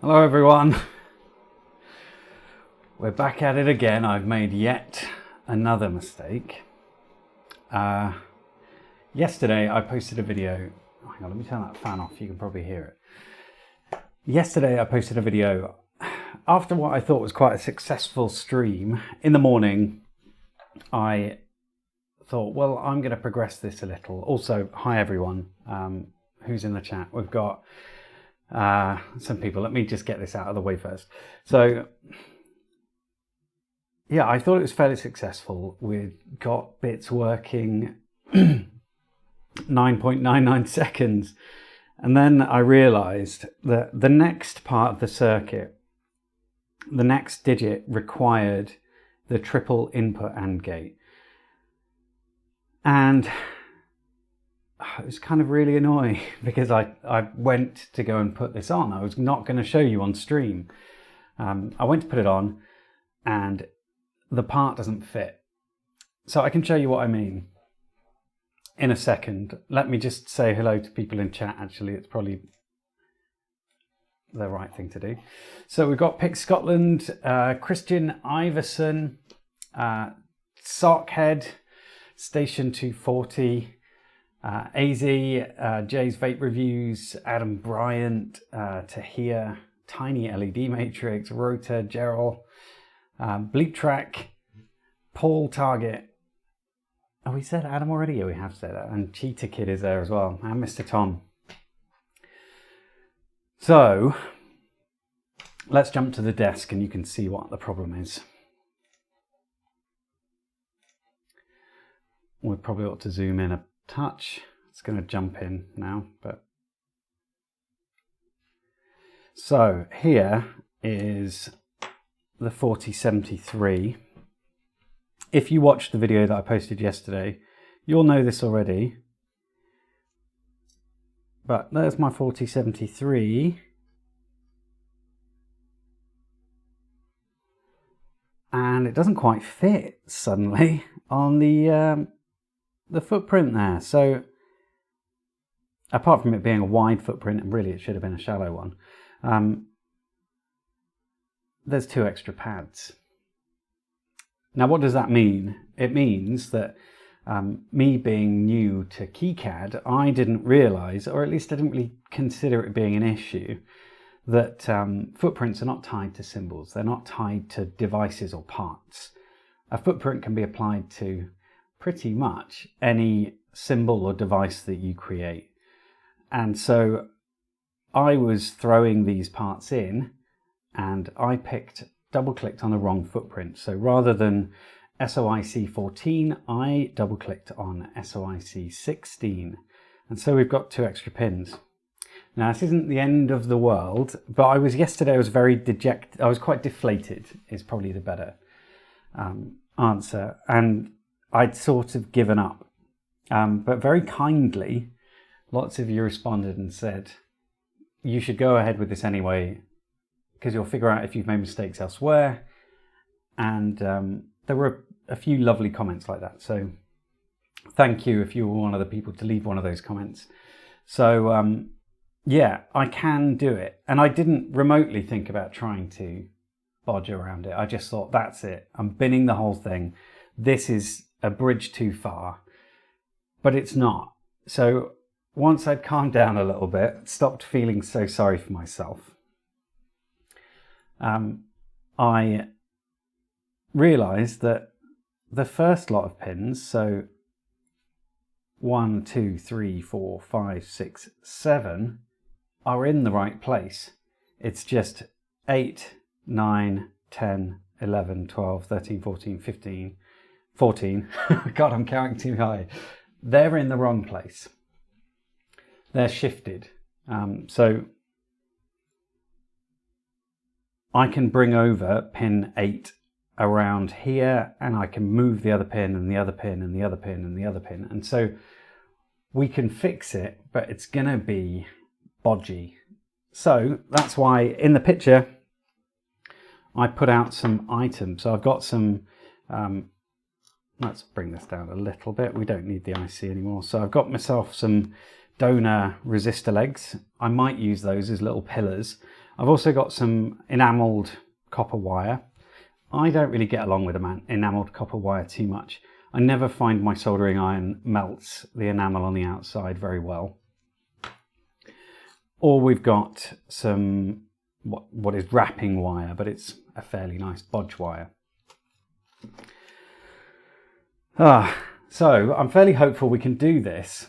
Hello everyone, we're back at it again. I've made yet another mistake. Yesterday I posted a video, hang on, let me turn that fan off, you can probably hear it. Yesterday I posted a video after what I thought was quite a successful stream. In the morning I thought, well, I'm going to progress this a little. Also, hi everyone who's in the chat. We've got some people. Let me just get this out of the way first. So yeah, I thought it was fairly successful. We've got bits working 9.99 seconds, and then I realized that the next part of the circuit, the next digit, required the triple input AND gate, and it was kind of really annoying because I went to go and put this on. I was not going to show you on stream. I went to put it on and the part doesn't fit. So I can show you what I mean in a second. Let me just say hello to people in chat. Actually, it's probably the right thing to do. So we've got Pick Scotland, Christian Iverson, Sockhead, Station 240, AZ, Jay's Vape Reviews, Adam Bryant, Tahir, Tiny LED Matrix, Rota, Gerald, Bleep Track, Paul Target. Oh, we said Adam already? Yeah, we have said that. And Cheetah Kid is there as well, and Mr. Tom. So let's jump to the desk and you can see what the problem is. We probably ought to zoom in a touch. It's going to jump in now, but so here is the 4073. If you watched the video that I posted yesterday, you'll know this already, but there's my 4073, and it doesn't quite fit suddenly on the footprint there. So apart from it being a wide footprint, and really it should have been a shallow one, there's two extra pads. Now what does that mean? It means that me being new to KiCad, I didn't realize, or at least I didn't really consider it being an issue, that footprints are not tied to symbols. They're not tied to devices or parts. A footprint can be applied to pretty much any symbol or device that you create. And so I was throwing these parts in and I double-clicked on the wrong footprint. So rather than SOIC 14, I double-clicked on SOIC 16. And so we've got two extra pins. Now this isn't the end of the world, but yesterday I was very dejected. I was quite deflated is probably the better answer. And I'd sort of given up, but very kindly, lots of you responded and said, you should go ahead with this anyway, because you'll figure out if you've made mistakes elsewhere. And there were a few lovely comments like that. So thank you if you were one of the people to leave one of those comments. So yeah, I can do it. And I didn't remotely think about trying to bodge around it. I just thought, that's it. I'm binning the whole thing. This is a bridge too far, but it's not. So once I'd calmed down a little bit, stopped feeling so sorry for myself, I realized that the first lot of pins, so 1, 2, 3, 4, 5, 6, 7, are in the right place. It's just 8, 9, 10, 11, 12, 13, 14, 15, 14. God, I'm counting too high. They're in the wrong place. They're shifted. So I can bring over pin 8 around here, and I can move the other pin and the other pin and the other pin and the other pin. And so we can fix it, but it's going to be bodgy. So that's why in the picture I put out some items. So I've got some let's bring this down a little bit. We don't need the IC anymore. So I've got myself some donor resistor legs. I might use those as little pillars. I've also got some enamelled copper wire. I don't really get along with enamelled copper wire too much. I never find my soldering iron melts the enamel on the outside very well. Or we've got some what is wrapping wire, but it's a fairly nice bodge wire. So I'm fairly hopeful we can do this.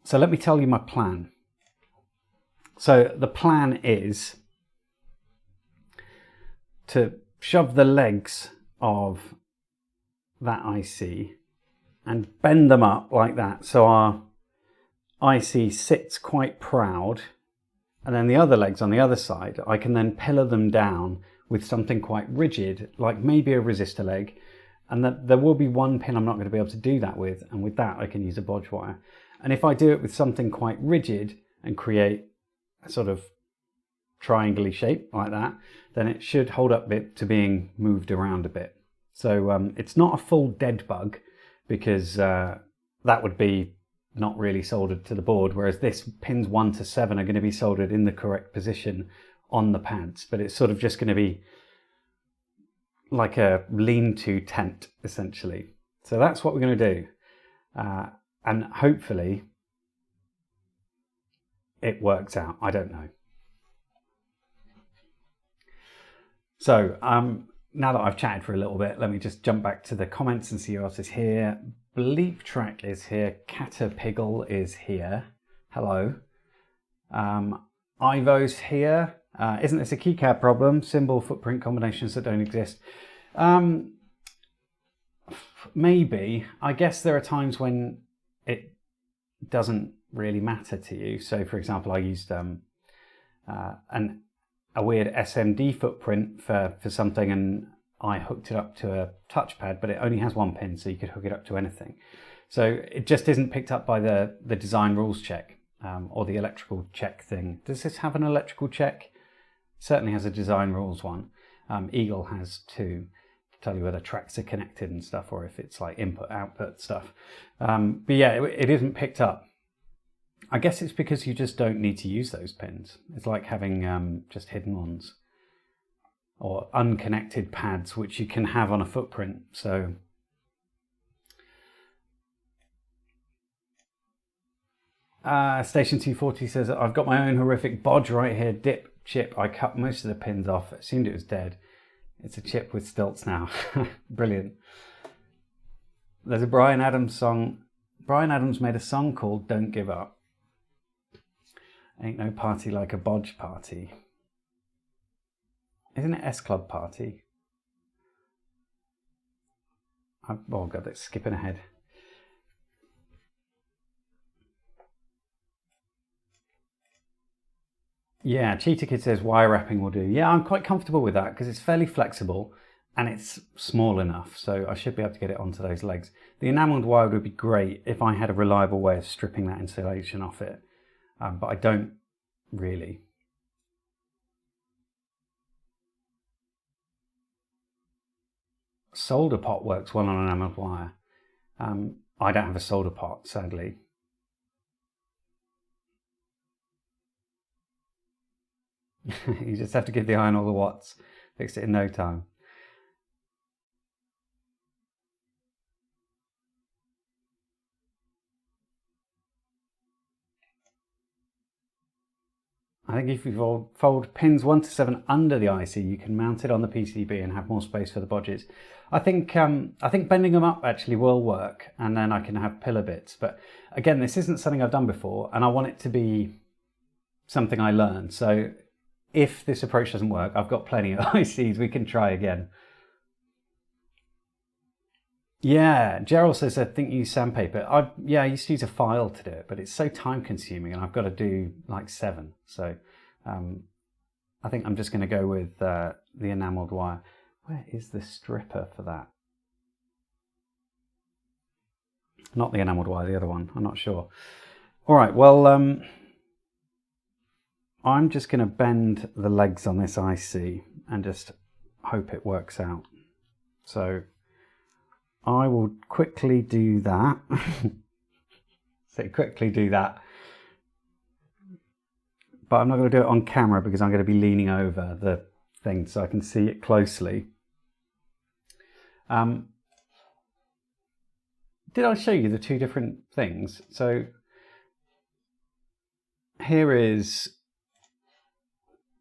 So let me tell you my plan. So the plan is to shove the legs of that IC and bend them up like that, so our IC sits quite proud, and then the other legs on the other side, I can then pillar them down with something quite rigid, like maybe a resistor leg, and that there will be one pin I'm not going to be able to do that with, and with that I can use a bodge wire. And if I do it with something quite rigid and create a sort of triangle-y shape like that, then it should hold up a bit to being moved around a bit. So it's not a full dead bug, because that would be not really soldered to the board, whereas this pins 1 to 7 are going to be soldered in the correct position on the pads, but it's sort of just going to be like a lean-to tent essentially. So that's what we're going to do, and hopefully it works out. I don't know. So now that I've chatted for a little bit, let me just jump back to the comments and see who else is here. Bleep Track is here. Caterpiggle is here. Hello. Ivo's here. Isn't this a keycad problem? Symbol footprint combinations that don't exist. Maybe. I guess there are times when it doesn't really matter to you. So for example, I used a weird SMD footprint for something, and I hooked it up to a touchpad, but it only has one pin, so you could hook it up to anything. So it just isn't picked up by the design rules check or the electrical check thing. Does this have an electrical check? It certainly has a design rules one. Eagle has two to tell you whether tracks are connected and stuff, or if it's like input output stuff. But yeah, it isn't picked up. I guess it's because you just don't need to use those pins. It's like having just hidden ones or unconnected pads, which you can have on a footprint. So Station 240 says, I've got my own horrific bodge right here. Dip chip. I cut most of the pins off. Assumed it was dead. It's a chip with stilts now. Brilliant. There's a Bryan Adams song. Bryan Adams made a song called Don't Give Up. Ain't no party like a bodge party. Isn't it S Club Party? Oh god, that's skipping ahead. Yeah, Cheetah Kid says wire wrapping will do. Yeah, I'm quite comfortable with that because it's fairly flexible and it's small enough, so I should be able to get it onto those legs. The enamelled wire would be great if I had a reliable way of stripping that insulation off it, but I don't really. Solder pot works well on enamelled wire. I don't have a solder pot, sadly. You just have to give the iron all the watts. Fix it in no time. I think if you fold pins 1 to 7 under the IC, you can mount it on the PCB and have more space for the bodges. I think bending them up actually will work, and then I can have pillar bits. But again, this isn't something I've done before, and I want it to be something I learn. So if this approach doesn't work, I've got plenty of ICs. We can try again. Yeah, Gerald says I think you use sandpaper. I used to use a file to do it, but it's so time consuming and I've got to do like 7. So I think I'm just going to go with the enamelled wire. Where is the stripper for that? Not the enamelled wire, the other one. I'm not sure. All right, well, I'm just going to bend the legs on this IC and just hope it works out. So I will quickly do that. but I'm not going to do it on camera because I'm going to be leaning over the thing so I can see it closely. Did I show you the two different things? So here is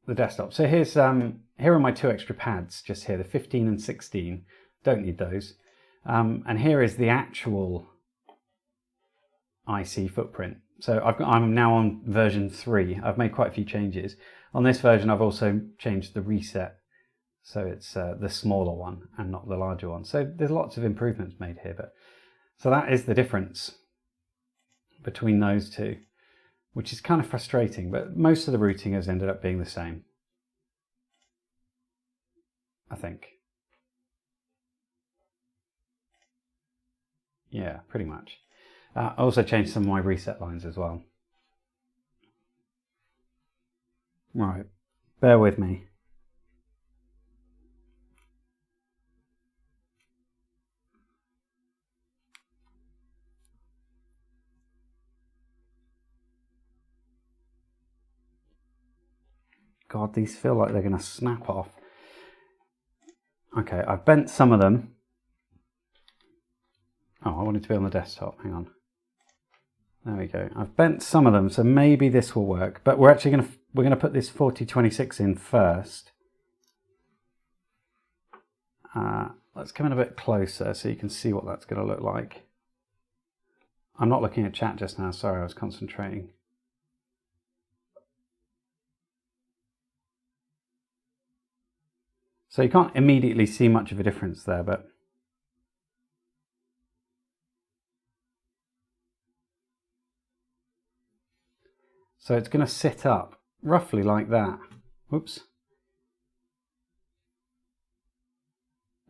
the desktop. So here's here are my two extra pads just here, the 15 and 16. Don't need those. And here is the actual IC footprint. So I'm now on version 3. I've made quite a few changes. On this version, I've also changed the reset, so it's the smaller one and not the larger one. So there's lots of improvements made here. But so that is the difference between those two, which is kind of frustrating. But most of the routing has ended up being the same, I think. Yeah, pretty much. I also changed some of my reset lines as well. Right, bear with me. God, these feel like they're going to snap off. Okay, I've bent some of them. Oh, I wanted to be on the desktop. Hang on. There we go. I've bent some of them, so maybe this will work. But we're actually going to put this 4026 in first. Let's come in a bit closer so you can see what that's going to look like. I'm not looking at chat just now. Sorry, I was concentrating. So you can't immediately see much of a difference there, but so it's going to sit up roughly like that. Whoops.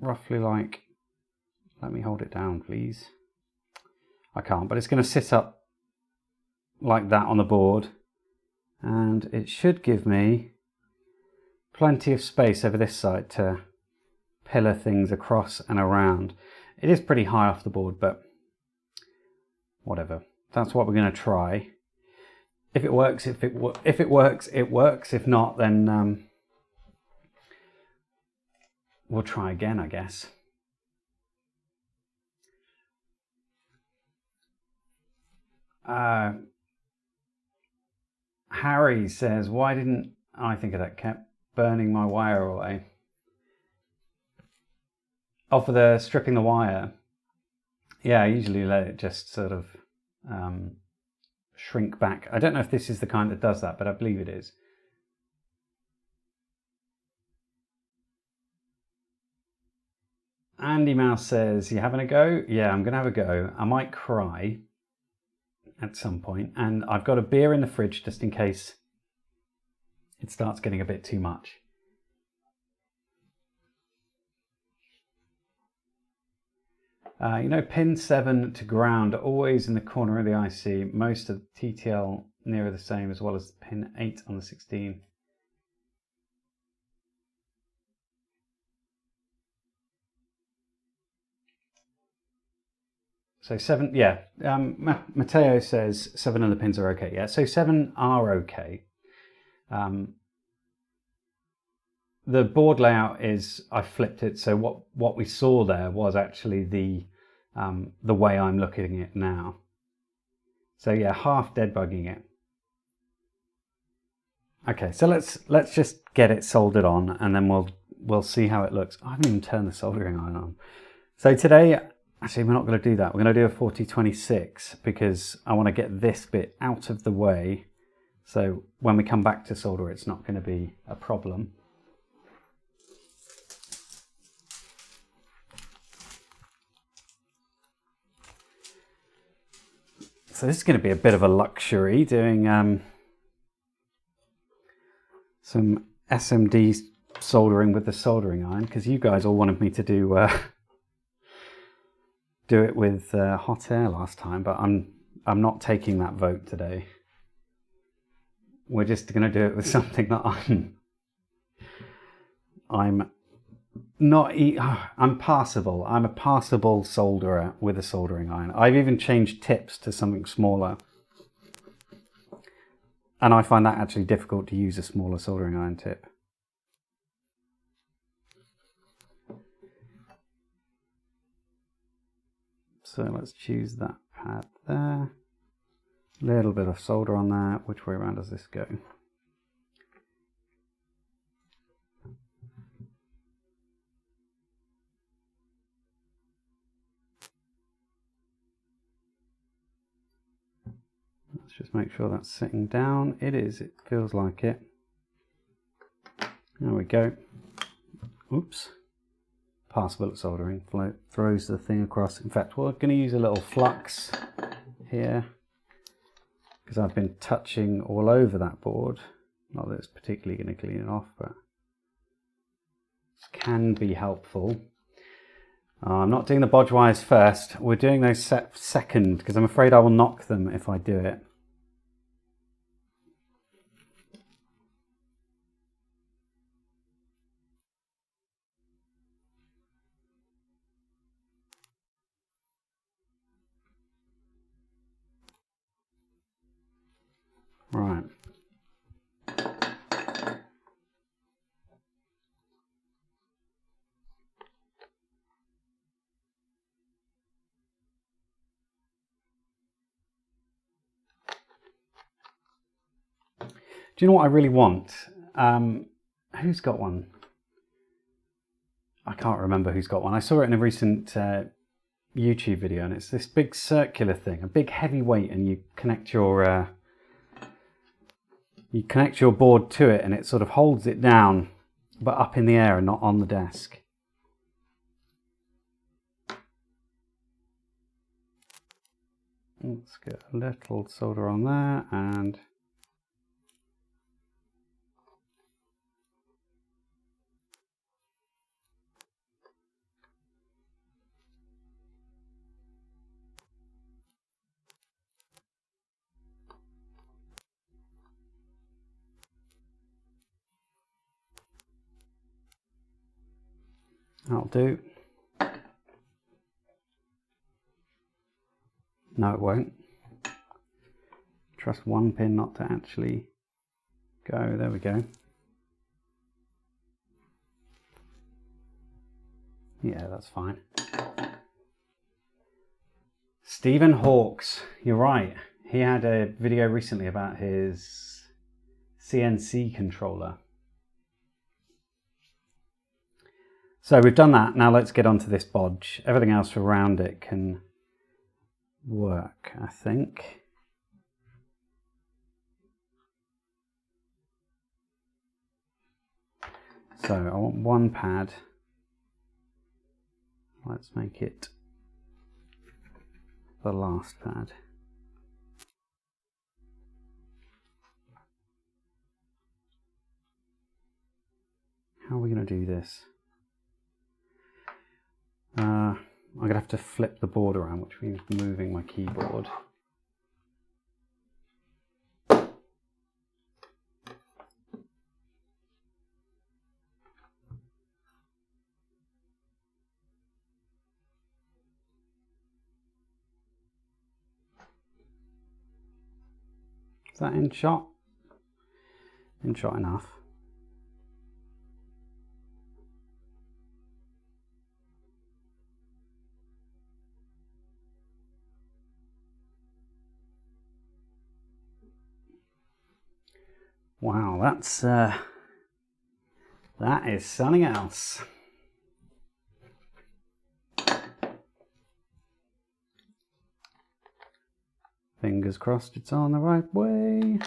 Roughly like, let me hold it down, please. I can't, but it's going to sit up like that on the board, and it should give me plenty of space over this side to pillar things across and around. It is pretty high off the board, but whatever. That's what we're going to try. If it works, if it works, it works. If not, then we'll try again, I guess. Harry says, why didn't I think of that? Kept burning my wire away. Oh, for the stripping the wire. Yeah, I usually let it just sort of shrink back. I don't know if this is the kind that does that, but I believe it is. Andy Mouse says, you having a go? Yeah, I'm going to have a go. I might cry at some point, and I've got a beer in the fridge just in case it starts getting a bit too much. You know, pin 7 to ground, always in the corner of the IC. Most of the TTL nearer the same, as well as pin 8 on the 16. So 7, yeah. Matteo says 7 of the pins are okay. Yeah, so 7 are okay. The board layout is, I flipped it, so what we saw there was actually the way I'm looking at it now. So yeah, half dead bugging it. Okay, so let's just get it soldered on, and then we'll see how it looks. I haven't even turned the soldering iron on. So today, actually we're not going to do that. We're going to do a 4026 because I want to get this bit out of the way. So when we come back to solder, it's not going to be a problem. So this is going to be a bit of a luxury, doing some SMD soldering with the soldering iron, because you guys all wanted me to do it with hot air last time, but I'm not taking that vote today. We're just going to do it with something that I'm passable. I'm a passable solderer with a soldering iron. I've even changed tips to something smaller. And I find that actually difficult to use a smaller soldering iron tip. So let's choose that pad there. A little bit of solder on there. Which way around does this go? Let's just make sure that's sitting down. It is, it feels like it. There we go. Oops. Passable at soldering. Throws the thing across. In fact, we're going to use a little flux here, because I've been touching all over that board. Not that it's particularly going to clean it off, but it can be helpful. I'm not doing the bodge wires first. We're doing those second, because I'm afraid I will knock them if I do it. Right. Do you know what I really want? Who's got one? I can't remember who's got one. I saw it in a recent YouTube video, and it's this big circular thing, a big heavy weight, and you connect your board to it, and it sort of holds it down, but up in the air and not on the desk. Let's get a little solder on there, and that'll do. No, it won't. Trust one pin not to actually go. There we go. Yeah, that's fine. Stephen Hawkes, you're right. He had a video recently about his CNC controller. So we've done that. Now let's get onto this bodge. Everything else around it can work, I think. So I want one pad. Let's make it the last pad. How are we going to do this? I'm going to have to flip the board around, which means moving my keyboard. Is that in shot? In shot enough. Wow, that is something else. Fingers crossed it's on the right way.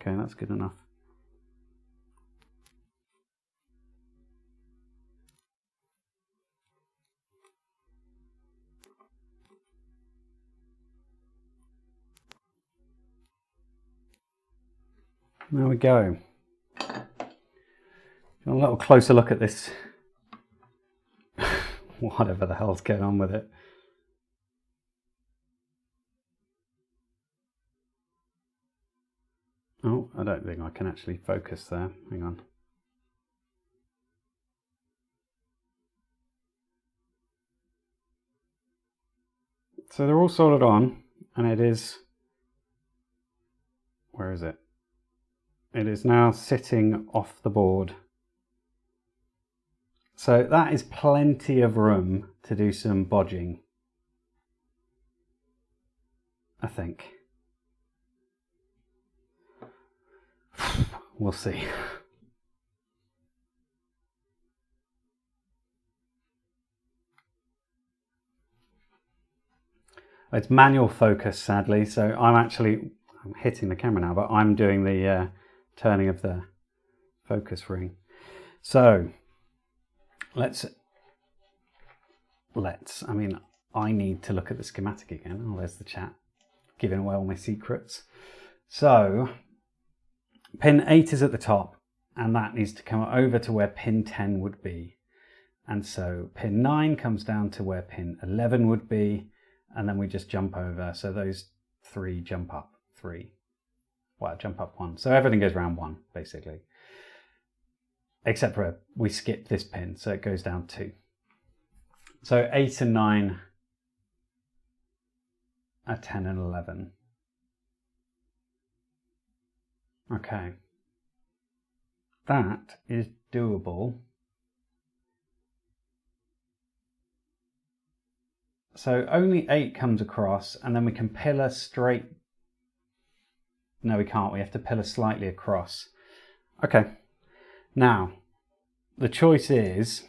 Okay, that's good enough. There we go. A little closer look at this. Whatever the hell's going on with it. Oh, I don't think I can actually focus there. Hang on. So they're all soldered on, and it is, where is it? It is now sitting off the board. So that is plenty of room to do some bodging, I think. We'll see. It's manual focus, sadly, so I'm hitting the camera now, but I'm doing the turning of the focus ring. So I need to look at the schematic again. Oh, there's the chat, giving away all my secrets. So pin 8 is at the top, and that needs to come over to where pin 10 would be. And so pin 9 comes down to where pin 11 would be, and then we just jump over. So those 3 jump up 3. Well, jump up 1. So everything goes round 1, basically. Except for we skip this pin, so it goes down 2. So 8 and 9 are 10 and 11. Okay. That is doable. So only 8 comes across, and then we can pillar straight. No, we can't. We have to pillar slightly across. Okay. Now, the choice is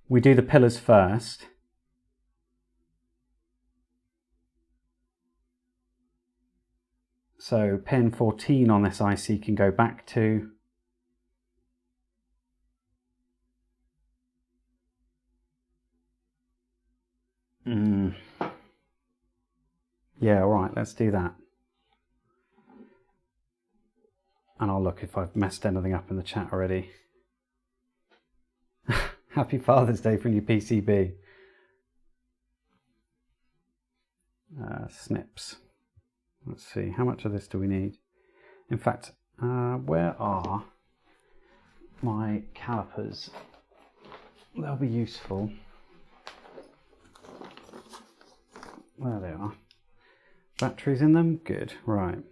we do the pillars first. So pin 14 on this IC can go back to yeah, all right, let's do that. And I'll look if I've messed anything up in the chat already. Happy Father's Day from your PCB. Snips. Let's see, how much of this do we need? In fact, where are my calipers? They'll be useful. There they are. Batteries in them? Good, right.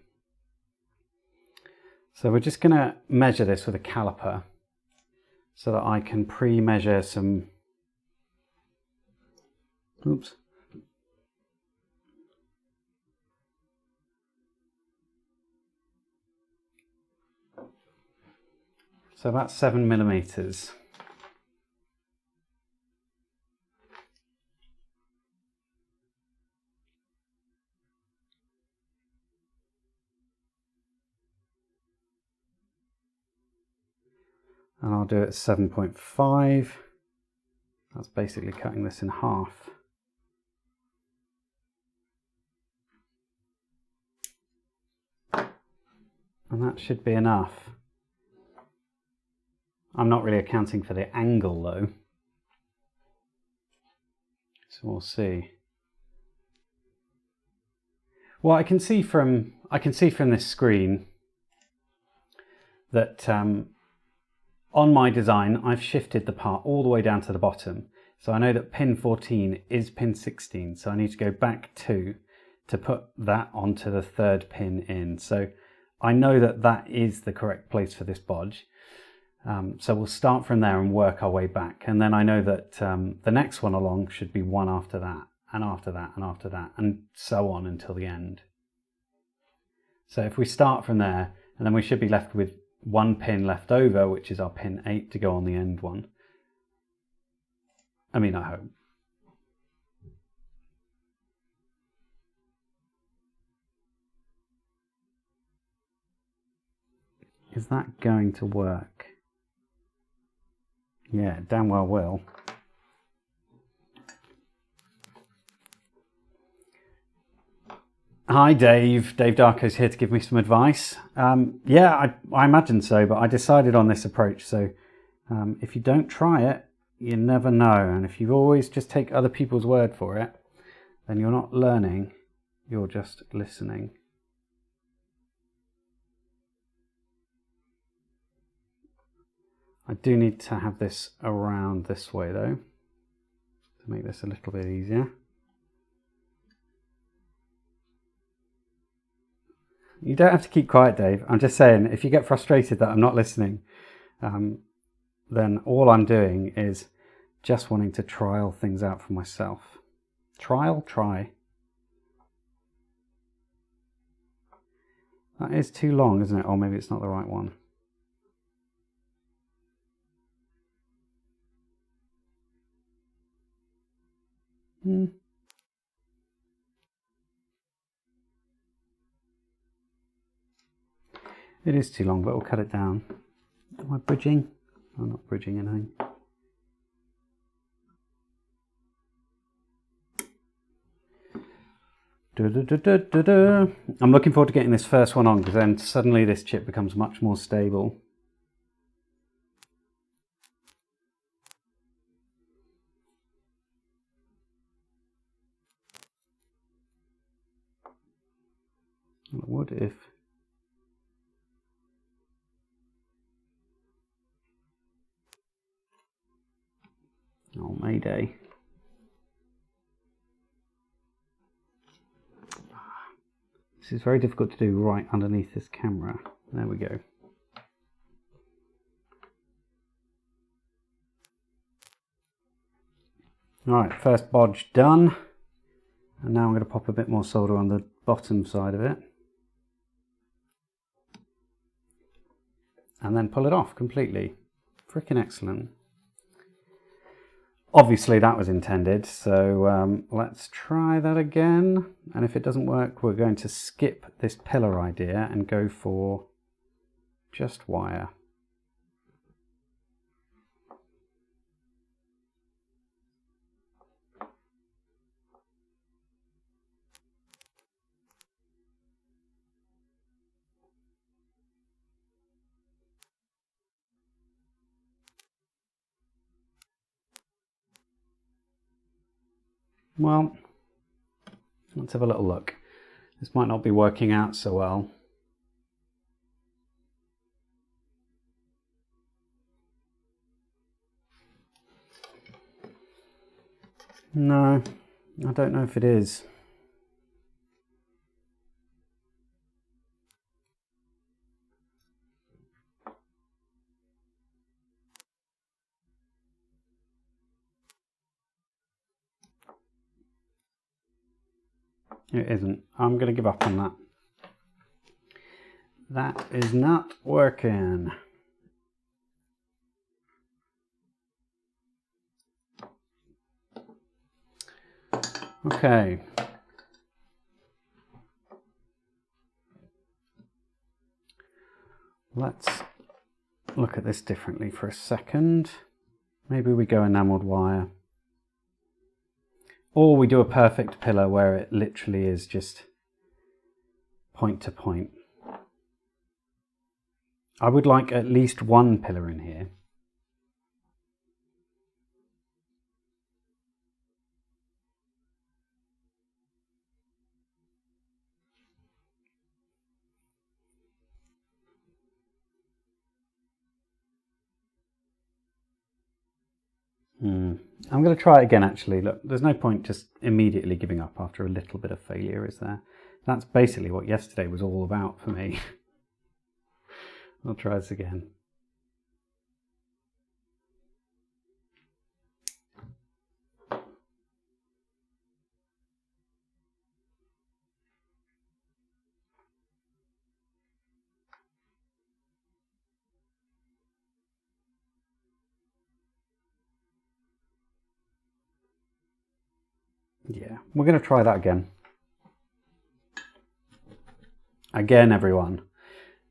So we're just going to measure this with a caliper so that I can pre-measure some... Oops. So that's 7 millimeters. And I'll do it 7.5. That's basically cutting this in half. And that should be enough. I'm not really accounting for the angle though. So we'll see. Well, I can see from this screen that on my design, I've shifted the part all the way down to the bottom. So I know that pin 14 is pin 16. So I need to go back 2 to put that onto the 3rd pin in. So I know that that is the correct place for this bodge. So we'll start from there and work our way back. And then I know that the next one along should be one after that, and after that, and after that, and so on until the end. So if we start from there, and then we should be left with 1 pin left over, which is our pin 8 to go on the end one. I mean, I hope. Is that going to work? Yeah, damn well will. Hi Dave, Dave Darko's here to give me some advice. Yeah, I imagine so, but I decided on this approach. So if you don't try it, you never know. And if you always just take other people's word for it, then you're not learning, you're just listening. do need to have this around this way though, to make this a little bit easier. You don't have to keep quiet, Dave. I'm just saying, if you get frustrated that I'm not listening, then all I'm doing is just wanting to trial things out for myself. Try. That is too long, isn't it? Or maybe it's not the right one. It is too long, but we'll cut it down. Am I bridging? I'm not bridging anything. I'm looking forward to getting this first one on, because then suddenly this chip becomes much more stable. What if... Oh, Mayday. This is very difficult to do right underneath this camera. There we go. Alright, first bodge done. And now I'm going to pop a bit more solder on the bottom side of it. And then pull it off completely. Freaking excellent. Obviously that was intended, so let's try that again. And if it doesn't work, we're going to skip this pillar idea and go for just wire. Well, let's have a little look. This might not be working out so well. No, I don't know if it is. It isn't. I'm going to give up on that. That is not working. Okay. Let's look at this differently for a second. Maybe we go enameled wire. Or we do a perfect pillar where it literally is just point to point. I would like at least one pillar in here. I'm going to try it again actually. Look, there's no point just immediately giving up after a little bit of failure, is there? That's basically what yesterday was all about for me. I'll try this again. Yeah, we're going to try that again. Again, everyone,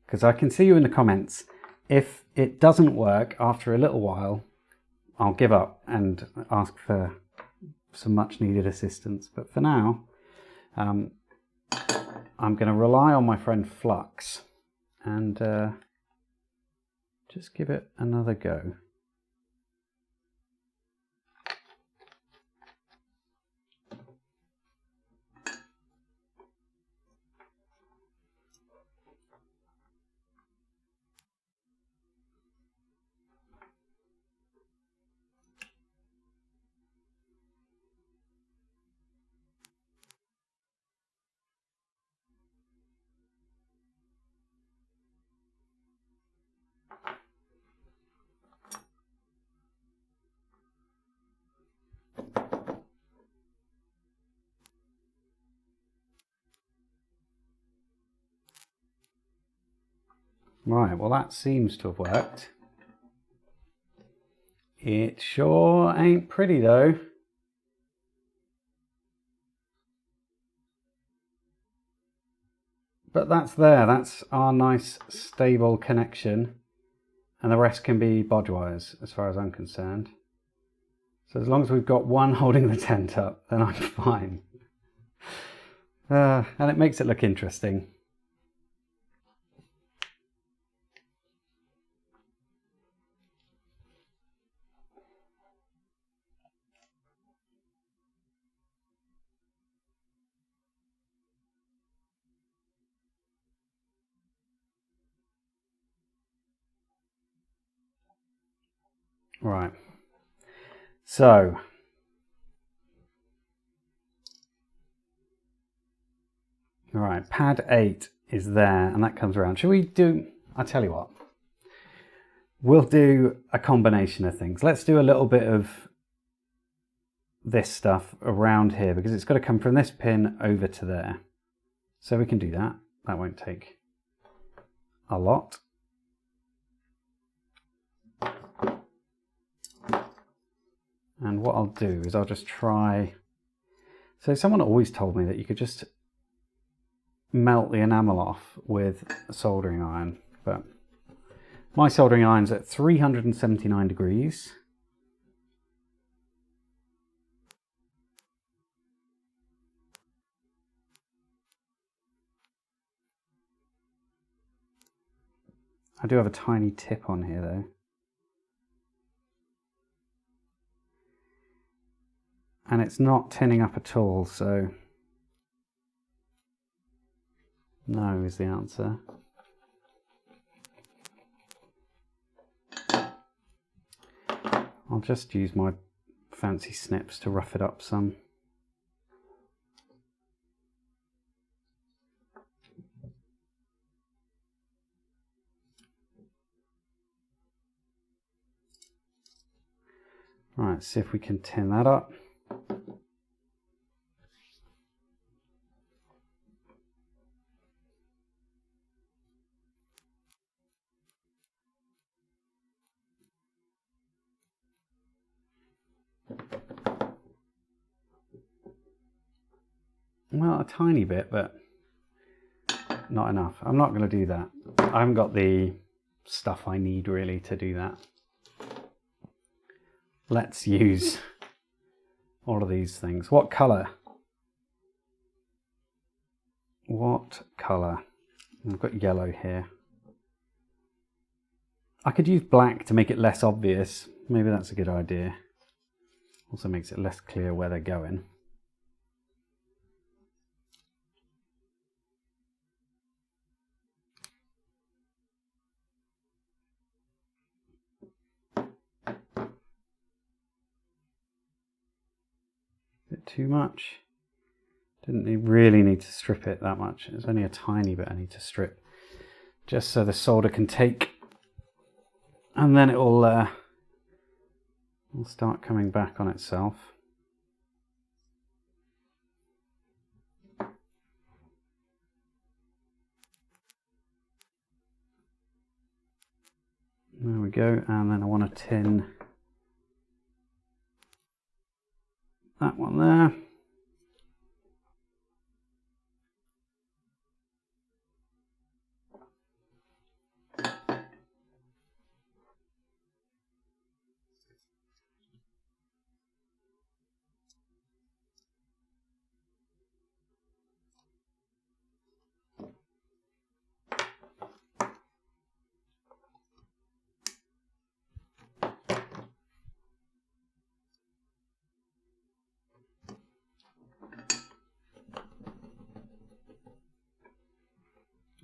because I can see you in the comments. If it doesn't work after a little while, I'll give up and ask for some much needed assistance. But for now, I'm going to rely on my friend Flux and just give it another go. Right, well that seems to have worked. It sure ain't pretty though. But that's there, that's our nice stable connection. And the rest can be bodge wires as far as I'm concerned. So as long as we've got one holding the tent up, then I'm fine. And it makes it look interesting. Right. So all right, pad 8 is there, and that comes around. Should we do, I'll tell you what, we'll do a combination of things. Let's do a little bit of this stuff around here, because it's got to come from this pin over to there. So we can do that. That won't take a lot. And what I'll do is I'll just try, so someone always told me that you could just melt the enamel off with a soldering iron, but my soldering iron's at 379 degrees. I do have a tiny tip on here though. And it's not tinning up at all, so no is the answer. I'll just use my fancy snips to rough it up some. Right, see if we can tin that up. Well, a tiny bit, but not enough. I'm not going to do that. I haven't got the stuff I need really to do that. Let's use all of these things. What colour? What colour? I've got yellow here. I could use black to make it less obvious. Maybe that's a good idea. Also makes it less clear where they're going. Bit too much. Didn't really need to strip it that much. It's only a tiny bit I need to strip, just so the solder can take, and then it will start coming back on itself. There we go, and then I want to tin that one there.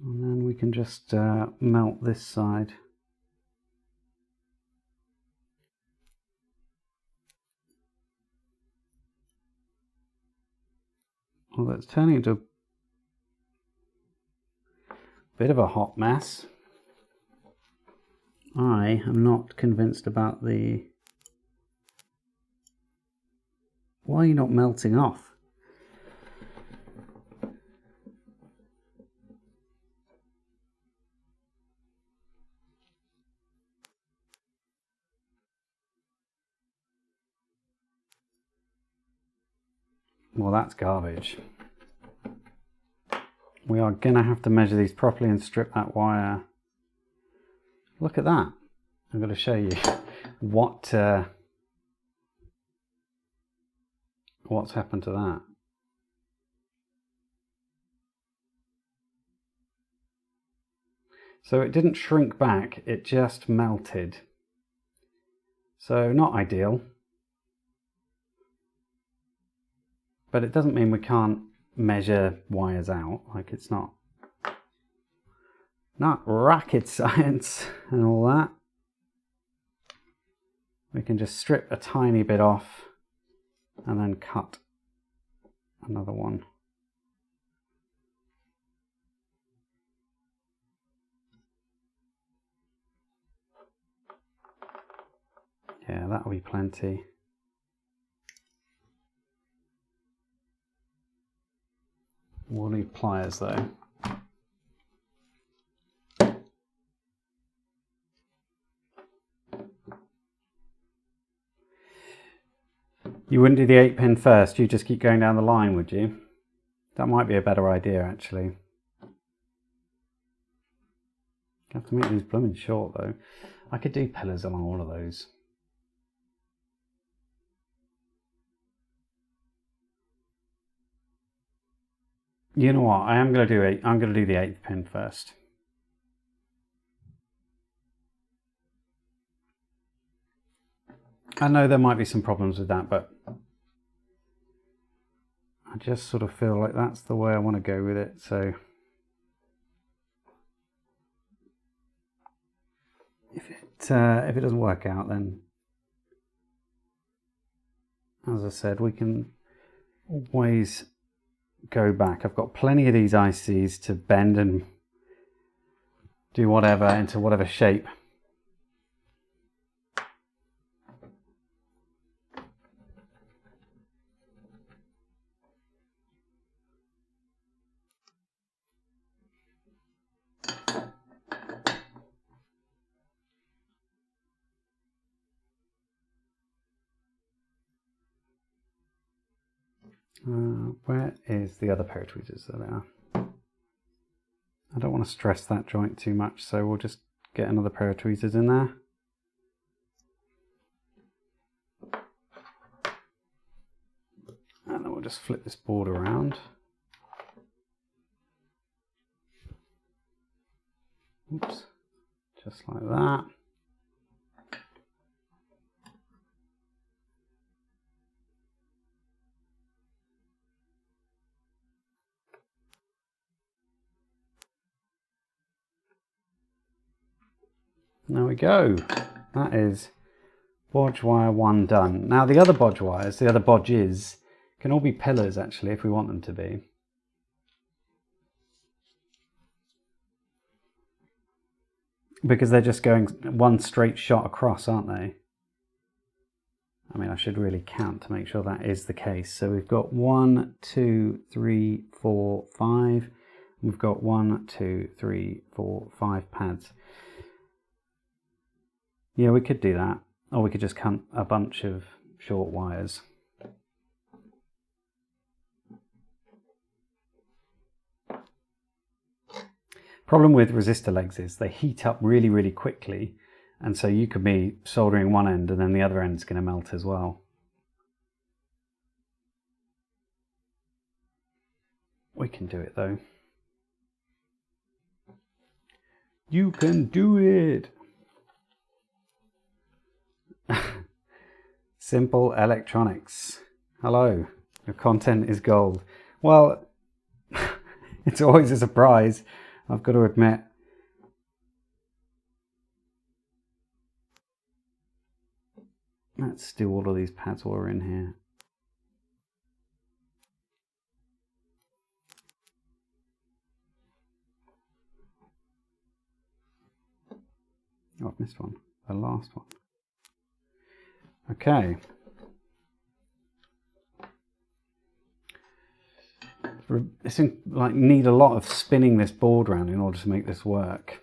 And then we can just melt this side. Well, that's turning into a bit of a hot mess. I am not convinced about the... Why are you not melting off? Well, that's garbage. We are going to have to measure these properly and strip that wire. Look at that. I'm going to show you what's happened to that. So it didn't shrink back, it just melted. So not ideal. But it doesn't mean we can't measure wires out. Like, it's not rocket science and all that. We can just strip a tiny bit off and then cut another one. Yeah, that'll be plenty. We'll need pliers though. You wouldn't do the 8-pin first, you just keep going down the line, would you? That might be a better idea, actually. I have to make these blooming short though. I could do pillars along all of those. You know what? I'm going to do the 8th pin first. I know there might be some problems with that, but I just sort of feel like that's the way I want to go with it. So if it doesn't work out, then as I said, we can always go back. I've got plenty of these ICs to bend and do whatever into whatever shape. Where is the other pair of tweezers? There they are. I don't want to stress that joint too much, so we'll just get another pair of tweezers in there. And then we'll just flip this board around. Oops, just like that. There we go. That is bodge wire 1 done. Now the other bodge wires, the other bodges, can all be pillars actually if we want them to be. Because they're just going one straight shot across, aren't they? I mean, I should really count to make sure that is the case. So we've got 1, 2, 3, 4, 5. We've got 1, 2, 3, 4, 5 pads. Yeah, we could do that. Or we could just cut a bunch of short wires. Problem with resistor legs is they heat up really, really quickly. And so you could be soldering one end and then the other end's going to melt as well. We can do it though. You can do it! Simple electronics. Hello, your content is gold. Well, it's always a surprise, I've got to admit. Let's do all of these pads while we're in here. Oh, I've missed one. The last one. Okay. It's like need a lot of spinning this board around in order to make this work.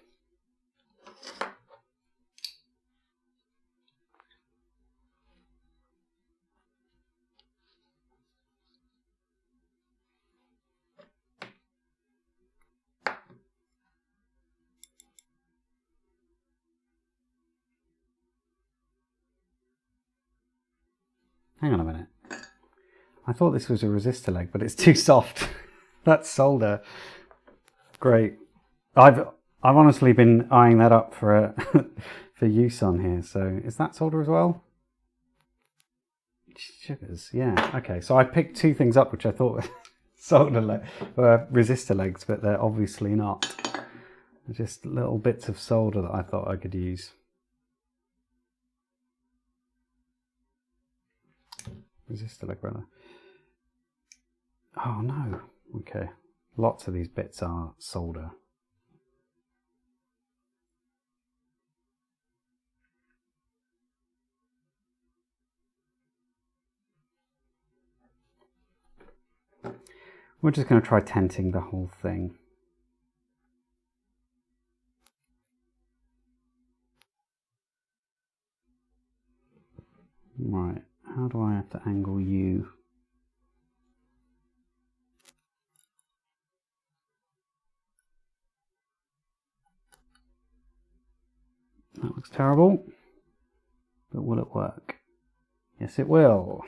Hang on a minute. I thought this was a resistor leg, but it's too soft. That's solder. Great. I've honestly been eyeing that up for for use on here. So is that solder as well? Sugars. Yeah. Okay. So I picked two things up which I thought were resistor legs, but they're obviously not. They're just little bits of solder that I thought I could use. Resistor leg rather. Oh no. Okay. Lots of these bits are solder. We're just going to try tenting the whole thing. Right, how do I have to angle you? That looks terrible, but will it work? Yes, it will.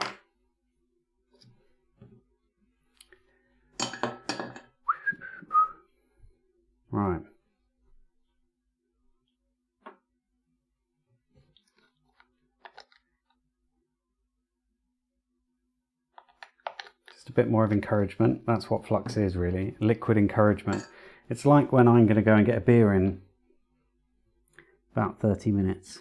Right. Just a bit more of encouragement. That's what flux is really, liquid encouragement. It's like when I'm going to go and get a beer in about 30 minutes.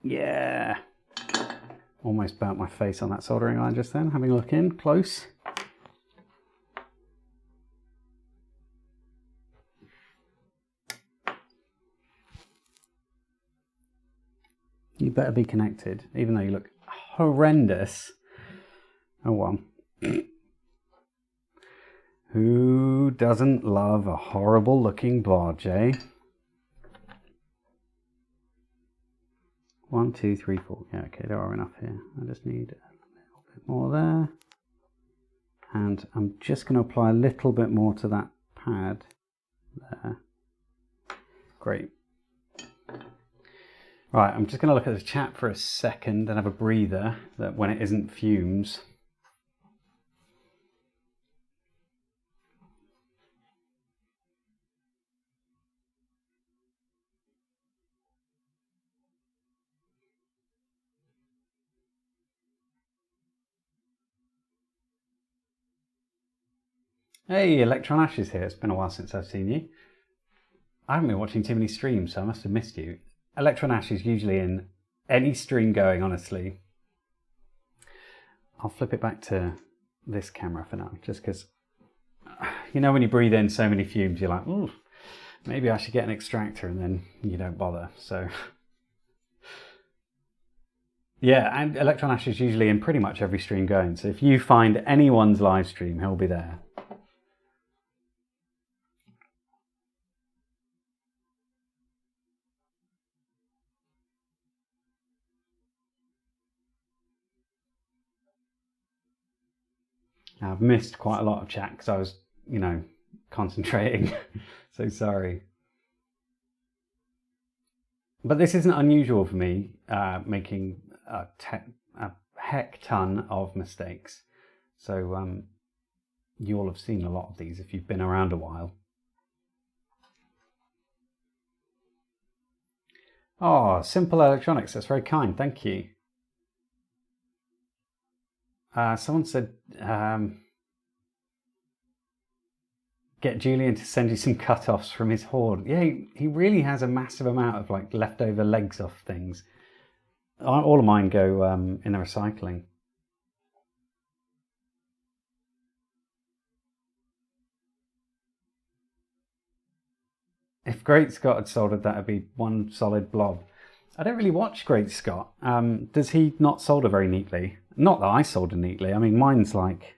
Yeah. Almost burnt my face on that soldering iron just then, having a look in close. You better be connected, even though you look horrendous. Oh well. Who doesn't love a horrible looking bodge, eh? 1, 2, 3, 4. Yeah, okay, there are enough here. I just need a little bit more there. And I'm just going to apply a little bit more to that pad there. Great. Right, I'm just going to look at the chat for a second and have a breather that when it isn't fumes. Hey, Electron Ash is here. It's been a while since I've seen you. I haven't been watching too many streams, so I must have missed you. Electron Ash is usually in any stream going, honestly. I'll flip it back to this camera for now, just because, you know, when you breathe in so many fumes, you're like, ooh, maybe I should get an extractor, and then you don't bother, so. Yeah, and Electron Ash is usually in pretty much every stream going, so if you find anyone's live stream, he'll be there. I've missed quite a lot of chat because I was, you know, concentrating. So sorry. But this isn't unusual for me, making a heck ton of mistakes. So you all have seen a lot of these if you've been around a while. Oh, Simple Electronics, that's very kind, thank you. Someone said, get Julian to send you some cut-offs from his hoard. Yeah, he really has a massive amount of like leftover legs off things. All of mine go in the recycling. If Great Scott had soldered that, it'd be one solid blob. I don't really watch Great Scott. Does he not solder very neatly? Not that I solder neatly. I mean, mine's like,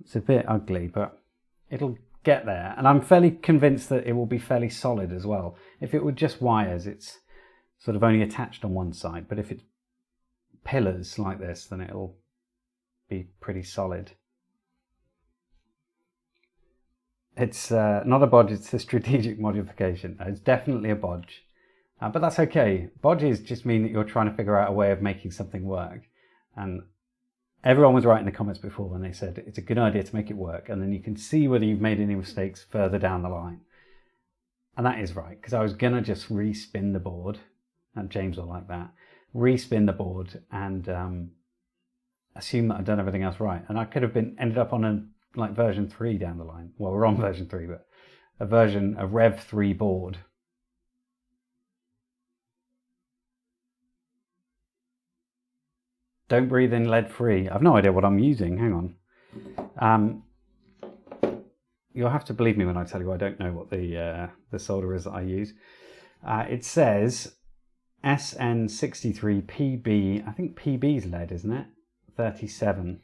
it's a bit ugly, but it'll get there. And I'm fairly convinced that it will be fairly solid as well. If it were just wires, it's sort of only attached on one side. But if it's pillars like this, then it'll be pretty solid. It's not a bodge, it's a strategic modification. It's definitely a bodge. But that's okay. Bodges just mean that you're trying to figure out a way of making something work. And everyone was right in the comments before when they said it's a good idea to make it work, and then you can see whether you've made any mistakes further down the line. And that is right, because I was going to just respin the board, and James will like that, respin the board and assume that I'd done everything else right. And I could have ended up on a version 3 down the line. Well, we're on version 3, but a Rev 3 board. Don't breathe in lead free. I've no idea what I'm using. Hang on. You'll have to believe me when I tell you I don't know what the solder is that I use. It says SN63PB. I think PB's lead, isn't it? 37.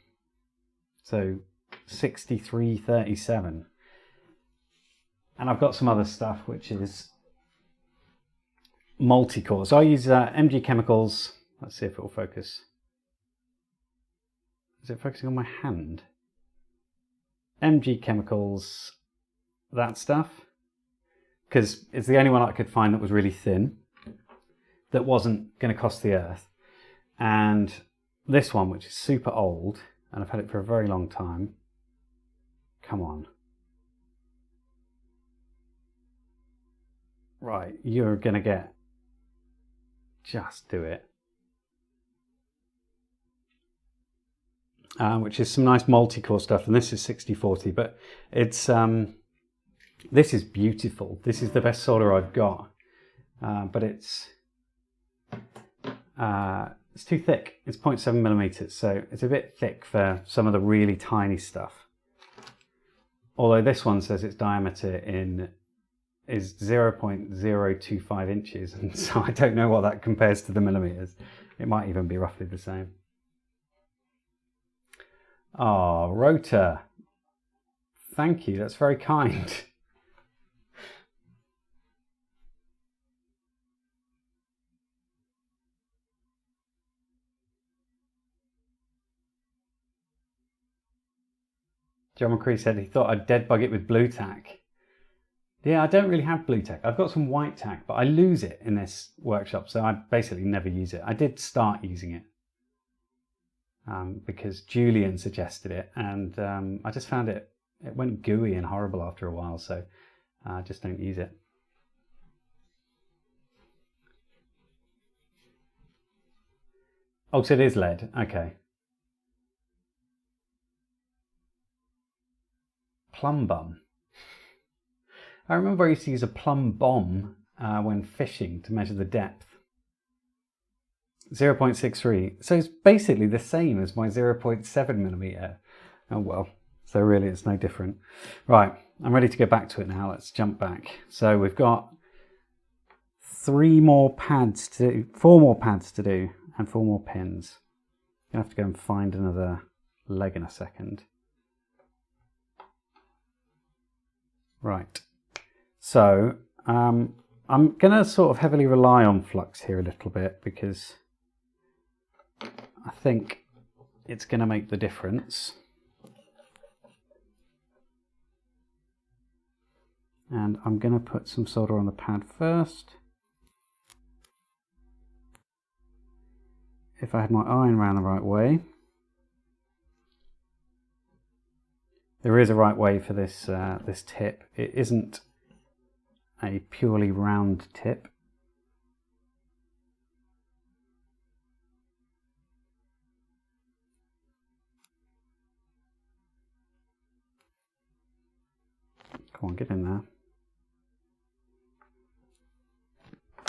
So 6337. And I've got some other stuff which is multi-core. So I use MG Chemicals. Let's see if it will focus. Is it focusing on my hand? MG Chemicals, that stuff. Because it's the only one I could find that was really thin, that wasn't going to cost the earth. And this one, which is super old, and I've had it for a very long time. Come on. Right, you're going to get... Just do it. Which is some nice multi-core stuff, and this is 6040, but it's this is beautiful. This is the best solder I've got, but it's too thick. It's 0.7 millimeters, so it's a bit thick for some of the really tiny stuff. Although this one says its diameter is 0.025 inches, and so I don't know what that compares to the millimeters. It might even be roughly the same. Oh, Rotor. Thank you, that's very kind. John McCree said he thought I'd dead bug it with blue tack. Yeah, I don't really have blue tack. I've got some white tack, but I lose it in this workshop, so I basically never use it. I did start using it. Because Julian suggested it, and I just found it went gooey and horrible after a while, so I just don't use it. Oh, so it is lead, okay. Plumb bum. I remember I used to use a plumb bomb when fishing to measure the depth. 0.63, so it's basically the same as my 0.7 millimeter. Oh well, so really it's no different. Right, I'm ready to go back to it now. Let's jump back. So we've got 4 more pads to do, and 4 more pins. I'm gonna have to go and find another leg in a second. Right, so I'm gonna sort of heavily rely on flux here a little bit, because I think it's going to make the difference. And I'm going to put some solder on the pad first. If I had my iron round the right way. There is a right way for this this tip. It isn't a purely round tip. Come on, get in there.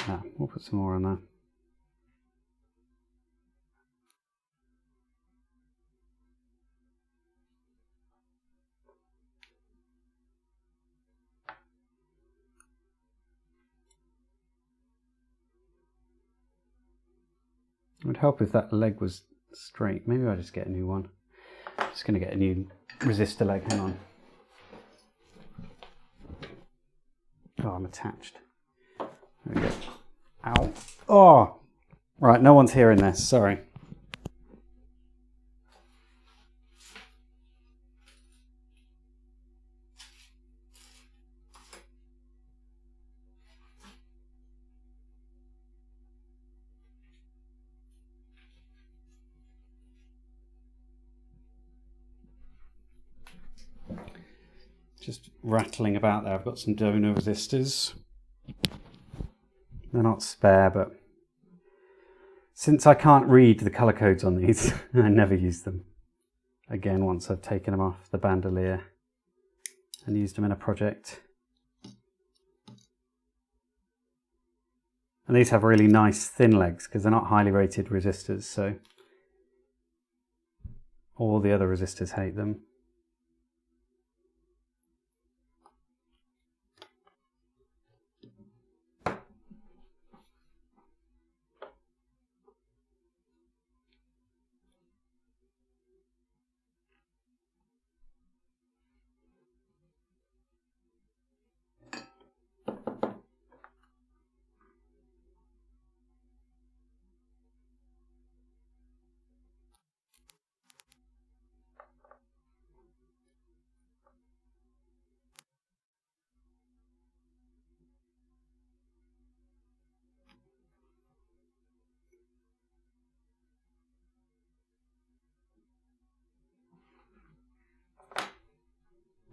Ah, we'll put some more on there. It would help if that leg was straight. Maybe I'll just get a new one. I'm just going to get a new resistor leg. Hang on. Oh, I'm attached. There we go. Ow. Oh! Right, no one's hearing this. Sorry. Just rattling about there. I've got some donor resistors. They're not spare, but since I can't read the colour codes on these, I never use them. Again, once I've taken them off the bandolier and used them in a project. And these have really nice thin legs because they're not highly rated resistors, so all the other resistors hate them.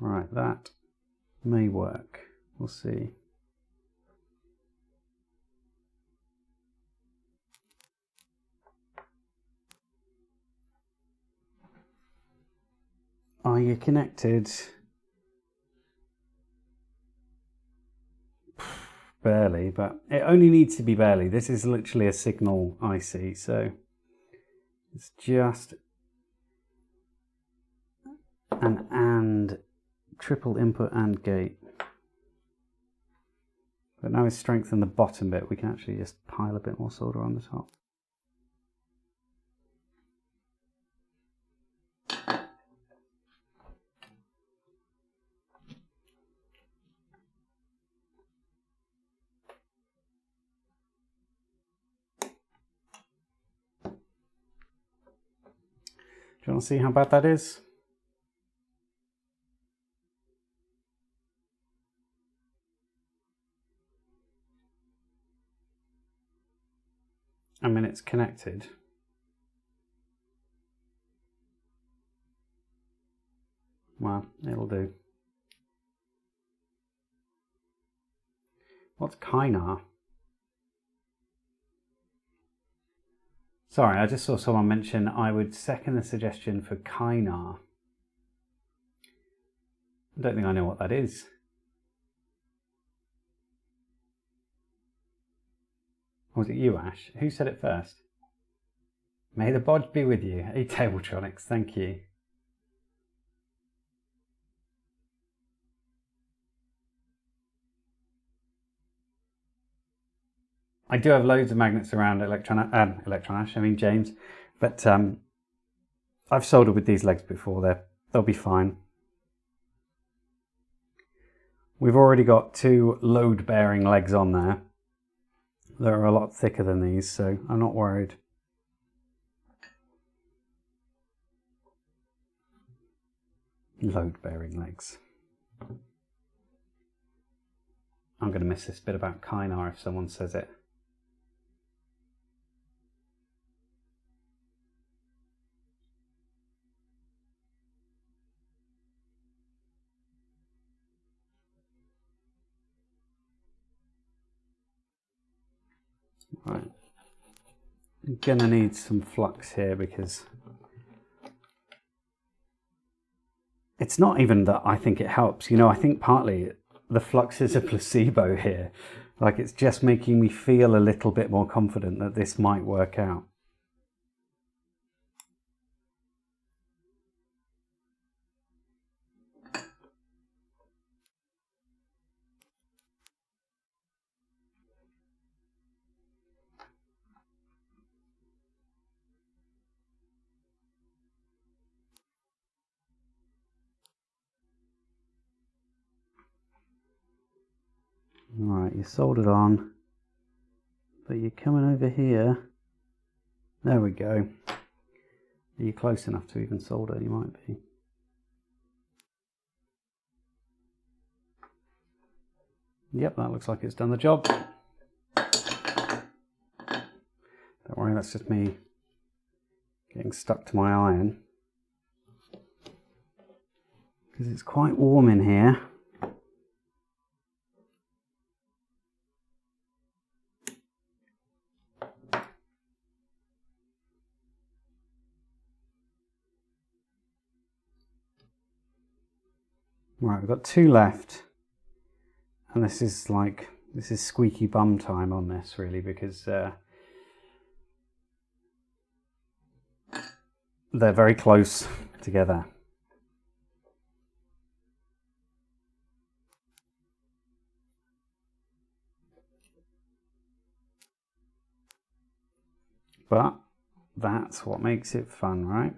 Right, that may work. We'll see. Are you connected? Barely, but it only needs to be barely. This is literally a signal IC, so it's just an AND, triple input AND gate. But now we strengthen the bottom bit, we can actually just pile a bit more solder on the top. Do you want to see how bad that is? I mean, it's connected. Well, it'll do. What's Kynar? Sorry, I just saw someone mention I would second the suggestion for Kynar. I don't think I know what that is. Or was it you, Ash? Who said it first? May the bodge be with you. Hey, Tabletronics, thank you. I do have loads of magnets around Electron Ash, I mean James, but I've soldered with these legs before, they'll be fine. We've already got 2 load-bearing legs on there that are a lot thicker than these, so I'm not worried. Load-bearing legs. I'm going to miss this bit about Kynar if someone says it. Right, I'm gonna need some flux here because it's not even that I think it helps, you know, I think partly the flux is a placebo here. Like, it's just making me feel a little bit more confident that this might work out. Right, you're soldered on, but you're coming over here. There we go. Are you close enough to even solder? You might be. Yep, that looks like it's done the job. Don't worry, that's just me getting stuck to my iron. because it's quite warm in here. Right, we've got 2 left, and this is squeaky bum time on this, really, because they're very close together. But that's what makes it fun, right?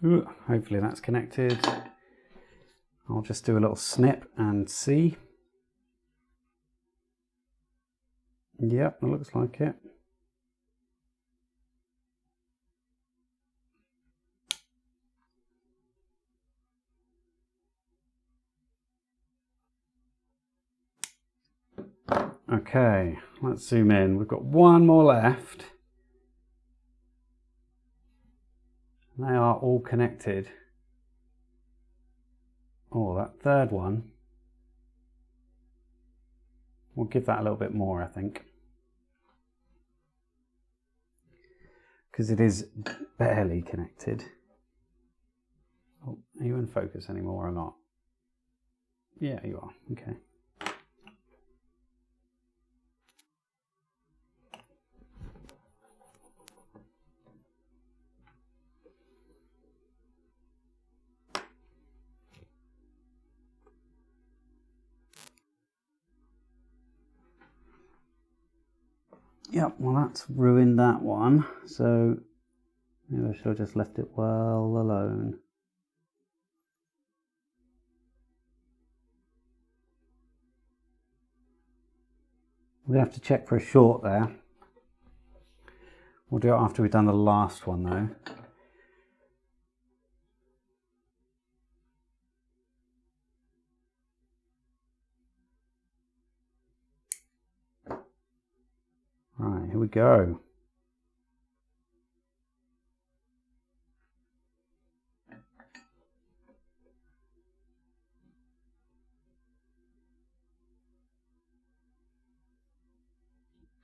Ooh, hopefully that's connected. I'll just do a little snip and see. Yep, it looks like it. Okay, let's zoom in. We've got 1 more left. They are all connected. Oh, that 3rd one. We'll give that a little bit more, I think. Because it is barely connected. Oh, are you in focus anymore or not? Yeah, you are. Okay. Yep, well that's ruined that one, so maybe I should have just left it well alone. We have to check for a short there. We'll do it after we've done the last one though. Right, here we go.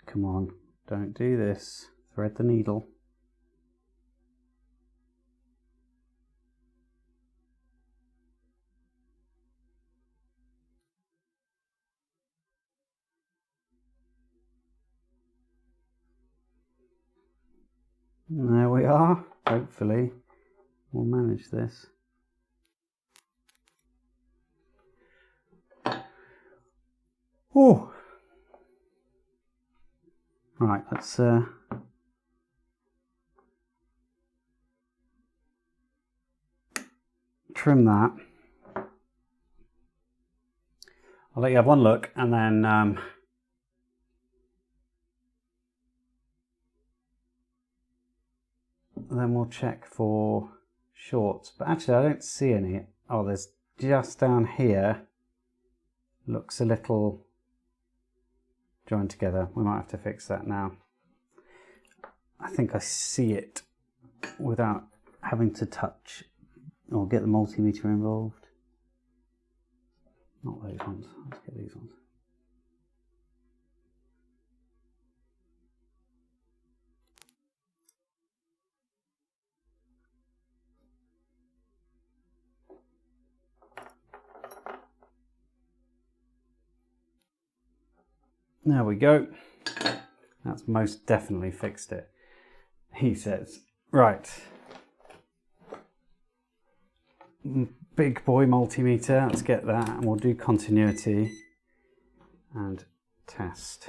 Come on, don't do this. Thread the needle. There we are. Hopefully we'll manage this. Oh, right, let's trim that. I'll let you have one look and then we'll check for shorts. But actually I don't see any. Oh, there's just down here. Looks a little joined together. We might have to fix that now. I think I see it without having to touch or get the multimeter involved. Not those ones. Let's get these ones. There we go. That's most definitely fixed it, he says. Right. Big boy multimeter, let's get that, and we'll do continuity and test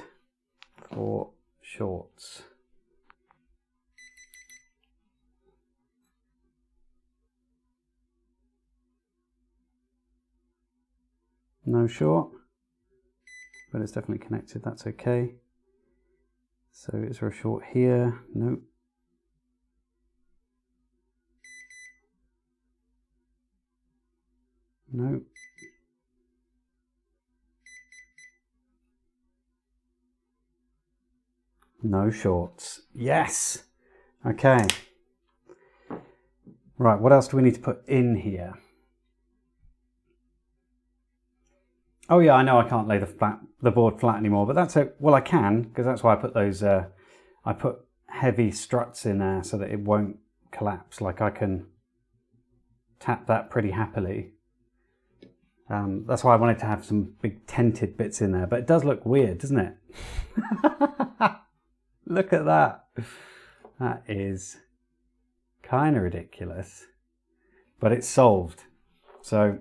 for shorts. No short, but it's definitely connected, that's okay. So is there a short here? Nope. Nope. No shorts. Yes! Okay. Right, what else do we need to put in here? Oh yeah, I know I can't lay the board flat anymore, but that's it. Well, I can, because that's why I put those, I put heavy struts in there so that it won't collapse. Like I can tap that pretty happily. That's why I wanted to have some big tented bits in there, but it does look weird, doesn't it? Look at that. That is kind of ridiculous, but it's solved. So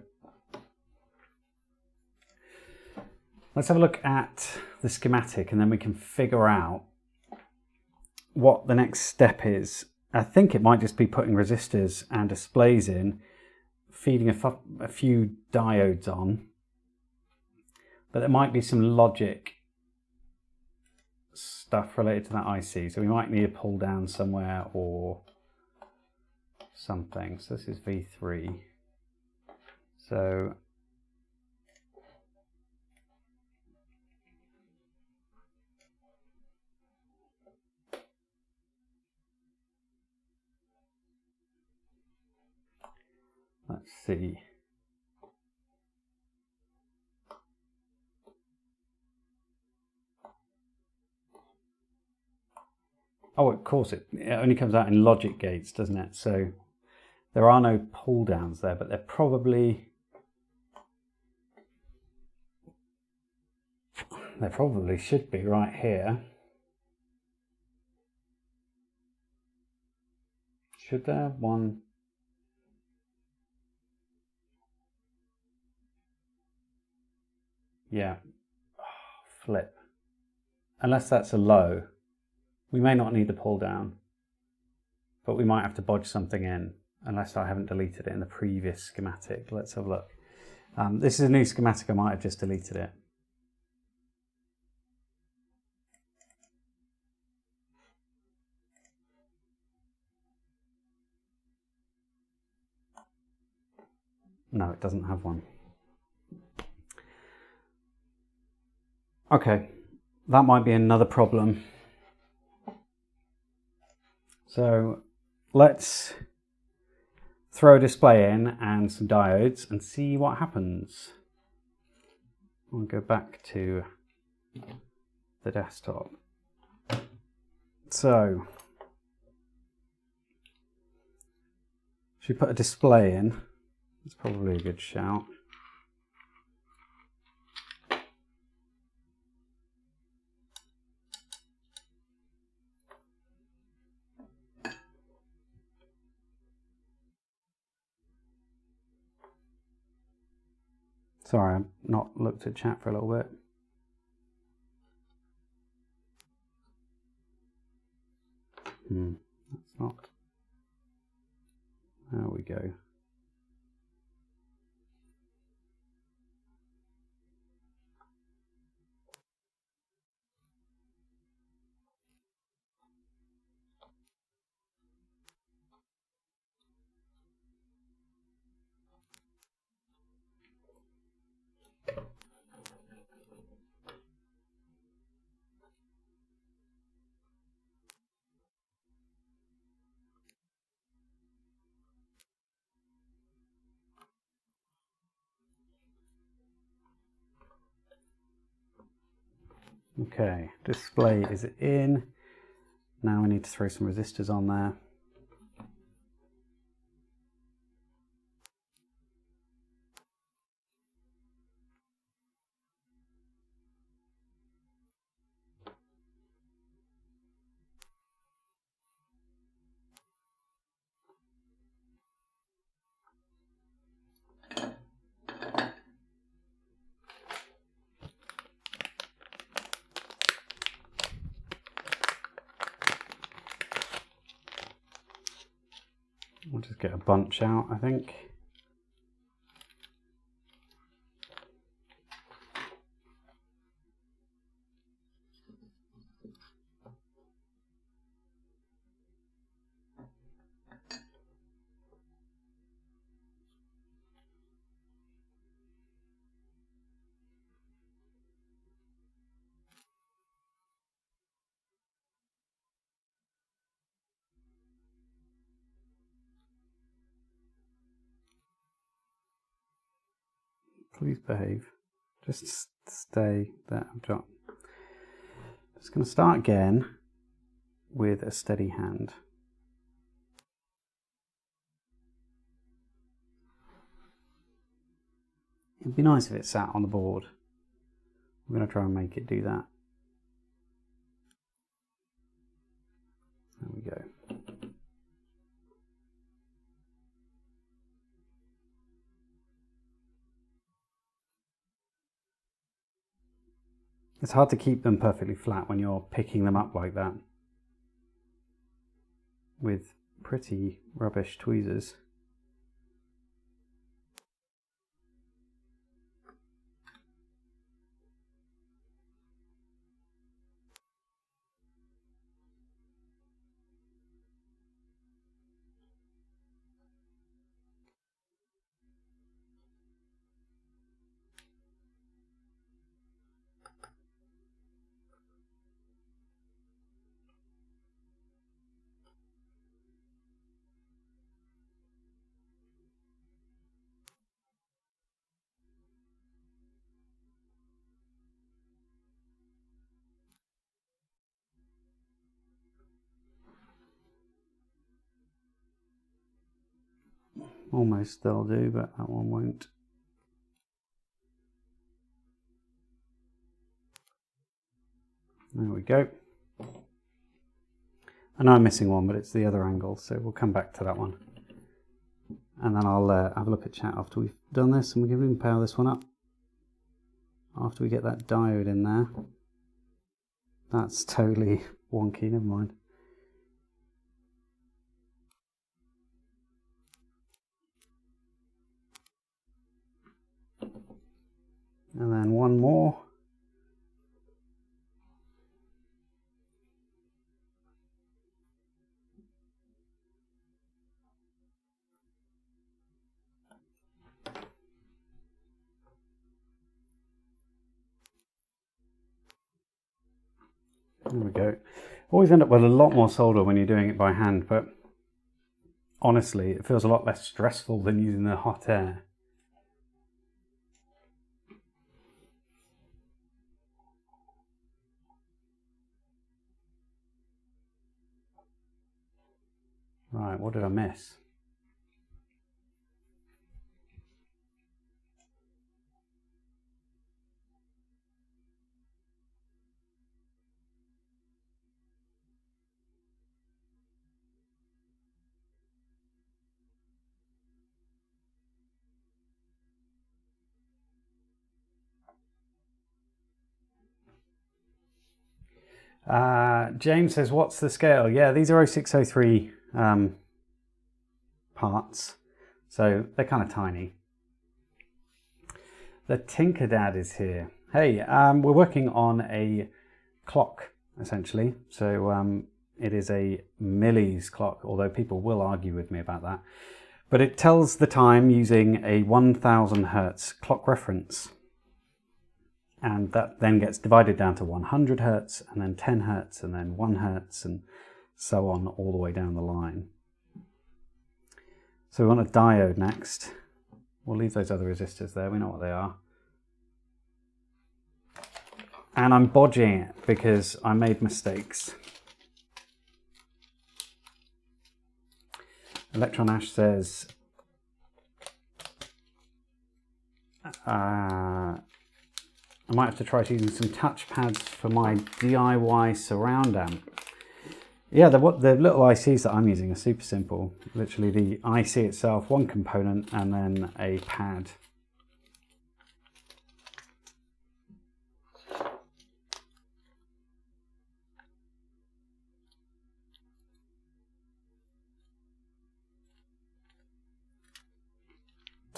let's have a look at the schematic and then we can figure out what the next step is. I think it might just be putting resistors and displays in, feeding a few diodes on, but there might be some logic stuff related to that IC. So we might need a pull down somewhere or something. So this is V3. So let's see. Oh, of course, it only comes out in logic gates, doesn't it? So there are no pull downs there, but there probably should be right here. Should there? One. Yeah. Oh, flip. Unless that's a low. We may not need the pull down, but we might have to bodge something in, unless I haven't deleted it in the previous schematic. Let's have a look. This is a new schematic, I might have just deleted it. No, it doesn't have one. Okay, that might be another problem. So let's throw a display in and some diodes and see what happens. I'll go back to the desktop. So, should we put a display in? That's probably a good shout. Sorry, I've not looked at chat for a little bit. That's not. There we go. Okay, display is in. Now we need to throw some resistors on there. We'll just get a bunch out, I think. Please behave. Just stay there. I'm just going to start again with a steady hand. It'd be nice if it sat on the board. I'm going to try and make it do that. There we go. It's hard to keep them perfectly flat when you're picking them up like that with pretty rubbish tweezers. Almost they'll do, but that one won't. There we go. I know I'm missing one, but it's the other angle, so we'll come back to that one. And then I'll have a look at chat after we've done this, and we can even power this one up. After we get that diode in there. That's totally wonky, never mind. And then one more. There we go. Always end up with a lot more solder when you're doing it by hand, but honestly, it feels a lot less stressful than using the hot air. Right, what did I miss? James says, what's the scale? Yeah, these are 0603 parts, so they're kind of tiny. The Tinker Dad is here. Hey, we're working on a clock, essentially. So it is a millis clock, although people will argue with me about that. But it tells the time using a 1000 Hertz clock reference. And that then gets divided down to 100 Hertz, and then 10 Hertz, and then 1 Hertz, and so on all the way down the line. So we want a diode next. We'll leave those other resistors there, we know what they are. And I'm bodging it because I made mistakes. Electron Ash says, I might have to try using some touch pads for my DIY surround amp. Yeah, the little ICs that I'm using are super simple. Literally the IC itself, one component, and then a pad.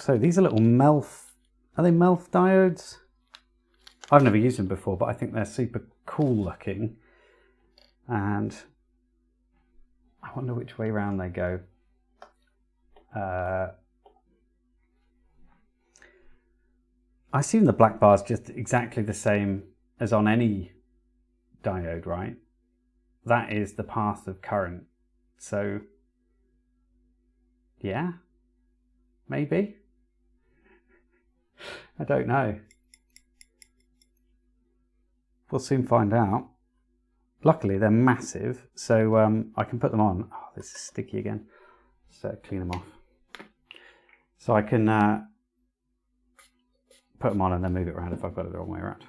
So these are little Melf, are they Melf diodes? I've never used them before, but I think they're super cool looking. And I wonder which way round they go. I assume the black bar is just exactly the same as on any diode, right? That is the path of current. So, yeah, maybe. I don't know. We'll soon find out. Luckily, they're massive, so I can put them on. Oh, this is sticky again. So clean them off. So I can put them on and then move it around if I've got it the wrong way around.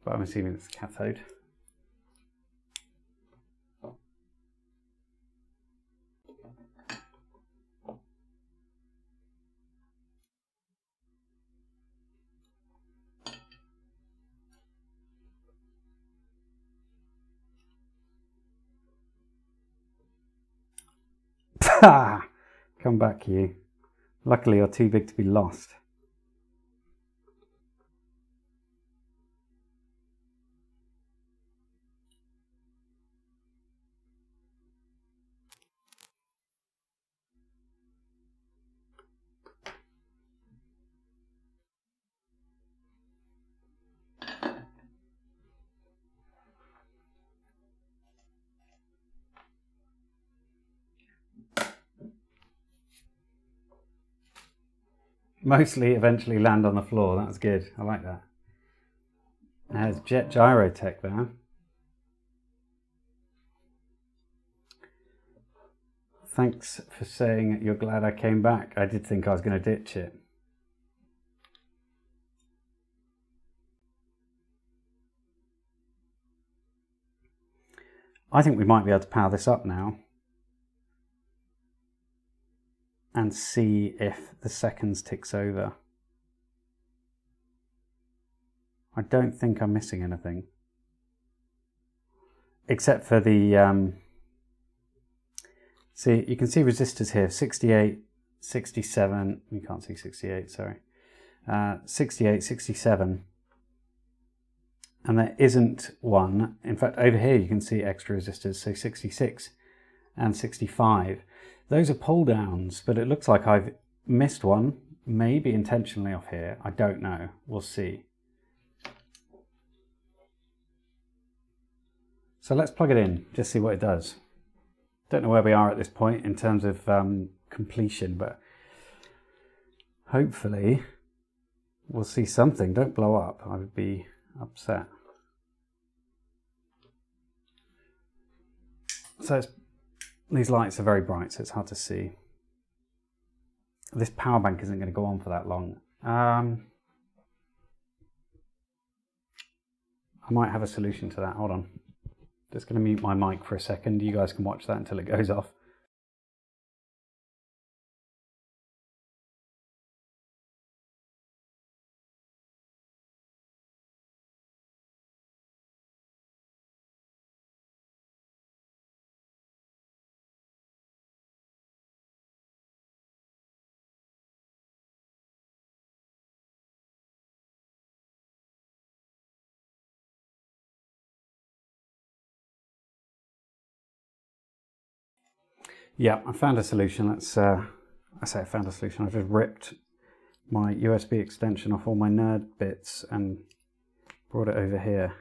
But I'm assuming it's cathode. Come back, you. Luckily, you're too big to be lost. Mostly eventually land on the floor. That's good. I like that. There's Jet Gyrotech there. Thanks for saying you're glad I came back. I did think I was going to ditch it. I think we might be able to power this up now and see if the seconds ticks over. I don't think I'm missing anything. Except for the, see, you can see resistors here, 68, 67, you can't see 68, sorry. 68, 67. And there isn't one. In fact, over here you can see extra resistors, so 66 and 65. Those are pull downs, but it looks like I've missed one, maybe intentionally off here. I don't know. We'll see. So let's plug it in, just see what it does. Don't know where we are at this point in terms of completion, but hopefully we'll see something. Don't blow up. I would be upset. So these lights are very bright, so it's hard to see. This power bank isn't going to go on for that long. I might have a solution to that. Hold on. Just going to mute my mic for a second. You guys can watch that until it goes off. Yeah, I found a solution. I say I found a solution. I just ripped my USB extension off all my nerd bits and brought it over here.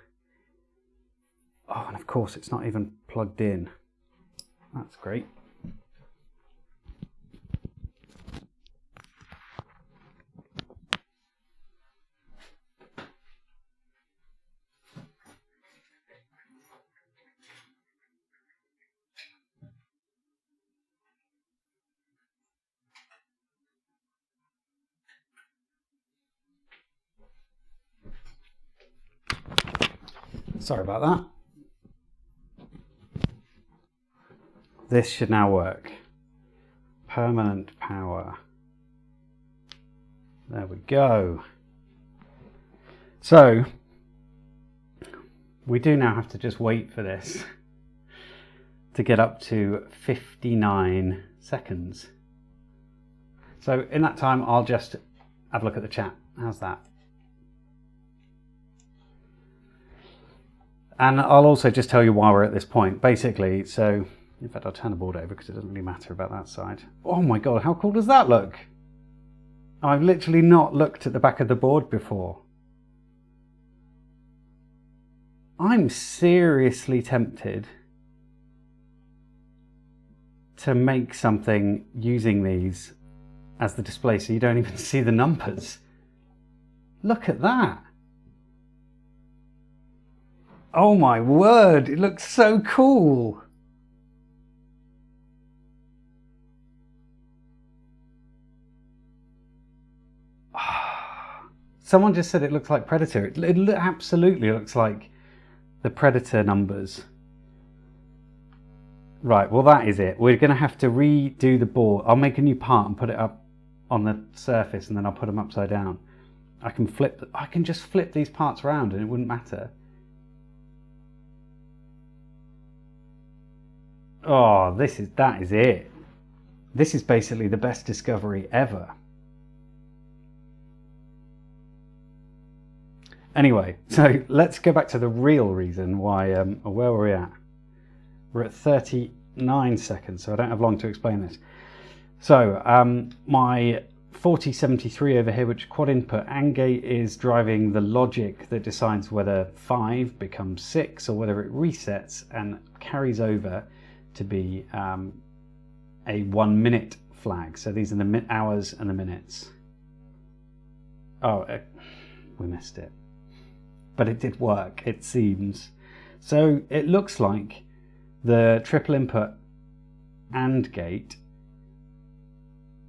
Oh, and of course it's not even plugged in. That's great. Sorry about that. This should now work. Permanent power. There we go. So, we do now have to just wait for this to get up to 59 seconds. So in that time, I'll just have a look at the chat. How's that? And I'll also just tell you why we're at this point. Basically, so in fact, I'll turn the board over because it doesn't really matter about that side. Oh my God, how cool does that look? I've literally not looked at the back of the board before. I'm seriously tempted to make something using these as the display so you don't even see the numbers. Look at that. Oh my word, it looks so cool. Someone just said it looks like Predator. It absolutely looks like the Predator numbers. Right, well that is it. We're going to have to redo the board. I'll make a new part and put it up on the surface, and then I'll put them upside down. I can just flip these parts around and it wouldn't matter. Oh, that is it. This is basically the best discovery ever. Anyway, so let's go back to the real reason why, where were we at? We're at 39 seconds, so I don't have long to explain this. So my 4073 over here, which quad input AND gate, is driving the logic that decides whether 5 becomes 6 or whether it resets and carries over to be a 1 minute flag. So these are the hours and the minutes. Oh, we missed it. But it did work, it seems. So it looks like the triple input AND gate,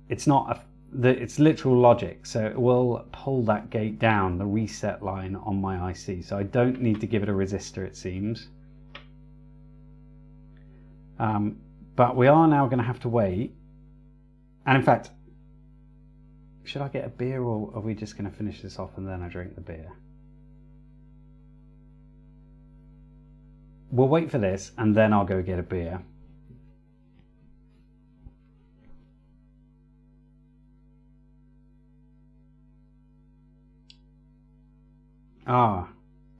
it's not it's literal logic, so it will pull that gate down, the reset line on my IC. So I don't need to give it a resistor, it seems. But we are now going to have to wait. And in fact, should I get a beer, or are we just going to finish this off and then I drink the beer? We'll wait for this and then I'll go get a beer.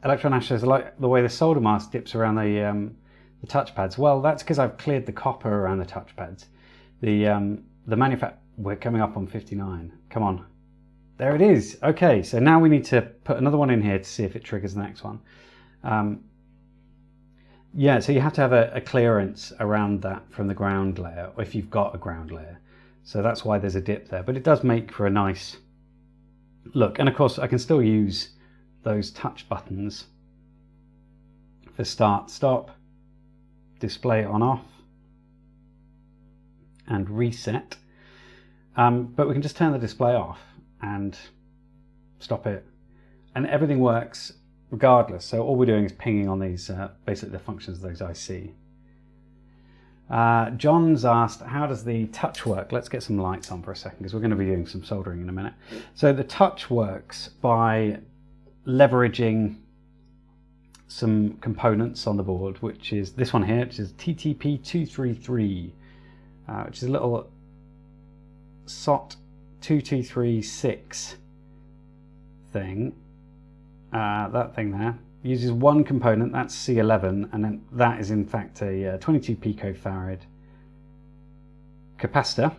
Electron Ash says, I like the way the solder mask dips around the touchpads. Well, that's because I've cleared the copper around the touchpads. The we're coming up on 59. Come on. There it is. Okay, so now we need to put another one in here to see if it triggers the next one. Yeah, so you have to have a clearance around that from the ground layer, if you've got a ground layer. So that's why there's a dip there, but it does make for a nice look. And of course, I can still use those touch buttons for start, stop, display on off, and reset. But we can just turn the display off and stop it, and everything works regardless. So all we're doing is pinging on these, basically the functions of those IC. John's asked, how does the touch work? Let's get some lights on for a second because we're going to be doing some soldering in a minute. So the touch works by leveraging some components on the board, which is this one here, which is TTP233, which is a little SOT 2236 thing. That thing there uses one component, that's C11, and then that is in fact a 22 picofarad capacitor.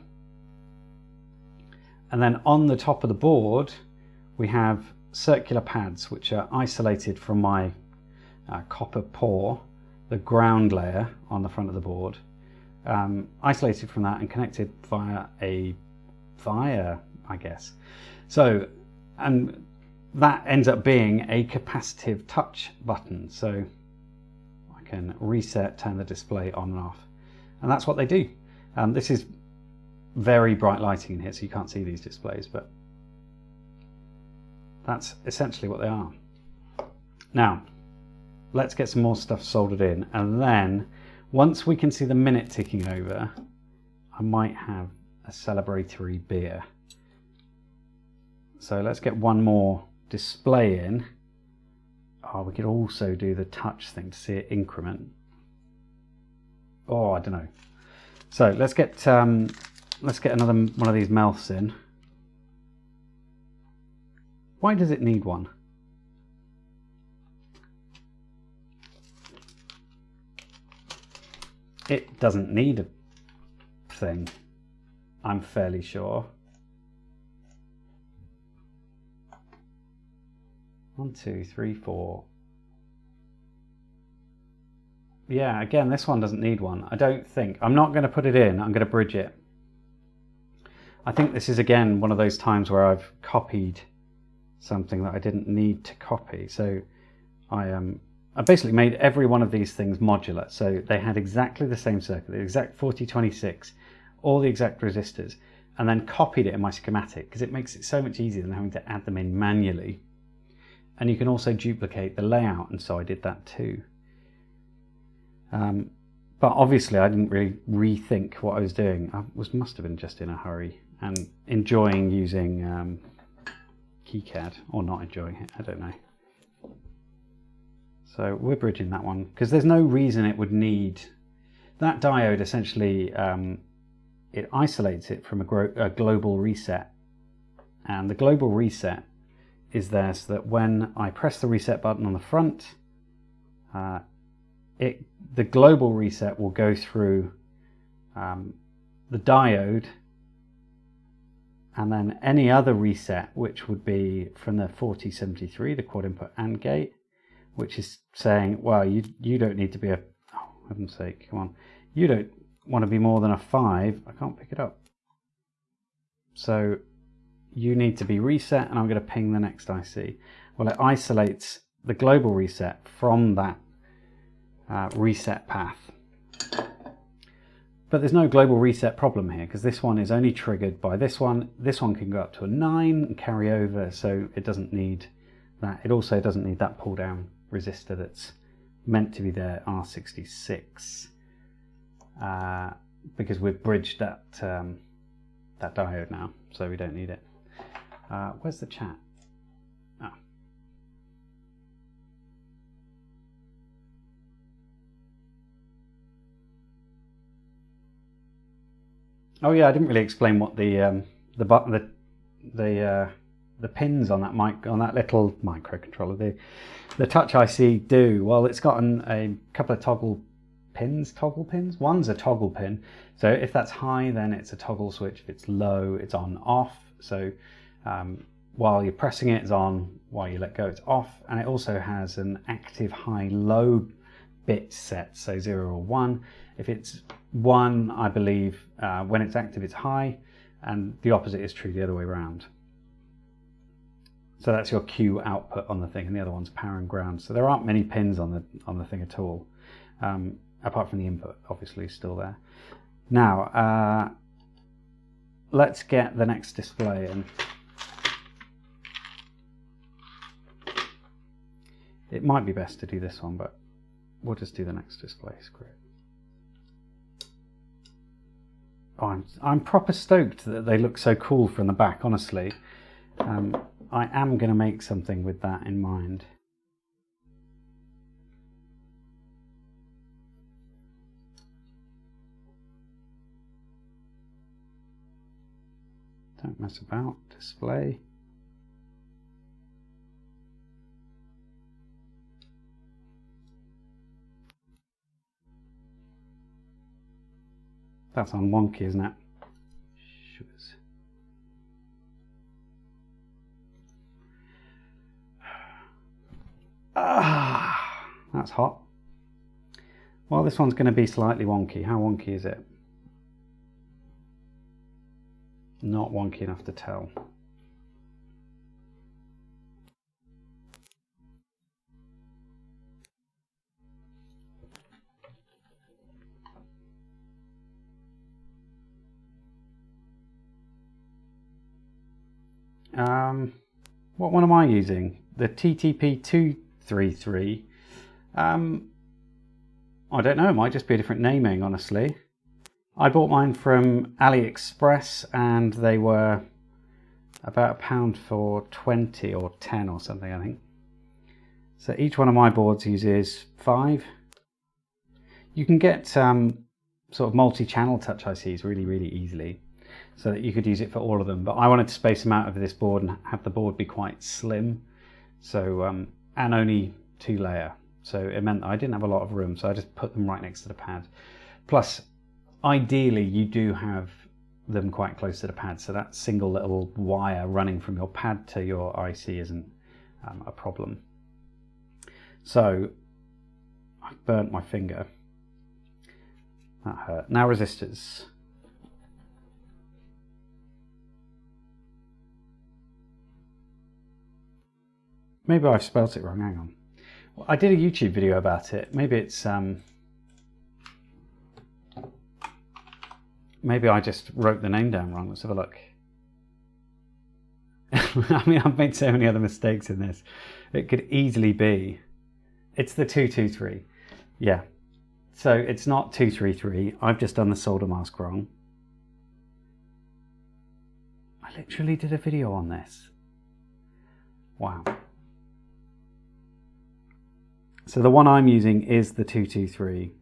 And then on the top of the board we have circular pads which are isolated from my copper pore, the ground layer on the front of the board, isolated from that and connected via I guess. So, and that ends up being a capacitive touch button. So I can reset, turn the display on and off. And that's what they do. This is very bright lighting in here, so you can't see these displays, but that's essentially what they are. Now, let's get some more stuff soldered in, and then once we can see the minute ticking over, I might have a celebratory beer. So let's get one more display in. Oh, we could also do the touch thing to see it increment. Oh, I don't know. So let's let's get another one of these melts in. Why does it need one? It doesn't need a thing, I'm fairly sure. 1, 2, 3, 4. Yeah, again, this one doesn't need one. I don't think. I'm not going to put it in. I'm going to bridge it. I think this is, again, one of those times where I've copied something that I didn't need to copy. So I basically made every one of these things modular. So they had exactly the same circuit, the exact 4026, all the exact resistors, and then copied it in my schematic because it makes it so much easier than having to add them in manually. And you can also duplicate the layout, and so I did that too. But obviously I didn't really rethink what I was doing. I must have been just in a hurry and enjoying using KiCad, or not enjoying it, I don't know. So we're bridging that one because there's no reason it would need that diode. Essentially it isolates it from a global reset, and the global reset is there so that when I press the reset button on the front, the global reset will go through the diode, and then any other reset, which would be from the 4073, the quad input AND gate, which is saying, well, you don't need to be a, oh, heaven's sake, come on, you don't want to be more than a 5. I can't pick it up. So you need to be reset, and I'm going to ping the next IC. Well, it isolates the global reset from that reset path. But there's no global reset problem here because this one is only triggered by this one. This one can go up to a 9 and carry over, so it doesn't need that. It also doesn't need that pull down resistor that's meant to be there, R66, because we've bridged that that diode now, so we don't need it. Where's the chat? Oh yeah, I didn't really explain what the pins on that on that little microcontroller, the touch IC do. Well, it's got a couple of toggle pins. One's a toggle pin, so if that's high, then it's a toggle switch. If it's low, it's on off. So while you're pressing it, it's on. While you let go, it's off. And it also has an active high-low bit set, so 0 or 1. If it's 1, I believe, when it's active, it's high, and the opposite is true the other way around. So that's your Q output on the thing, and the other one's power and ground. So there aren't many pins on the thing at all, apart from the input, obviously, still there. Now, let's get the next display in. It might be best to do this one, but we'll just do the next display. Screw it. Oh, I'm proper stoked that they look so cool from the back, honestly. I am going to make something with that in mind. Don't mess about. Display. That's on wonky, isn't it? Sugars. That's hot. Well, this one's going to be slightly wonky. How wonky is it? Not wonky enough to tell. What one am I using? The TTP233. I don't know, it might just be a different naming, honestly. I bought mine from AliExpress and they were about £1 for 20 or 10 or something, I think. So each one of my boards uses 5. You can get sort of multi-channel touch ICs really, really easily. so that you could use it for all of them. But I wanted to space them out over this board and have the board be quite slim, so and only 2 layer. So it meant that I didn't have a lot of room, so I just put them right next to the pad. Plus, ideally, you do have them quite close to the pad, so that single little wire running from your pad to your IC isn't a problem. So I burnt my finger. That hurt. Now resistors. Maybe I've spelt it wrong, hang on. Well, I did a YouTube video about it. Maybe it's maybe I just wrote the name down wrong. Let's have a look. I mean, I've made so many other mistakes in this. It could easily be, it's the 223. Yeah. So it's not 233. I've just done the solder mask wrong. I literally did a video on this. Wow. So the one I'm using is the 223.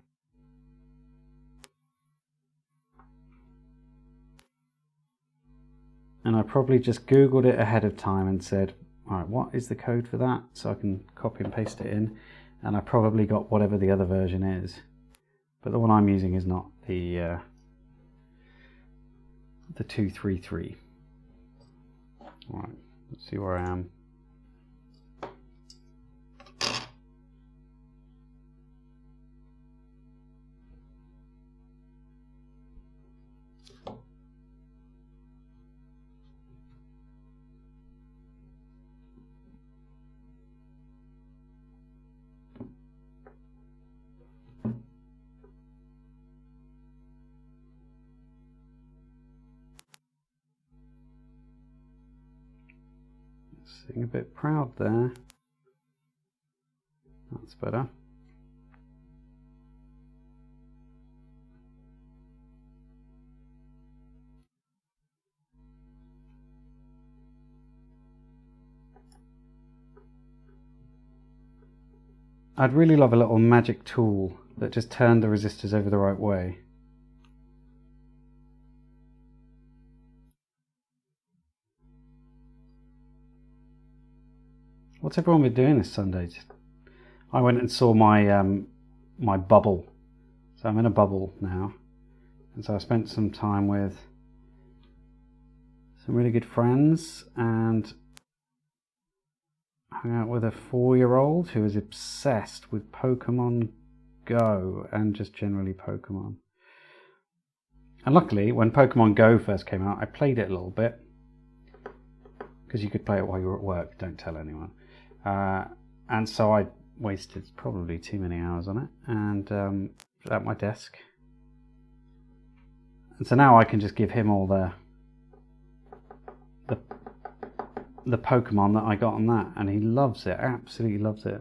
And I probably just Googled it ahead of time and said, all right, what is the code for that? So I can copy and paste it in. And I probably got whatever the other version is. But the one I'm using is not the 233. All right, let's see where I am. Sitting a bit proud there. That's better. I'd really love a little magic tool that just turned the resistors over the right way. What's everyone been doing this Sunday? I went and saw my my bubble. So I'm in a bubble now. And so I spent some time with some really good friends and hung out with a 4-year-old who is obsessed with Pokemon Go and just generally Pokemon. And luckily, when Pokemon Go first came out, I played it a little bit. Because you could play it while you were at work, don't tell anyone. And so I wasted probably too many hours on it, and at my desk. And so now I can just give him all the Pokemon that I got on that, and he loves it, absolutely loves it.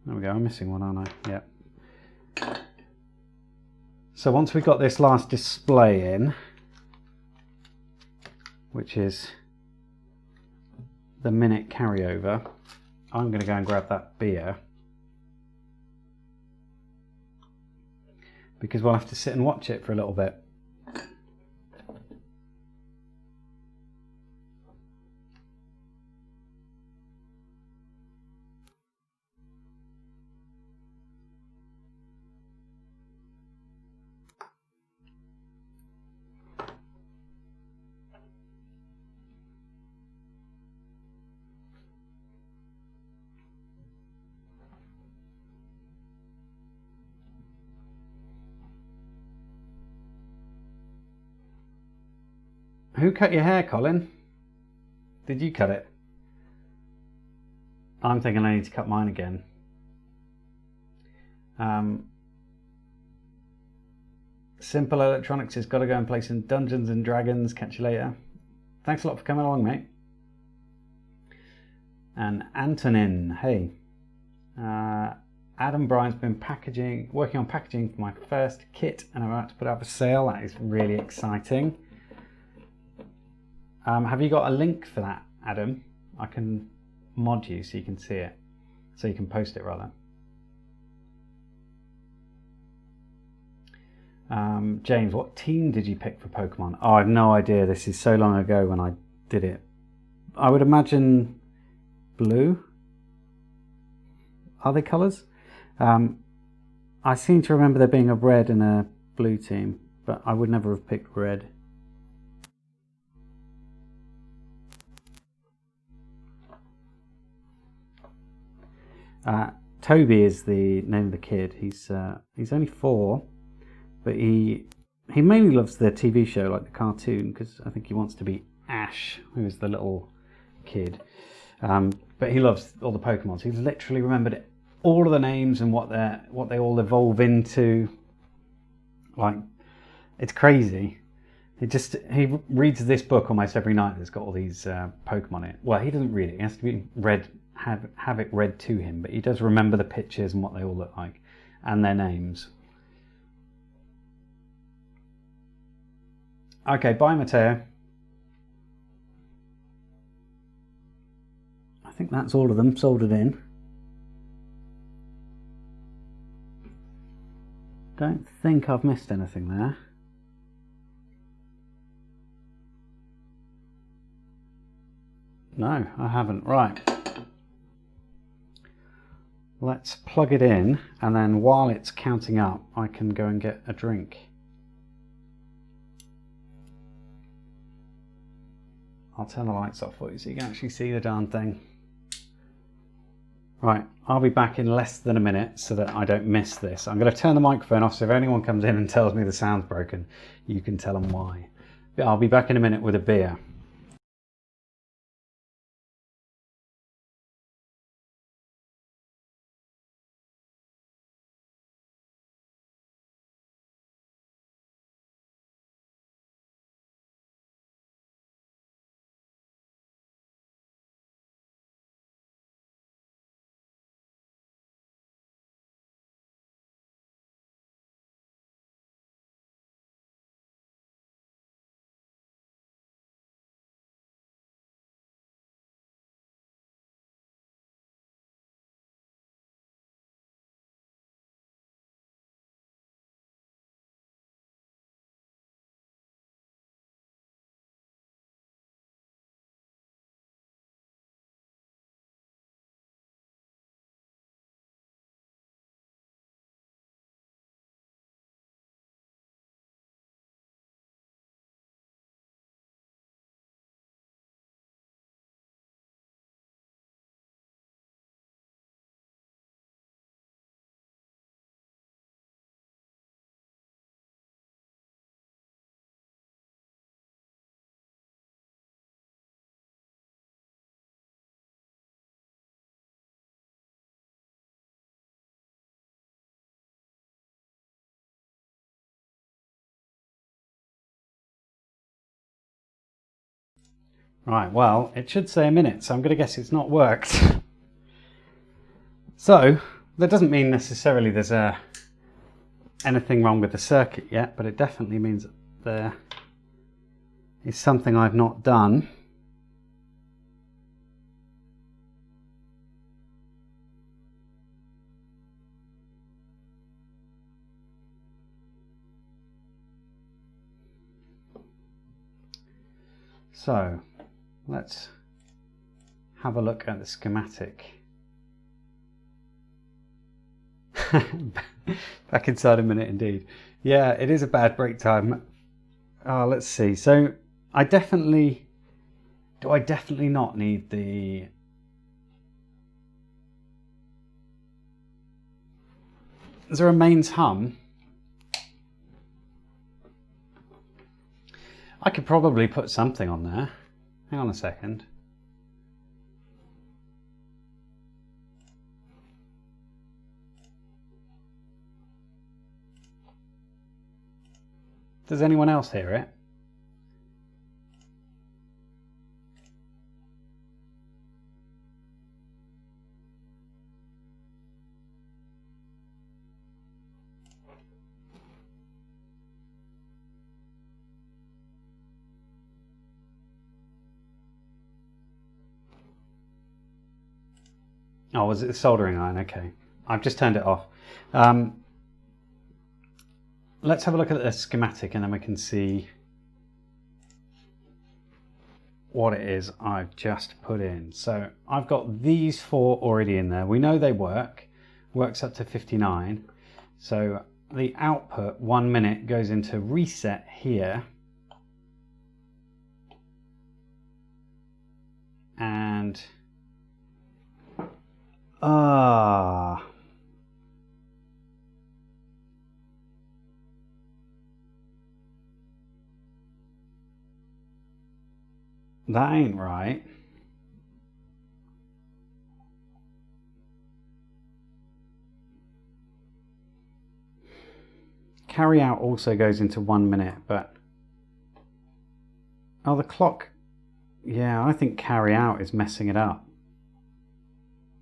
There we go, I'm missing one, aren't I? Yep. So once we've got this last display in, which is the minute carryover, I'm going to go and grab that beer because we'll have to sit and watch it for a little bit. Who cut your hair, Colin? Did you cut it? I'm thinking I need to cut mine again. Simple Electronics has got to go and play some Dungeons and Dragons. Catch you later. Thanks a lot for coming along, mate. And Antonin, hey. Adam Bryan's been working on packaging for my first kit and I'm about to put it up for sale. That is really exciting. Have you got a link for that, Adam? I can mod you so you can see it. So you can post it, rather. James, what team did you pick for Pokemon? Oh, I have no idea. This is so long ago when I did it. I would imagine blue. Are they colours? I seem to remember there being a red and a blue team, but I would never have picked red. Toby is the name of the kid. He's only 4, but he mainly loves the TV show, like the cartoon, because I think he wants to be Ash, who is the little kid. But he loves all the Pokemon. So he's literally remembered all of the names and what they all evolve into. Like, it's crazy. He reads this book almost every night that's got all these Pokemon in it. Well, he doesn't read it. He has to be read. Have it read to him, but he does remember the pictures and what they all look like and their names. Okay, bye Matteo. I think that's all of them soldered in. Don't think I've missed anything there. No, I haven't. Right. Let's plug it in, and then while it's counting up, I can go and get a drink. I'll turn the lights off for you so you can actually see the darn thing. Right, I'll be back in less than a minute so that I don't miss this. I'm going to turn the microphone off, so if anyone comes in and tells me the sound's broken, you can tell them why. But I'll be back in a minute with a beer. Right, well, it should say a minute, so I'm going to guess it's not worked. So, that doesn't mean necessarily there's anything wrong with the circuit yet, but it definitely means that there is something I've not done. So, let's have a look at the schematic. Back inside a minute indeed. Yeah, it is a bad break time. Let's see. So do I definitely not need the is there a mains hum? I could probably put something on there. Hang on a second. Does anyone else hear it? Oh, was it the soldering iron? Okay. I've just turned it off. let's have a look at the schematic and then we can see what it is I've just put in. So I've got these 4 already in there. We know they works up to 59. So the output 1 minute goes into reset here. And that ain't right. Carry out also goes into 1 minute, but oh, the clock, yeah, I think carry out is messing it up.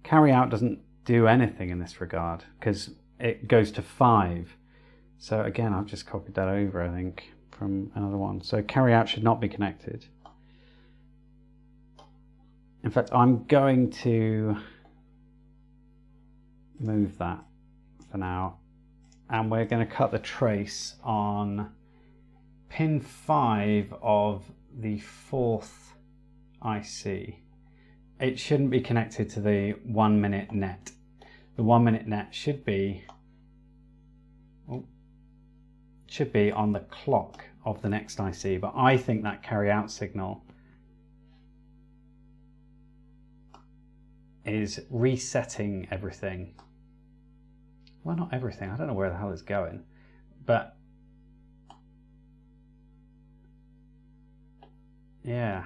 Carry out doesn't do anything in this regard because it goes to 5. So again, I've just copied that over, I think, from another one. So carry out should not be connected. In fact, I'm going to move that for now. And we're going to cut the trace on pin 5 of the 4th IC. It shouldn't be connected to the 1 minute net. The 1 minute net should be on the clock of the next IC, but I think that carry out signal is resetting everything. Well, not everything, I don't know where the hell it's going, but yeah.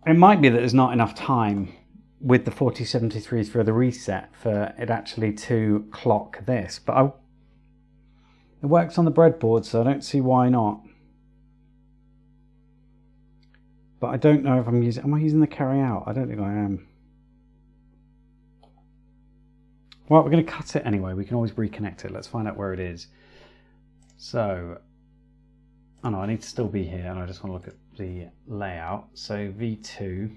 It might be that there's not enough time with the 4073s for the reset for it actually to clock this, but it works on the breadboard, so I don't see why not. But I don't know if am I using the carry out? I don't think I am. Well, we're going to cut it anyway. We can always reconnect it. Let's find out where it is. So, oh no, I need to still be here and I just want to look at the layout. So V2.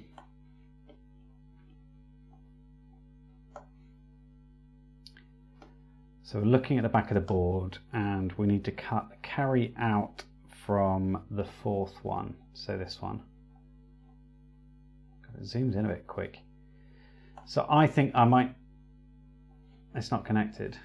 So we're looking at the back of the board and we need to cut the carry out from the 4th one. So this one. It zooms in a bit quick. So I think I might, it's not connected.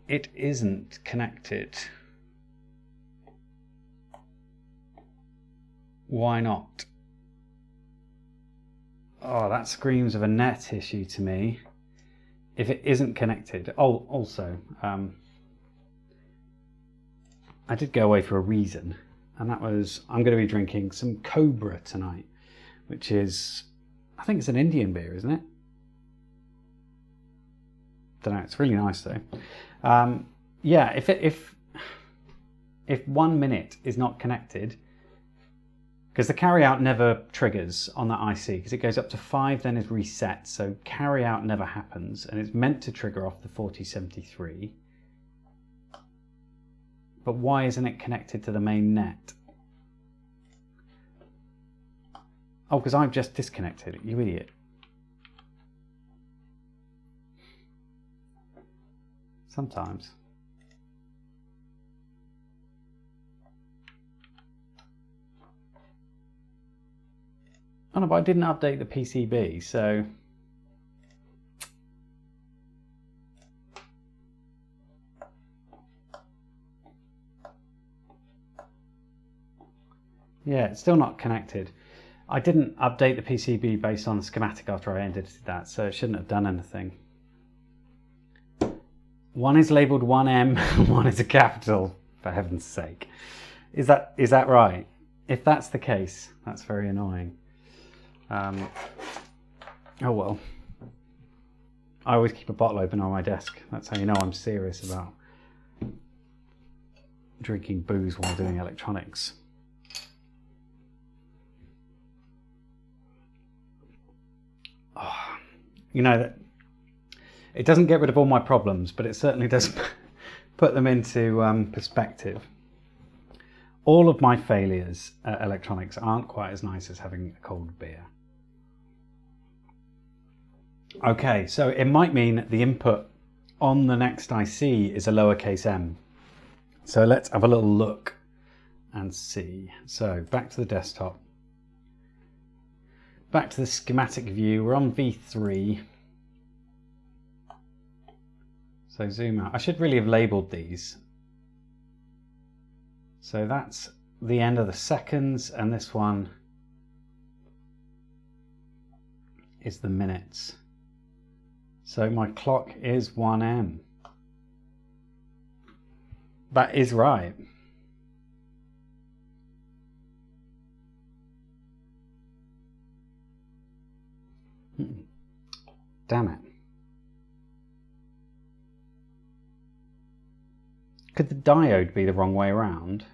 It isn't connected. Why not? Oh, that screams of a net issue to me. If it isn't connected. Oh, also, I did go away for a reason, and that was I'm going to be drinking some Cobra tonight, which is, I think it's an Indian beer, isn't it? Don't know. It's really nice though. Yeah, if 1 minute is not connected, because the carry out never triggers on that IC, because it goes up to 5, then is reset. So carry out never happens, and it's meant to trigger off the 4073. But why isn't it connected to the main net? Oh, because I've just disconnected it, you idiot. Sometimes. Oh no, but I didn't update the PCB, so... Yeah, it's still not connected. I didn't update the PCB based on the schematic after I edited that, so it shouldn't have done anything. One is labelled 1M, one is a capital, for heaven's sake. Is that right? If that's the case, that's very annoying. Oh well. I always keep a bottle open on my desk. That's how you know I'm serious about drinking booze while doing electronics. Oh, you know that it doesn't get rid of all my problems, but it certainly does put them into perspective. All of my failures at electronics aren't quite as nice as having a cold beer. Okay, so it might mean the input on the next IC is a lowercase m. So let's have a little look and see. So back to the desktop. Back to the schematic view. We're on V3. So zoom out. I should really have labelled these. So that's the end of the seconds, and this one is the minutes. So my clock is 1M. That is right. Damn it. Could the diode be the wrong way around?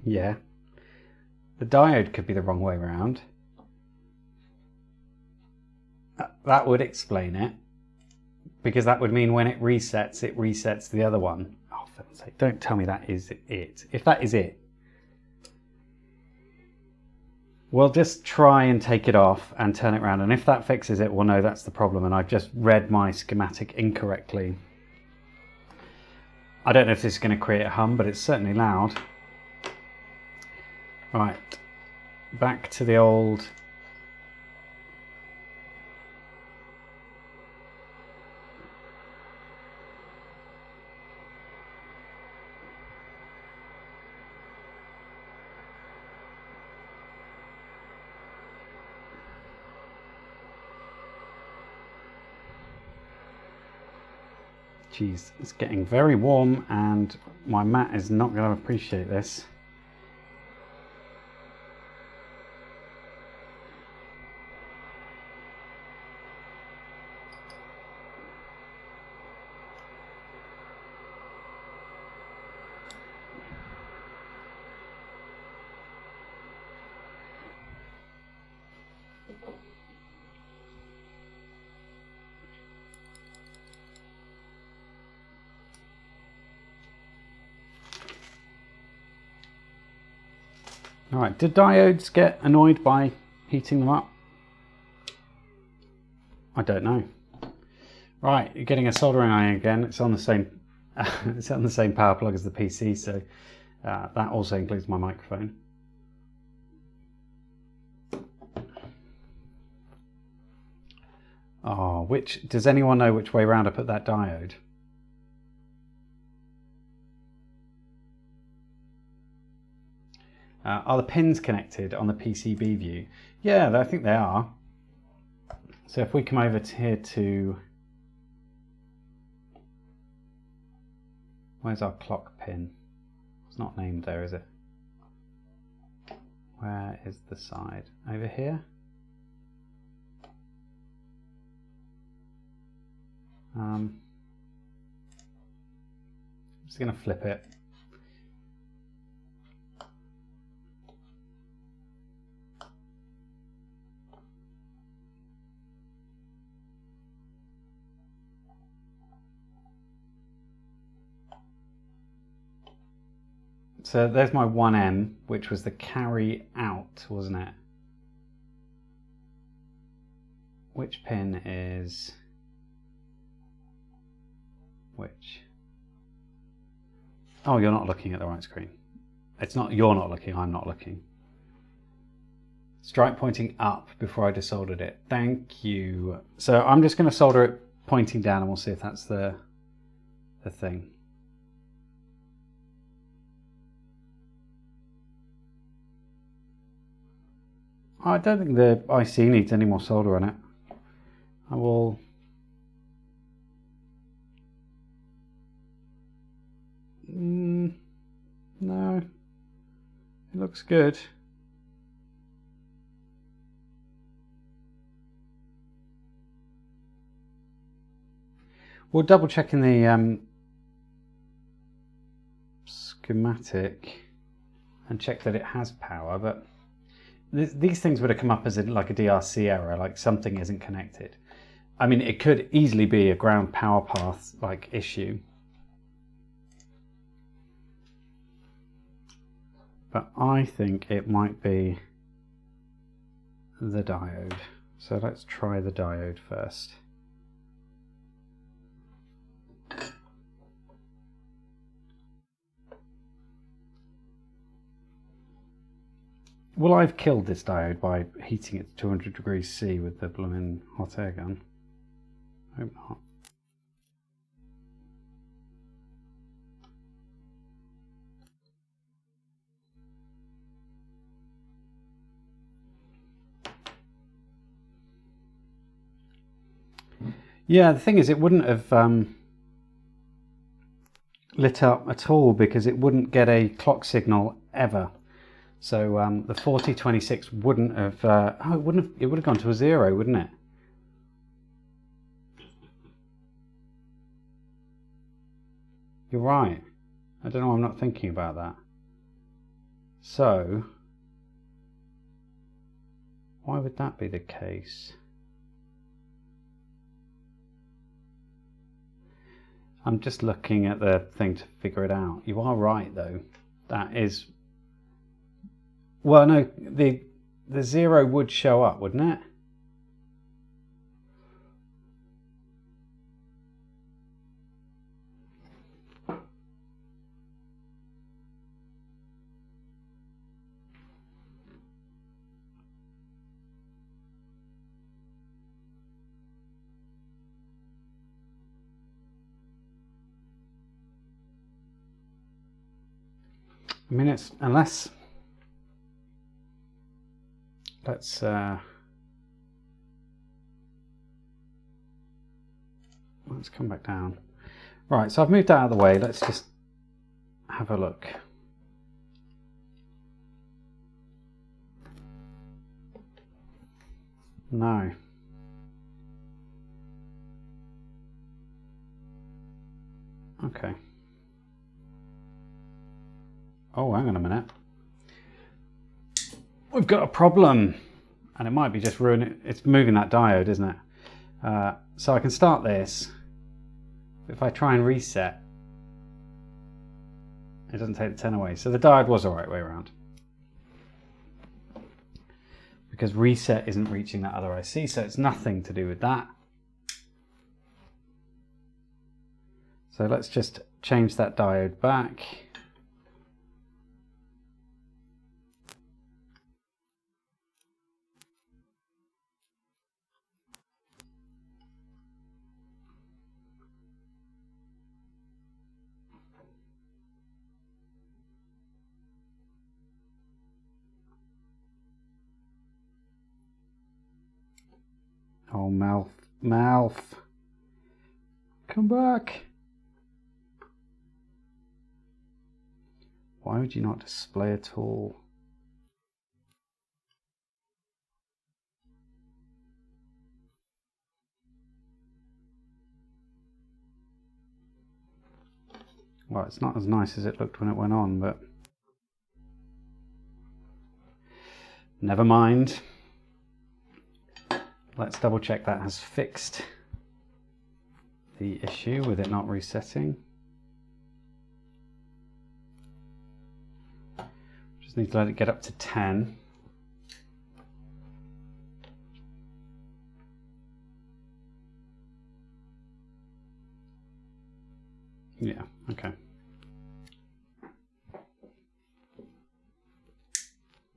Yeah. The diode could be the wrong way around. That would explain it. Because that would mean when it resets the other one. Oh, for fuck's sake, don't tell me that is it. If that is it, we'll just try and take it off and turn it around. And if that fixes it, we'll know that's the problem. And I've just read my schematic incorrectly. I don't know if this is going to create a hum, but it's certainly loud. Right, back to the old. Jeez, it's getting very warm and my mat is not going to appreciate this. Alright, do diodes get annoyed by heating them up? I don't know. Right, you're getting a soldering iron again. It's on the same it's on the same power plug as the PC, so that also includes my microphone. Oh, does anyone know which way round I put that diode? Are the pins connected on the PCB view? Yeah, I think they are. So if we come over to here to... Where's our clock pin? It's not named there, is it? Where is the side? Over here? I'm just going to flip it. So there's my 1M, which was the carry out, wasn't it? Which pin is which? Oh, you're not looking at the right screen. It's not, you're not looking, I'm not looking. Stripe pointing up before I desoldered it. Thank you. So I'm just going to solder it pointing down and we'll see if that's the thing. I don't think the IC needs any more solder on it. I will... no, it looks good. We'll double check in the schematic and check that it has power, but these things would have come up as like a DRC error, like something isn't connected. I mean, it could easily be a ground power path like issue. But I think it might be the diode. So let's try the diode first. Well, I've killed this diode by heating it to 200 degrees C with the blooming hot air gun. Hope not. Yeah, the thing is, it wouldn't have lit up at all because it wouldn't get a clock signal ever. So the 4026 wouldn't have. Oh, it wouldn't have. It would have gone to a 0, wouldn't it? You're right. I don't know why I'm not thinking about that. So why would that be the case? I'm just looking at the thing to figure it out. You are right, though. That is... Well, no, the 0 would show up, wouldn't it? I mean, it's... Unless... Let's come back down. Right, so I've moved that out of the way. Let's just have a look. No. Okay. Oh, hang on a minute. We've got a problem, and it might be just ruining. It's moving that diode, isn't it? So I can start this. If I try and reset, it doesn't take the 10 away. So the diode was the right way around, because reset isn't reaching that other IC, so it's nothing to do with that. So let's just change that diode back. Oh, mouth, come back. Why would you not display at all? Well, it's not as nice as it looked when it went on, but never mind. Let's double check that has fixed the issue with it not resetting. Just need to let it get up to 10. Yeah, okay.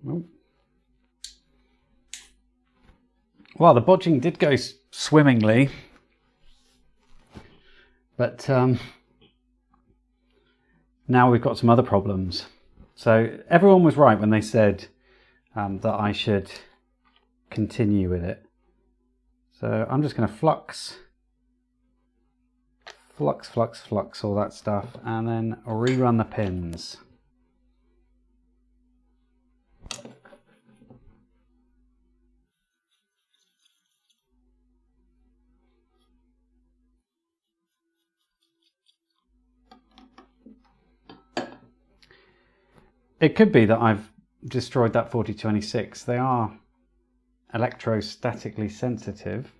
Nope. Well, the bodging did go swimmingly, but now we've got some other problems. So everyone was right when they said that I should continue with it. So I'm just going to flux, all that stuff, and then rerun the pins. It could be that I've destroyed that 4026. They are electrostatically sensitive.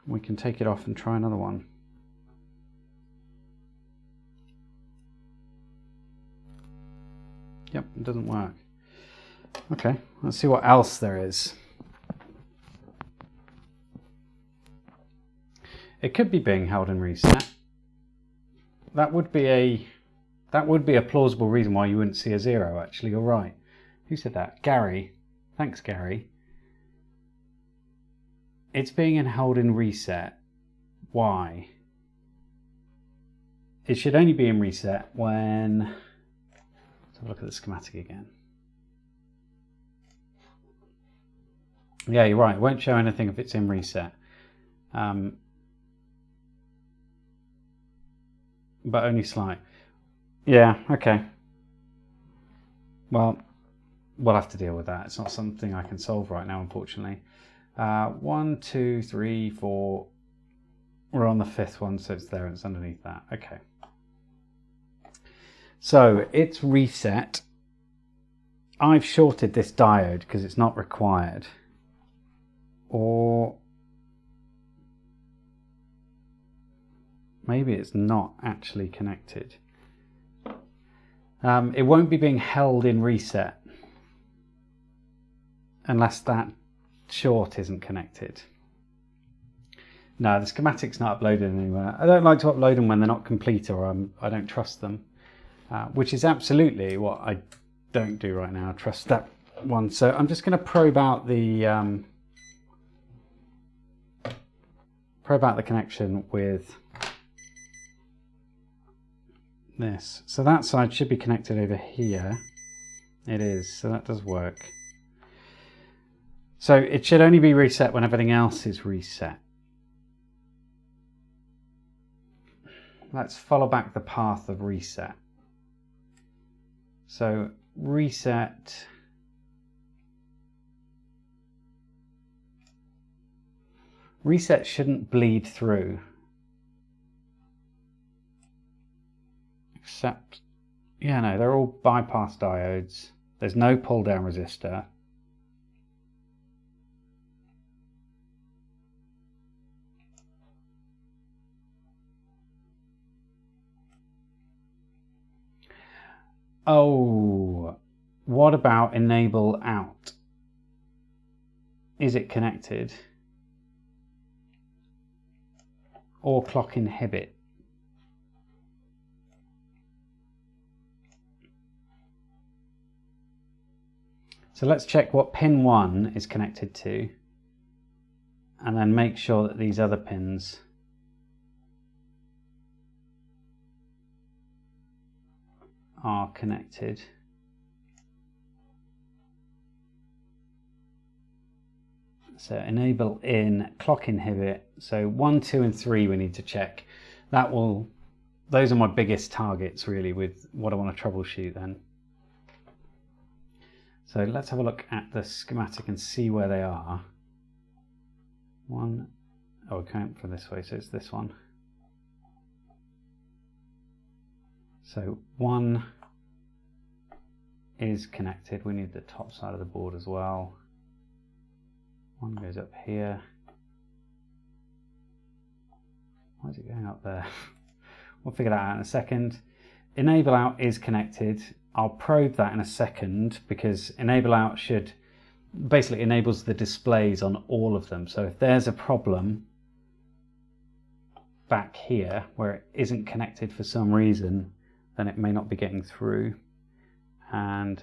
We can take it off and try another one. Yep, it doesn't work. Okay, let's see what else there is. It could be being held in reset. That would be a plausible reason why you wouldn't see a 0, actually. You're right. Who said that? Gary. Thanks, Gary. It's being held in reset. Why? It should only be in reset when... Let's have a look at the schematic again. Yeah, you're right. It won't show anything if it's in reset. But only slight. Yeah, okay. Well, we'll have to deal with that. It's not something I can solve right now, unfortunately. 1, 2, 3, 4. We're on the 5th one, so it's there and it's underneath that. Okay. So it's reset. I've shorted this diode because it's not required. Or maybe it's not actually connected. It won't be being held in reset unless that short isn't connected. No, the schematic's not uploaded anywhere. I don't like to upload them when they're not complete or I don't trust them, which is absolutely what I don't do right now. I trust that one. So I'm just going to probe out the connection with this. So that side should be connected over here. It is, so that does work. So it should only be reset when everything else is reset. Let's follow back the path of reset. So reset. Reset shouldn't bleed through. Except, yeah, no, they're all bypass diodes. There's no pull down resistor. Oh, what about enable out? Is it connected? Or clock inhibit? So let's check what pin 1 is connected to and then make sure that these other pins are connected. So enable in, clock inhibit. So 1, 2 and 3 we need to check. Those are my biggest targets really with what I want to troubleshoot then. So let's have a look at the schematic and see where they are. One, oh, we can't for this way, so it's this one. So 1 is connected. We need the top side of the board as well. 1 goes up here. Why is it going up there? We'll figure that out in a second. Enable out is connected. I'll probe that in a second because enable out should basically enables the displays on all of them. So if there's a problem back here where it isn't connected for some reason, then it may not be getting through. And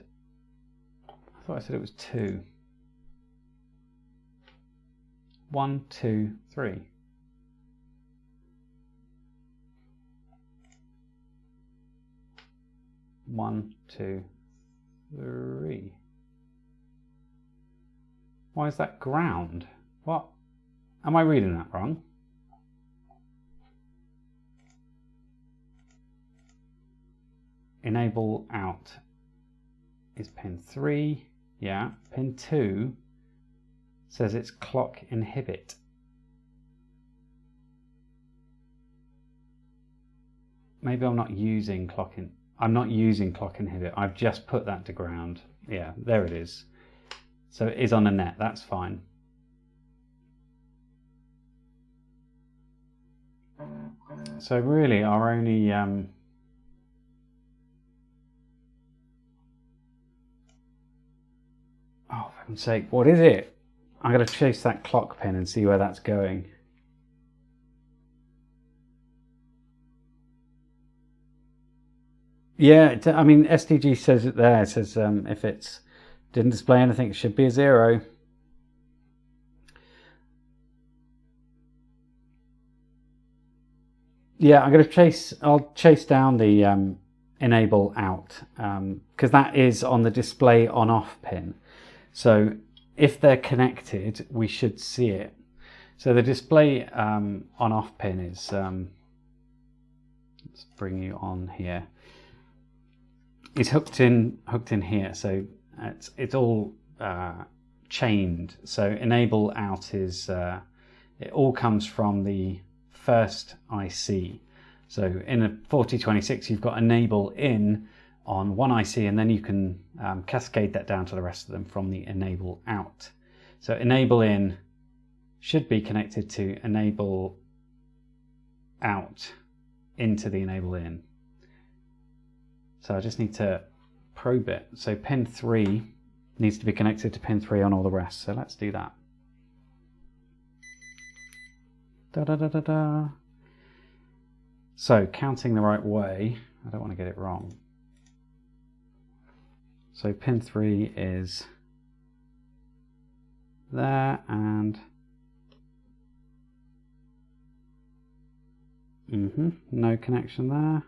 I thought I said it was 2. 1, 2, 3. One, 2, 3. Why is that ground? What? Am I reading that wrong? Enable out is pin 3. Yeah. Pin 2 says it's clock inhibit. Maybe I'm not using clock in. I'm not using clock inhibit. I've just put that to ground. Yeah, there it is. So it is on a net, that's fine. So really our only oh, for heaven's sake, what is it? I'm going to chase that clock pin and see where that's going. Yeah, I mean, STG says it there. It says if it's didn't display anything, it should be a 0. Yeah, I'll chase down the enable out, because that is on the display on off pin. So if they're connected, we should see it. So the display on off pin is, let's bring you on here. It's hooked in here, so it's all chained. So enable out is it all comes from the first IC. So in a 4026, you've got enable in on one IC, and then you can cascade that down to the rest of them from the enable out. So enable in should be connected to enable out into the enable in. So I just need to probe it. So pin 3 needs to be connected to pin 3 on all the rest. So let's do that. Da da da da da. So counting the right way, I don't want to get it wrong. So pin 3 is there, and no connection there.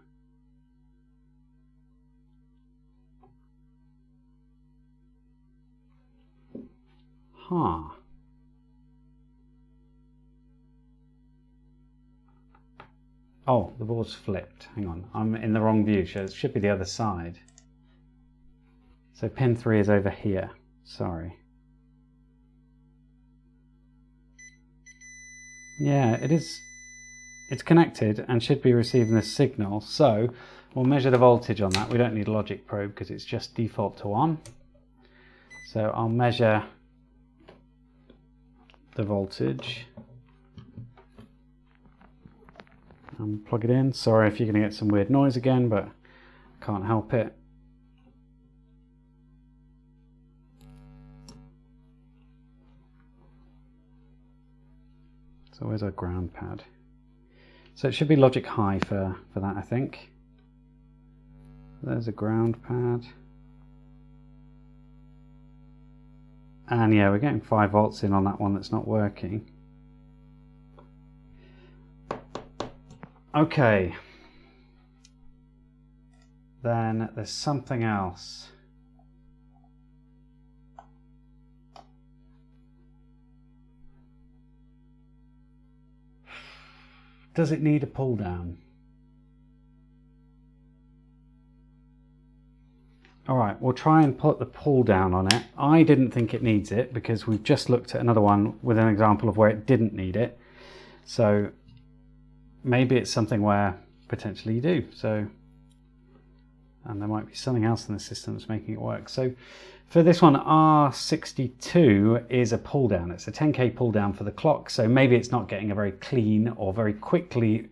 Huh. Oh, the board's flipped. Hang on, I'm in the wrong view, so it should be the other side. So pin 3 is over here. Sorry. Yeah, it is. It's connected and should be receiving the signal. So we'll measure the voltage on that. We don't need a logic probe because it's just default to 1. So I'll measure the voltage and plug it in. Sorry if you're going to get some weird noise again, but I can't help it. So where's our ground pad? So it should be logic high for that, I think. There's a ground pad. And yeah, we're getting 5 volts in on that one that's not working. Okay. Then there's something else. Does it need a pull down? All right, we'll try and put the pull down on it. I didn't think it needs it because we've just looked at another one with an example of where it didn't need it. So maybe it's something where potentially you do. So, and there might be something else in the system that's making it work. So for this one, R62 is a pull down. It's a 10K pull down for the clock. So maybe it's not getting a very clean or very quickly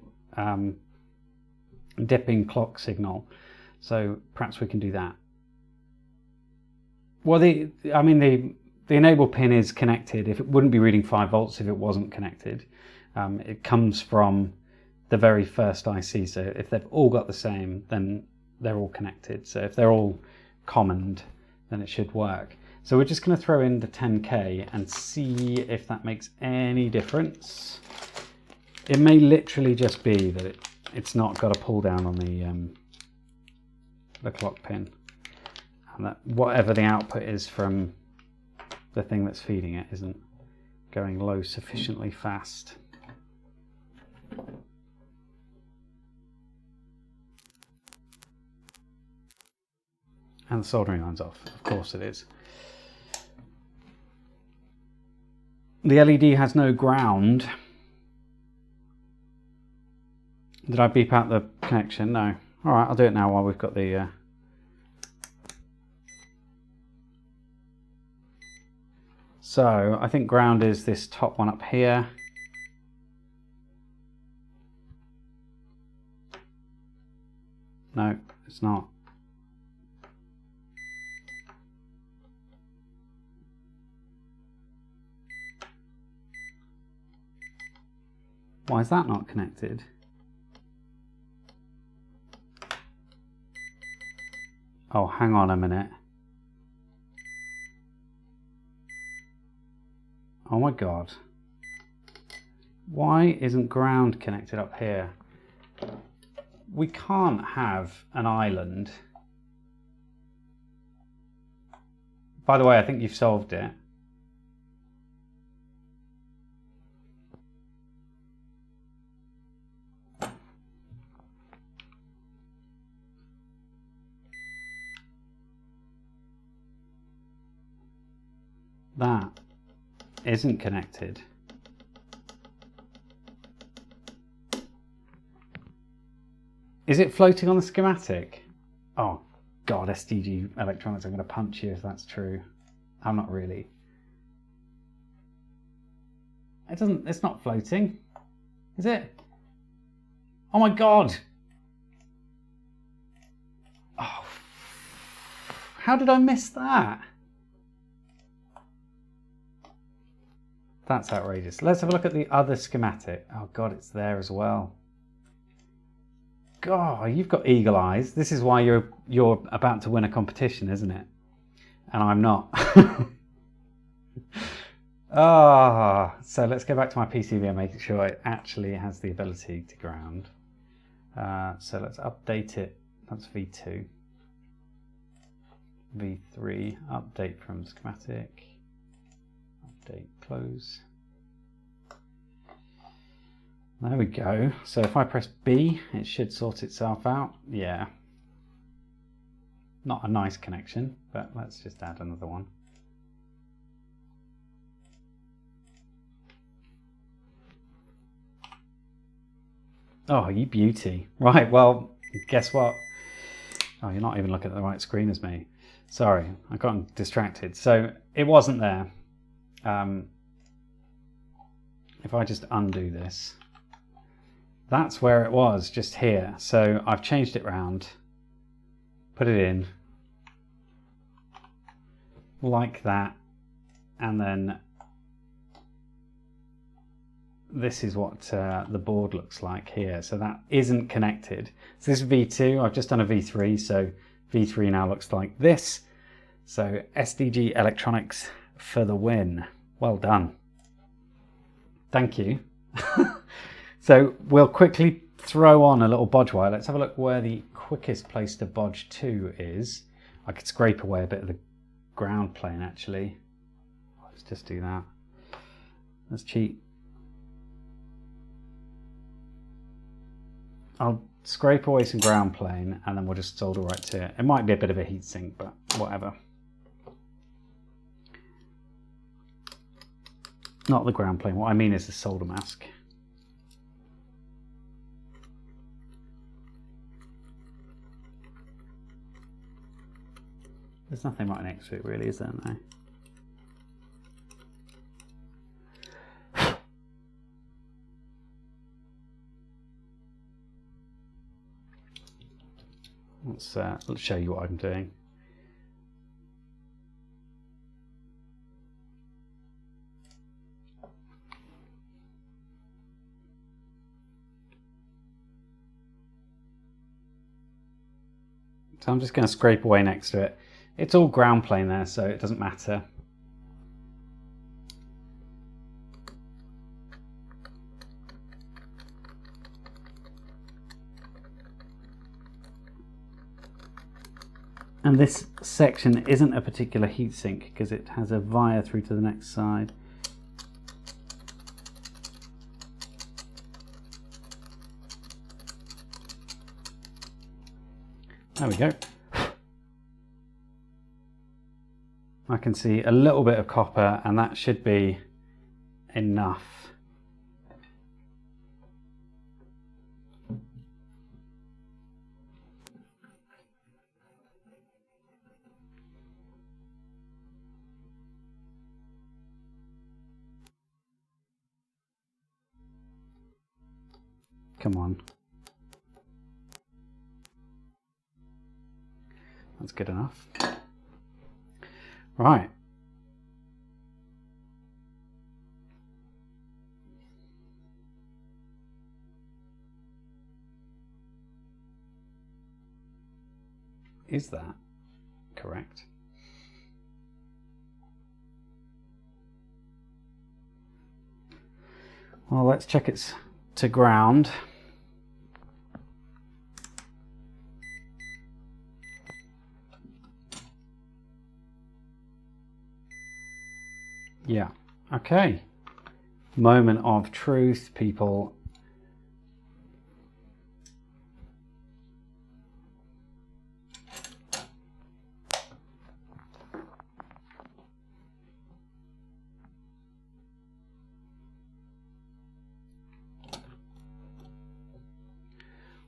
dipping clock signal. So perhaps we can do that. Well, the enable pin is connected. If it wouldn't be reading 5 volts if it wasn't connected. It comes from the very first IC. So if they've all got the same, then they're all connected. So if they're all commoned, then it should work. So we're just going to throw in the 10K and see if that makes any difference. It may literally just be that it's not got a pull down on the clock pin, and that whatever the output is from the thing that's feeding it isn't going low sufficiently fast. And the soldering line's off, of course it is. The LED has no ground. Did I beep out the connection? No, All right, I'll do it now while we've got the... So I think ground is this top one up here. No, it's not. Why is that not connected? Oh, hang on a minute. Oh my God. Why isn't ground connected up here? We can't have an island. By the way, I think you've solved it. That isn't connected. Is it floating on the schematic? Oh God, SDG Electronics, I'm going to punch you if that's true. I'm not really. It's not floating, is it? Oh my God. Oh, how did I miss that? That's outrageous. Let's have a look at the other schematic. Oh God, it's there as well. God, you've got eagle eyes. This is why you're about to win a competition, isn't it? And I'm not. So let's go back to my PCB and make sure it actually has the ability to ground. So let's update it. That's V2. V3, update from schematic. Update, close. There we go. So if I press B, it should sort itself out. Yeah. Not a nice connection, but let's just add another one. Oh, you beauty. Right, well, guess what? Oh, you're not even looking at the right screen as me. Sorry, I got distracted. So it wasn't there. If I just undo this, that's where it was, just here. So I've changed it round, put it in like that, and then this is what the board looks like here. So that isn't connected. So this is V2, I've just done a V3, so V3 now looks like this. So SDG Electronics for the win. Well done. Thank you. So we'll quickly throw on a little bodge wire. Let's have a look where the quickest place to bodge to is. I could scrape away a bit of the ground plane actually. Let's just do that. Let's cheat. I'll scrape away some ground plane and then we'll just solder right to it. It might be a bit of a heat sink, but whatever. Not the ground plane, what I mean is the solder mask. There's nothing right next to it really, is there? No. Let's show you what I'm doing. So I'm just going to scrape away next to it. It's all ground plane there, so it doesn't matter. And this section isn't a particular heatsink because it has a via through to the next side. There we go. I can see a little bit of copper and that should be enough. Come on. That's good enough. Right. Is that correct? Well, let's check it's to ground. Yeah, okay. Moment of truth, people.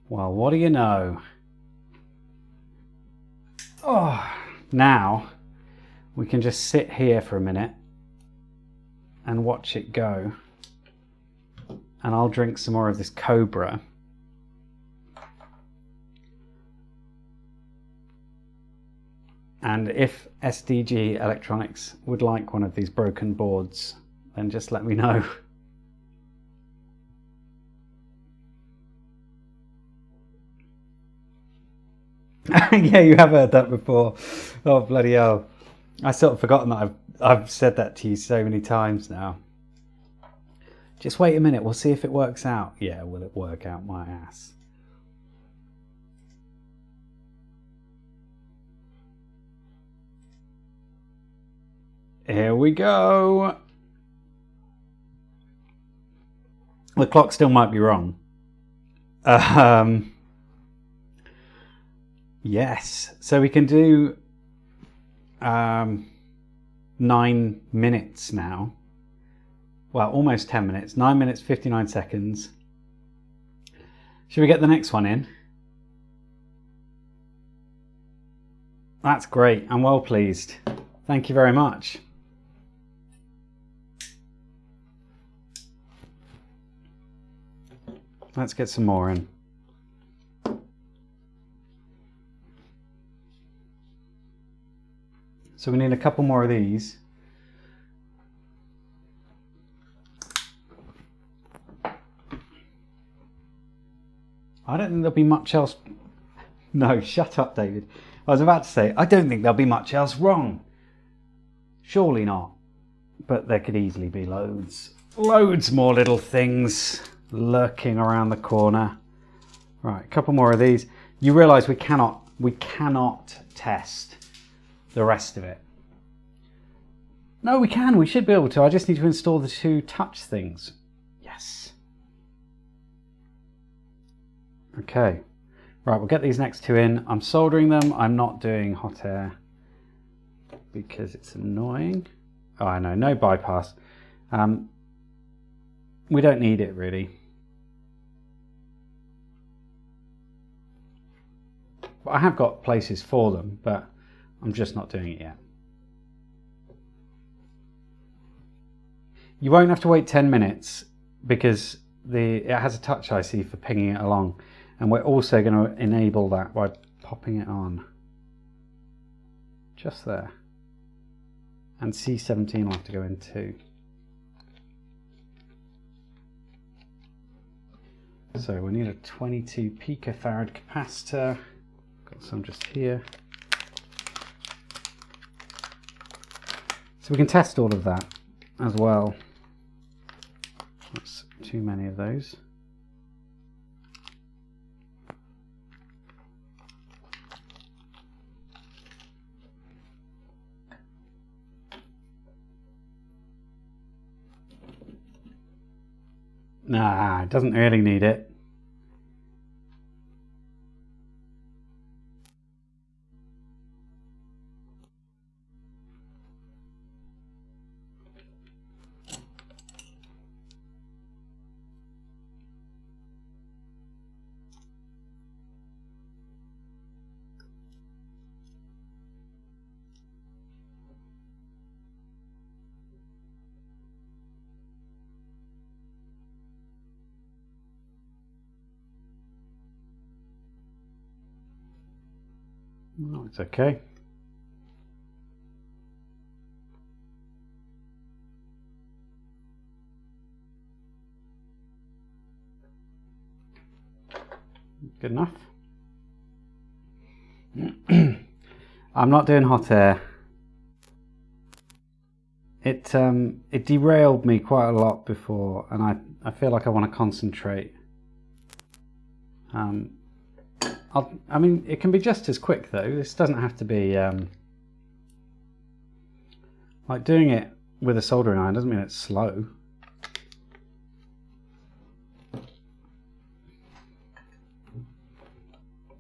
Well, what do you know? Oh, now we can just sit here for a minute and watch it go. And I'll drink some more of this Cobra. And if SDG Electronics would like one of these broken boards, then just let me know. Yeah, you have heard that before. Oh, bloody hell. I sort of forgotten that I've said that to you so many times now. Just wait a minute, we'll see if it works out. Yeah, will it work out my ass? Here we go. The clock still might be wrong. Yes, so we can do 9 minutes now. Well, almost 10 minutes. 9 minutes, 59 seconds. Should we get the next one in? That's great. I'm well pleased. Thank you very much. Let's get some more in. So we need a couple more of these. I don't think there'll be much else. No, shut up, David. I was about to say, I don't think there'll be much else wrong. Surely not. But there could easily be loads more little things lurking around the corner. Right, a couple more of these. You realise we cannot test the rest of it. No, we can. We should be able to. I just need to install the 2 touch things. Yes. Okay. Right, we'll get these next 2 in. I'm soldering them. I'm not doing hot air because it's annoying. Oh, I know. No bypass. We don't need it really. But I have got places for them, but I'm just not doing it yet. You won't have to wait 10 minutes because it has a touch IC for pinging it along, and we're also going to enable that by popping it on just there. And C17 will have to go in too. So we need a 22 picofarad capacitor. Got some just here. So we can test all of that as well. That's too many of those. Nah, it doesn't really need it. Oh, it's okay. Good enough. I'm not doing hot air. It derailed me quite a lot before, and I feel like I want to concentrate. I mean, it can be just as quick though. This doesn't have to be like doing it with a soldering iron doesn't mean it's slow.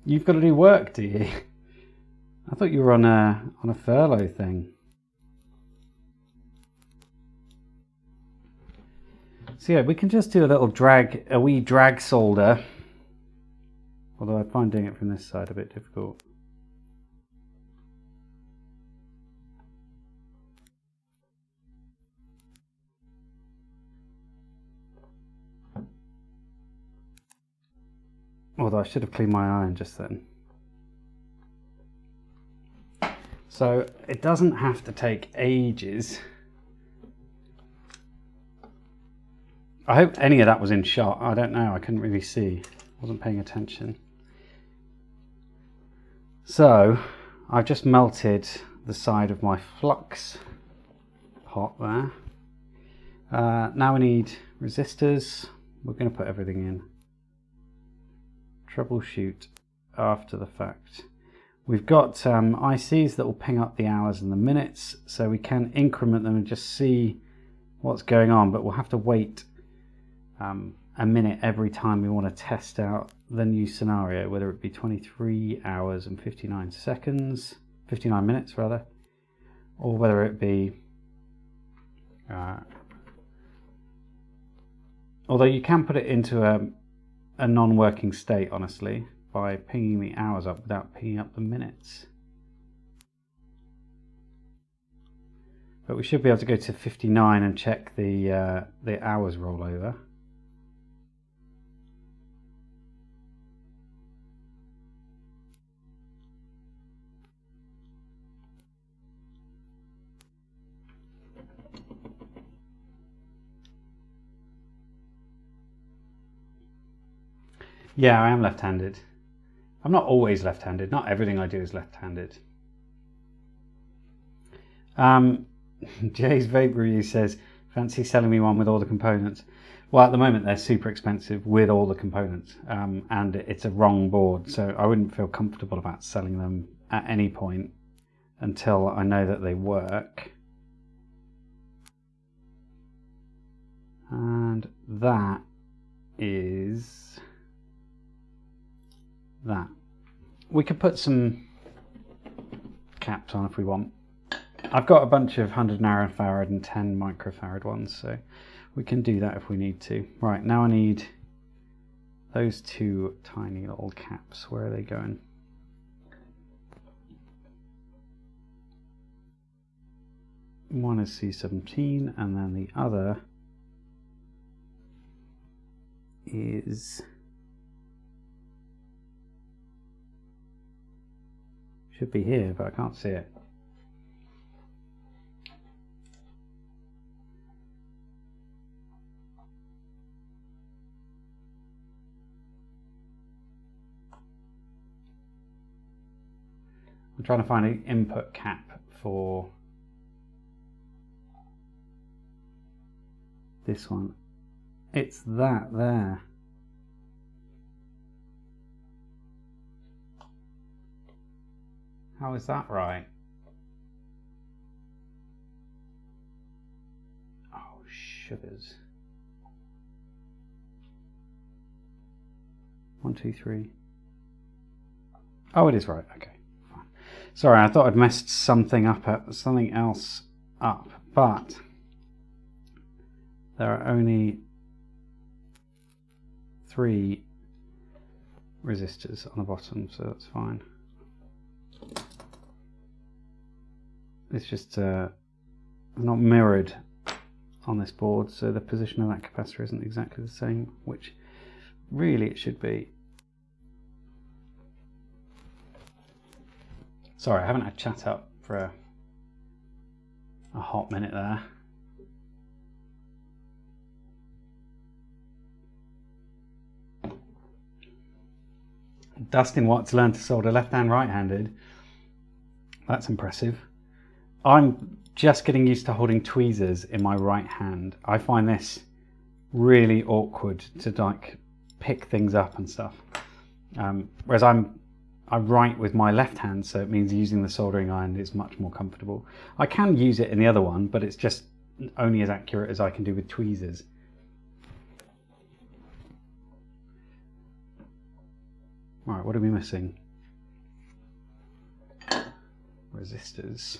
You've got to do work, do you? I thought you were on a furlough thing. So yeah, we can just do a wee drag solder. Although I find doing it from this side a bit difficult. Although I should have cleaned my iron just then. So it doesn't have to take ages. I hope any of that was in shot. I don't know, I couldn't really see. I wasn't paying attention. So I've just melted the side of my flux pot there. Now we need resistors. We're going to put everything in. Troubleshoot after the fact. We've got ICs that will ping up the hours and the minutes, so we can increment them and just see what's going on, but we'll have to wait a minute every time we want to test out the new scenario, whether it be 23 hours and 59 seconds, 59 minutes rather, or whether it be although you can put it into a non-working state, honestly, by pinging the hours up without pinging up the minutes. But we should be able to go to 59 and check the hours rollover. Yeah, I am left-handed. I'm not always left-handed. Not everything I do is left-handed. Jay's Vape Review says, fancy selling me one with all the components. Well, at the moment they're super expensive with all the components, and it's a wrong board, so I wouldn't feel comfortable about selling them at any point until I know that they work. And that is that. We could put some caps on if we want. I've got a bunch of 100 nanofarad and 10 microfarad ones, so we can do that if we need to. Right, now I need those two tiny little caps. Where are they going? One is C17 and then the other is, should be here, but I can't see it. I'm trying to find an input cap for this one. It's that there. How is that right? Oh, sugars. 1, 2, 3. Oh, it is right. Okay, fine. Sorry, I thought I'd messed something else up, but there are only 3 resistors on the bottom, so that's fine. It's just not mirrored on this board, so the position of that capacitor isn't exactly the same, which really it should be. Sorry, I haven't had chat up for a hot minute there. Dustin Watts learned to solder left-hand, right-handed. That's impressive. I'm just getting used to holding tweezers in my right hand. I find this really awkward to like pick things up and stuff. Whereas I write with my left hand, so it means using the soldering iron is much more comfortable. I can use it in the other one, but it's just only as accurate as I can do with tweezers. Right, what are we missing? Resistors.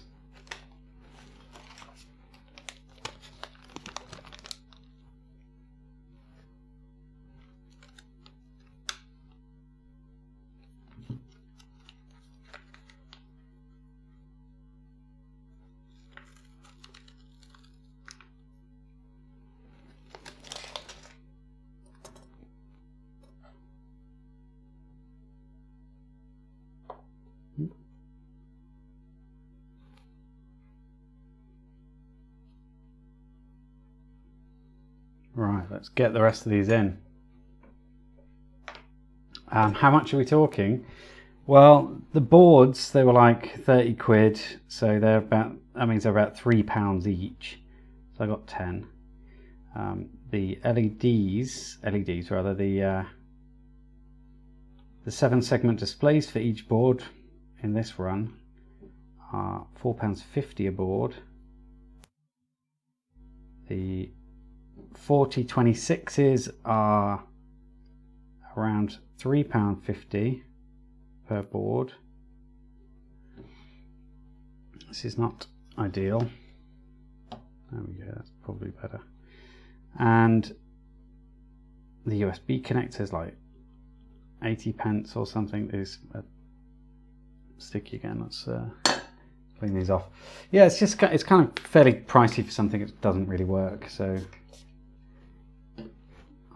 Right, let's get the rest of these in. How much are we talking? Well, the boards, they were like 30 quid, so they're about, that means they're about £3 each. So I got 10. The LEDs rather, the 7-segment displays for each board in this run are £4.50 a board. The 4026s are around £3.50 per board. This is not ideal. There we go, that's probably better. And the USB connector is like 80p or something. Is sticky again. Let's clean these off. Yeah, it's kind of fairly pricey for something that doesn't really work, so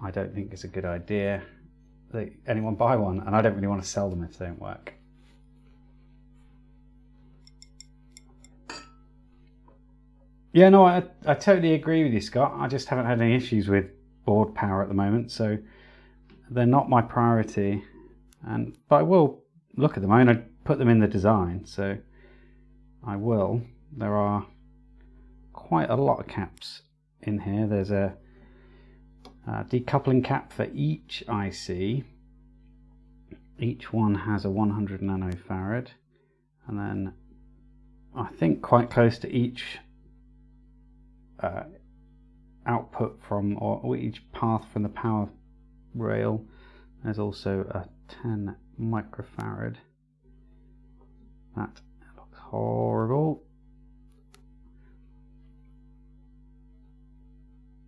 I don't think it's a good idea that anyone buy one, and I don't really want to sell them if they don't work. Yeah, no, I totally agree with you, Scott. I just haven't had any issues with board power at the moment, so they're not my priority. But I will look at them. I mean, I put them in the design, so I will. There are quite a lot of caps in here. There's a decoupling cap for each IC. Each one has a 100 nanofarad, and then I think quite close to each output from, or each path from the power rail, there's also a 10 microfarad. That looks horrible.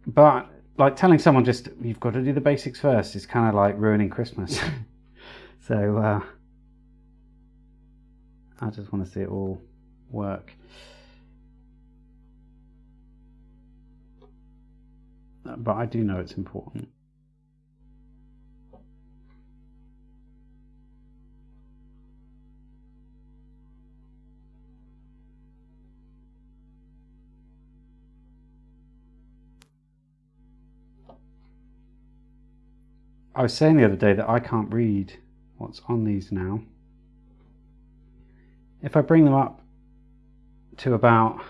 But like telling someone just, you've got to do the basics first, is kind of like ruining Christmas. So I just want to see it all work. But I do know it's important. I was saying the other day that I can't read what's on these now. If I bring them up to about,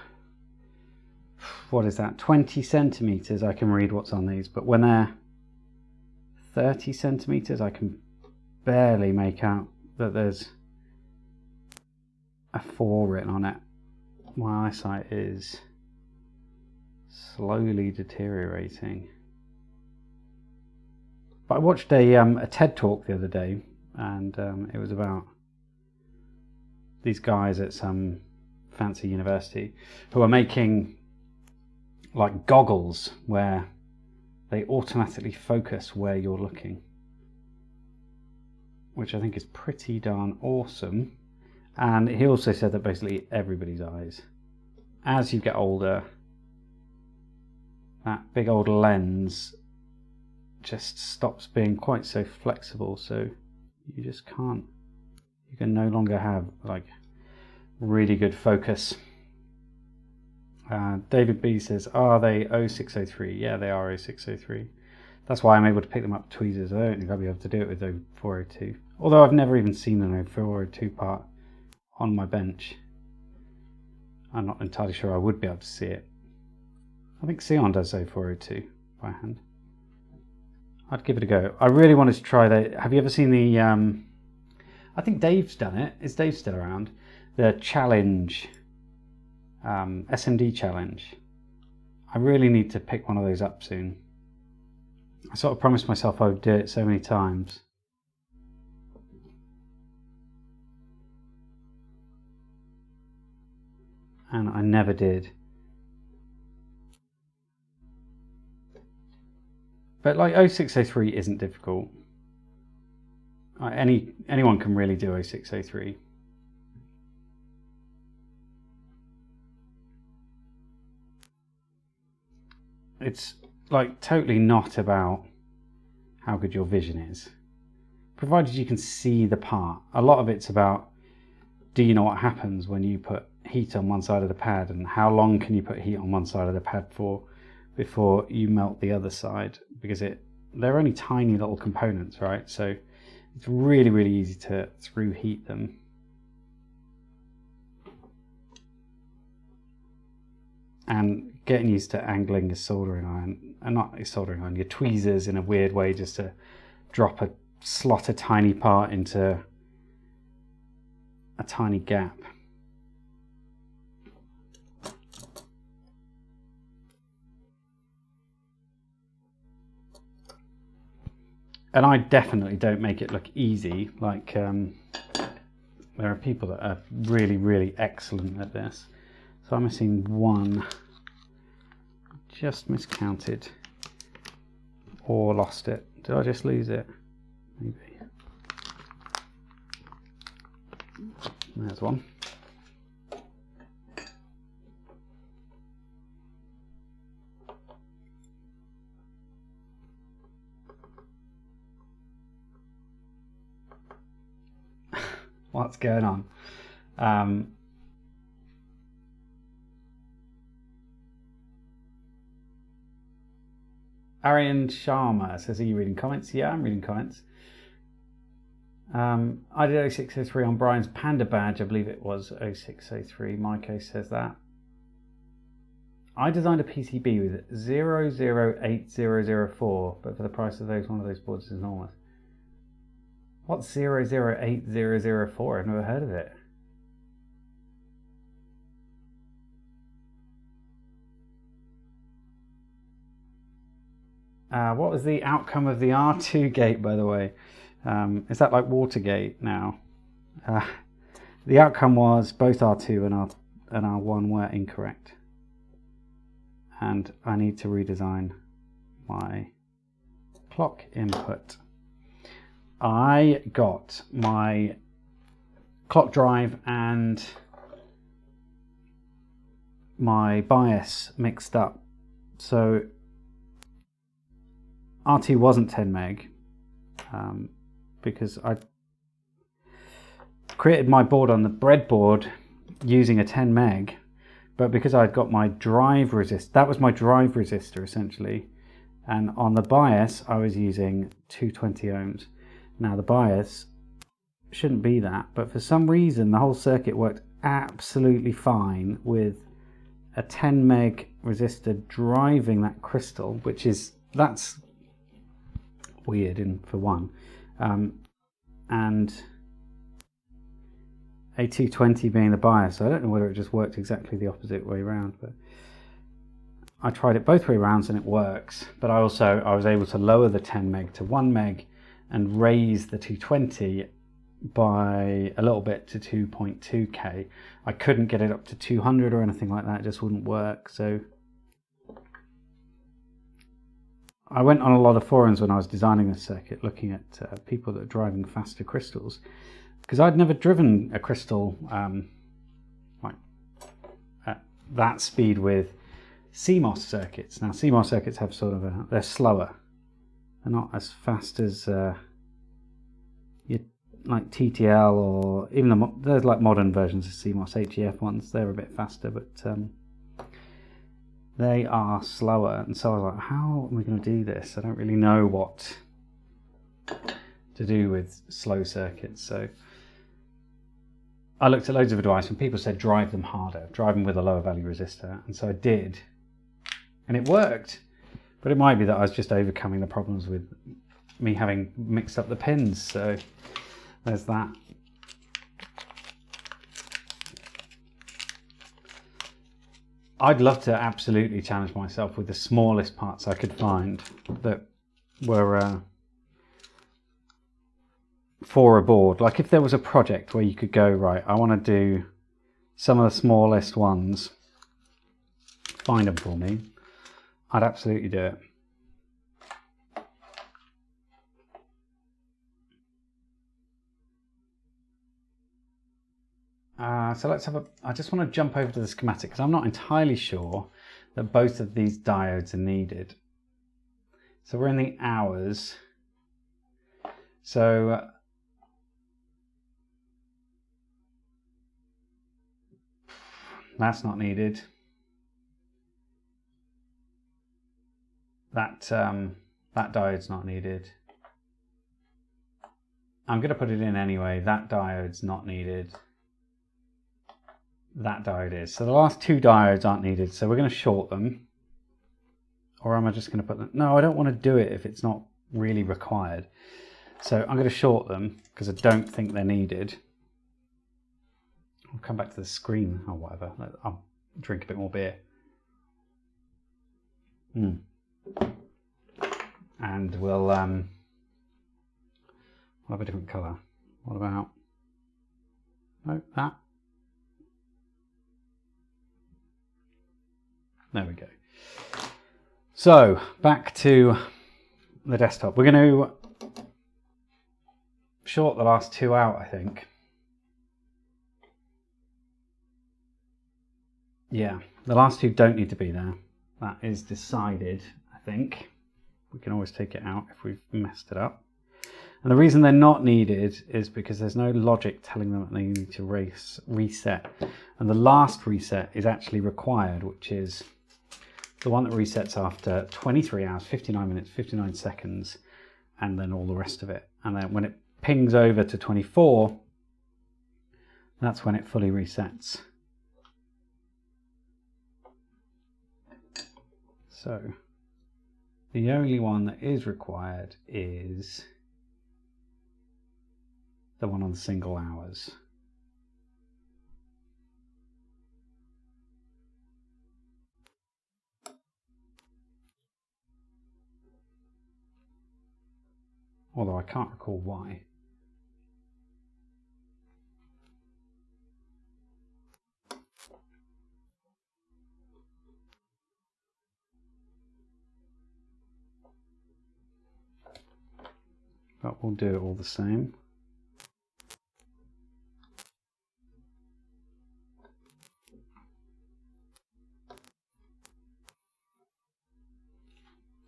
what is that, 20 centimeters, I can read what's on these, but when they're 30 centimeters, I can barely make out that there's a 4 written on it. My eyesight is slowly deteriorating. But I watched a TED talk the other day, and it was about these guys at some fancy university who are making like goggles where they automatically focus where you're looking, which I think is pretty darn awesome. And he also said that basically everybody's eyes, as you get older, that big old lens just stops being quite so flexible, so you just can't, you can no longer have like really good focus. David B says, are they 0603? Yeah, they are 0603. That's why I'm able to pick them up tweezers. I don't think I'll be able to do it with 0402. Although I've never even seen an 0402 part on my bench. I'm not entirely sure I would be able to see it. I think Sion does 0402 by hand. I'd give it a go. I really wanted to try that. Have you ever seen the, I think Dave's done it. Is Dave still around? The challenge, SMD challenge. I really need to pick one of those up soon. I sort of promised myself I would do it so many times. And I never did. But like 0603 isn't difficult. Anyone can really do 0603. It's like totally not about how good your vision is, provided you can see the part. A lot of it's about, do you know what happens when you put heat on one side of the pad, and how long can you put heat on one side of the pad for before you melt the other side, because they're only tiny little components, right? So it's really, really easy to through heat them. And getting used to angling your soldering iron, and not your soldering iron, your tweezers in a weird way, just to slot a tiny part into a tiny gap. And I definitely don't make it look easy. Like there are people that are really, really excellent at this. So I'm missing one. Just miscounted or lost it. Did I just lose it? Maybe. There's one. What's going on? Aryan Sharma says, are you reading comments? Yeah, I'm reading comments. I did 0603 on Brian's Panda badge. I believe it was 0603. Maiko says that. I designed a PCB with 008004, but for the price of one of those boards is enormous. What's 008004? I've never heard of it. What was the outcome of the R2 gate, by the way? Is that like Watergate now? The outcome was both R2 and R1 were incorrect. And I need to redesign my clock input. I got my clock drive and my bias mixed up. So R2 wasn't 10 meg because I created my board on the breadboard using a 10 meg, but because I'd got my drive resist, that was my drive resistor essentially, and on the bias I was using 220 ohms. Now the bias shouldn't be that, but for some reason the whole circuit worked absolutely fine with a 10 meg resistor driving that crystal, that's weird for one, and a 220 being the bias. So I don't know whether it just worked exactly the opposite way around, but I tried it both ways around and it works. But I was able to lower the 10 meg to 1 meg and raise the 220 by a little bit to 2.2k. I couldn't get it up to 200 or anything like that, it just wouldn't work. So I went on a lot of forums when I was designing this circuit, looking at people that are driving faster crystals, because I'd never driven a crystal like at that speed with CMOS circuits. Now CMOS circuits have they're slower. They're not as fast as like TTL, or even there's like modern versions of CMOS HEF ones. They're a bit faster, but they are slower. And so I was like, how am we going to do this? I don't really know what to do with slow circuits. So I looked at loads of advice, and people said drive them harder, drive them with a lower value resistor. And so I did, and it worked. But it might be that I was just overcoming the problems with me having mixed up the pins. So there's that. I'd love to absolutely challenge myself with the smallest parts I could find that were for a board. Like if there was a project where you could go, right, I want to do some of the smallest ones, find them for me, I'd absolutely do it. So let's have a, I just want to jump over to the schematic because I'm not entirely sure that both of these diodes are needed. So we're in the hours. So that's not needed. That diode's not needed. I'm going to put it in anyway. That diode's not needed. That diode is. So the last two diodes aren't needed. So we're going to short them. Or am I just going to put them? No, I don't want to do it if it's not really required. So I'm going to short them because I don't think they're needed. I'll come back to the screen or whatever. I'll drink a bit more beer. And we'll have a different colour. What about, no, that? There we go. So back to the desktop. We're going to short the last two out, I think. Yeah, the last two don't need to be there. That is decided, I think. We can always take it out if we've messed it up. And the reason they're not needed is because there's no logic telling them that they need to reset. And the last reset is actually required, which is the one that resets after 23 hours, 59 minutes, 59 seconds, and then all the rest of it. And then when it pings over to 24, that's when it fully resets. So the only one that is required is the one on the single hours. Although I can't recall why. But we'll do it all the same.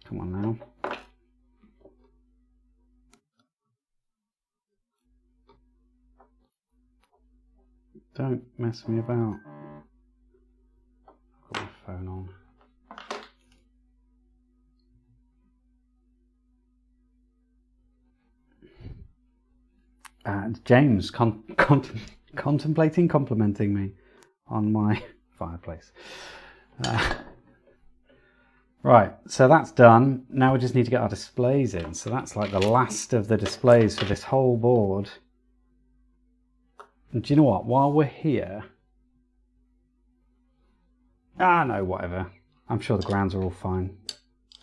Come on now. Don't mess me about. I've got my phone on. And James contemplating complimenting me on my fireplace. Right, so that's done. Now we just need to get our displays in. So that's like the last of the displays for this whole board. And do you know what? While we're here... no, whatever. I'm sure the grounds are all fine.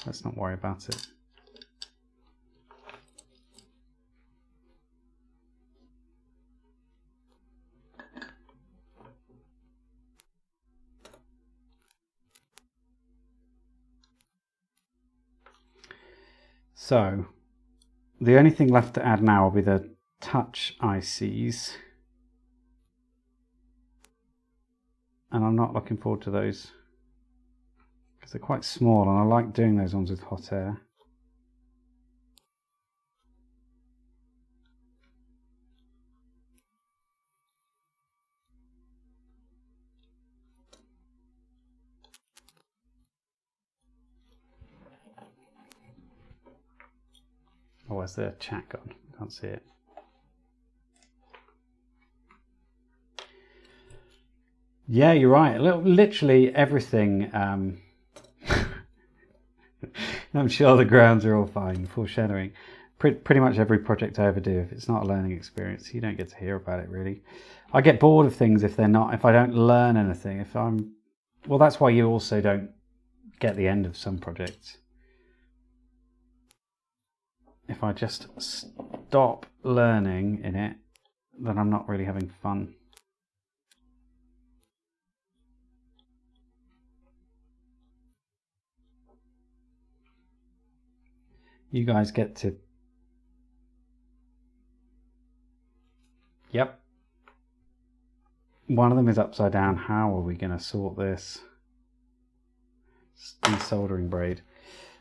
Let's not worry about it. So, the only thing left to add now will be the touch ICs. And I'm not looking forward to those because they're quite small and I like doing those ones with hot air. where's the chat gone? Can't see it. Yeah, you're right. Literally everything. I'm sure the grounds are all fine. Foreshadowing. Pretty much every project I ever do, if it's not a learning experience, you don't get to hear about it really. I get bored of things if they're not. If I don't learn anything. Well, that's why you also don't get the end of some projects. If I just stop learning in it, then I'm not really having fun. You guys get to... Yep. One of them is upside down. How are we going to sort this? Desoldering braid.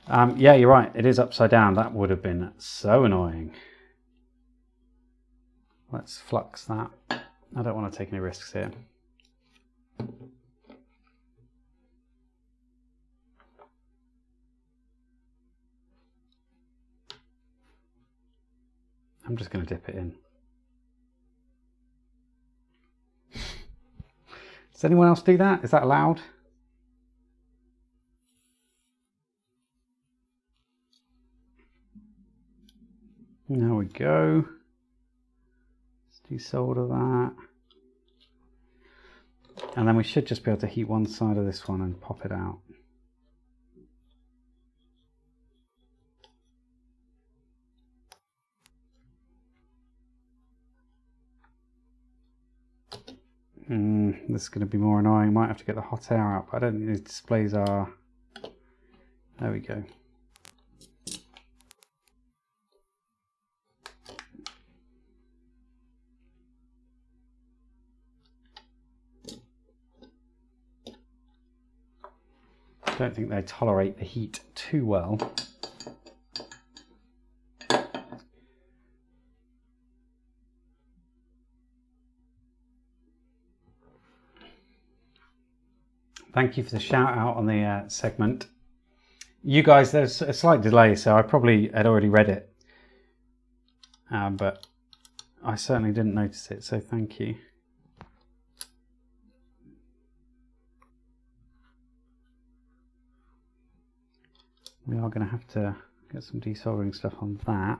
Yeah, you're right. It is upside down. That would have been so annoying. Let's flux that. I don't want to take any risks here. I'm just going to dip it in. Does anyone else do that? Is that allowed? There we go. Let's desolder that. And then we should just be able to heat one side of this one and pop it out. This is going to be more annoying. Might have to get the hot air out, but I don't think these displays are... There we go. I don't think they tolerate the heat too well. Thank you for the shout out on the segment. You guys, there's a slight delay, so I probably had already read it. But I certainly didn't notice it, so thank you. We are going to have to get some desoldering stuff on that.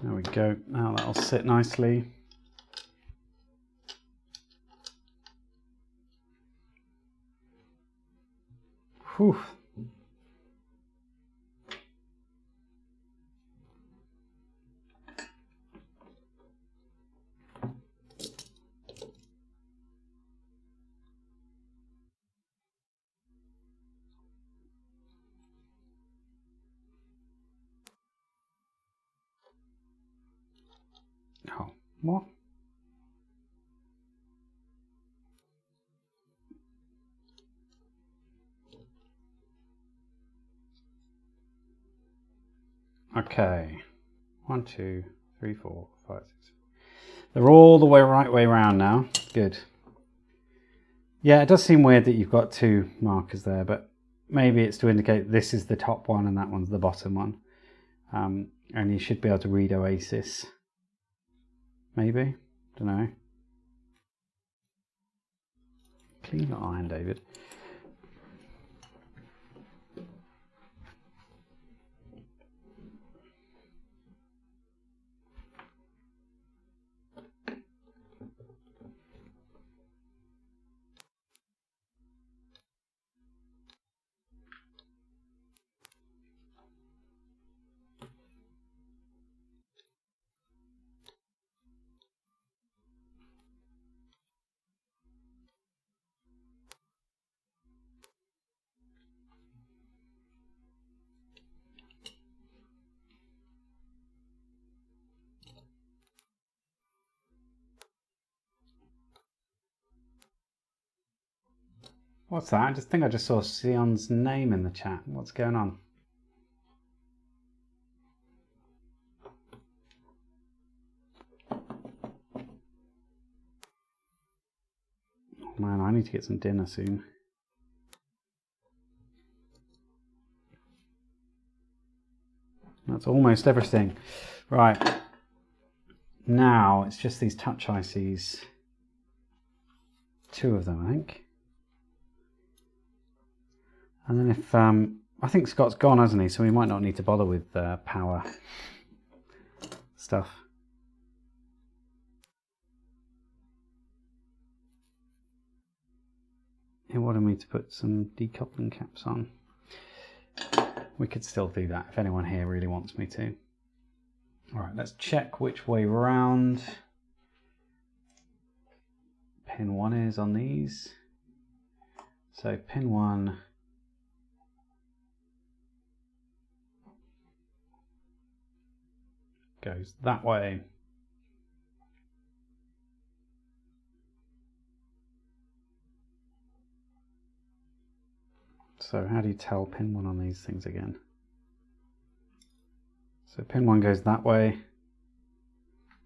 There we go. Now that'll sit nicely. Whew. Oh, what? Okay. 1, 2, 3, 4, 5, 6. They're all the right way around now. Good. Yeah, it does seem weird that you've got two markers there, but maybe it's to indicate this is the top one and that one's the bottom one. And you should be able to read Oasis. Maybe? Don't know. Clean your iron, David. What's that? I just think I just saw Sion's name in the chat. What's going on? Oh man, I need to get some dinner soon. That's almost everything. Right. Now it's just these touch ICs. 2 of them, I think. And then if, I think Scott's gone, hasn't he? So we might not need to bother with power stuff. He wanted me to put some decoupling caps on. We could still do that if anyone here really wants me to. All right, let's check which way round pin 1 is on these. So pin 1 goes that way. So how do you tell pin 1 on these things again? So pin 1 goes that way,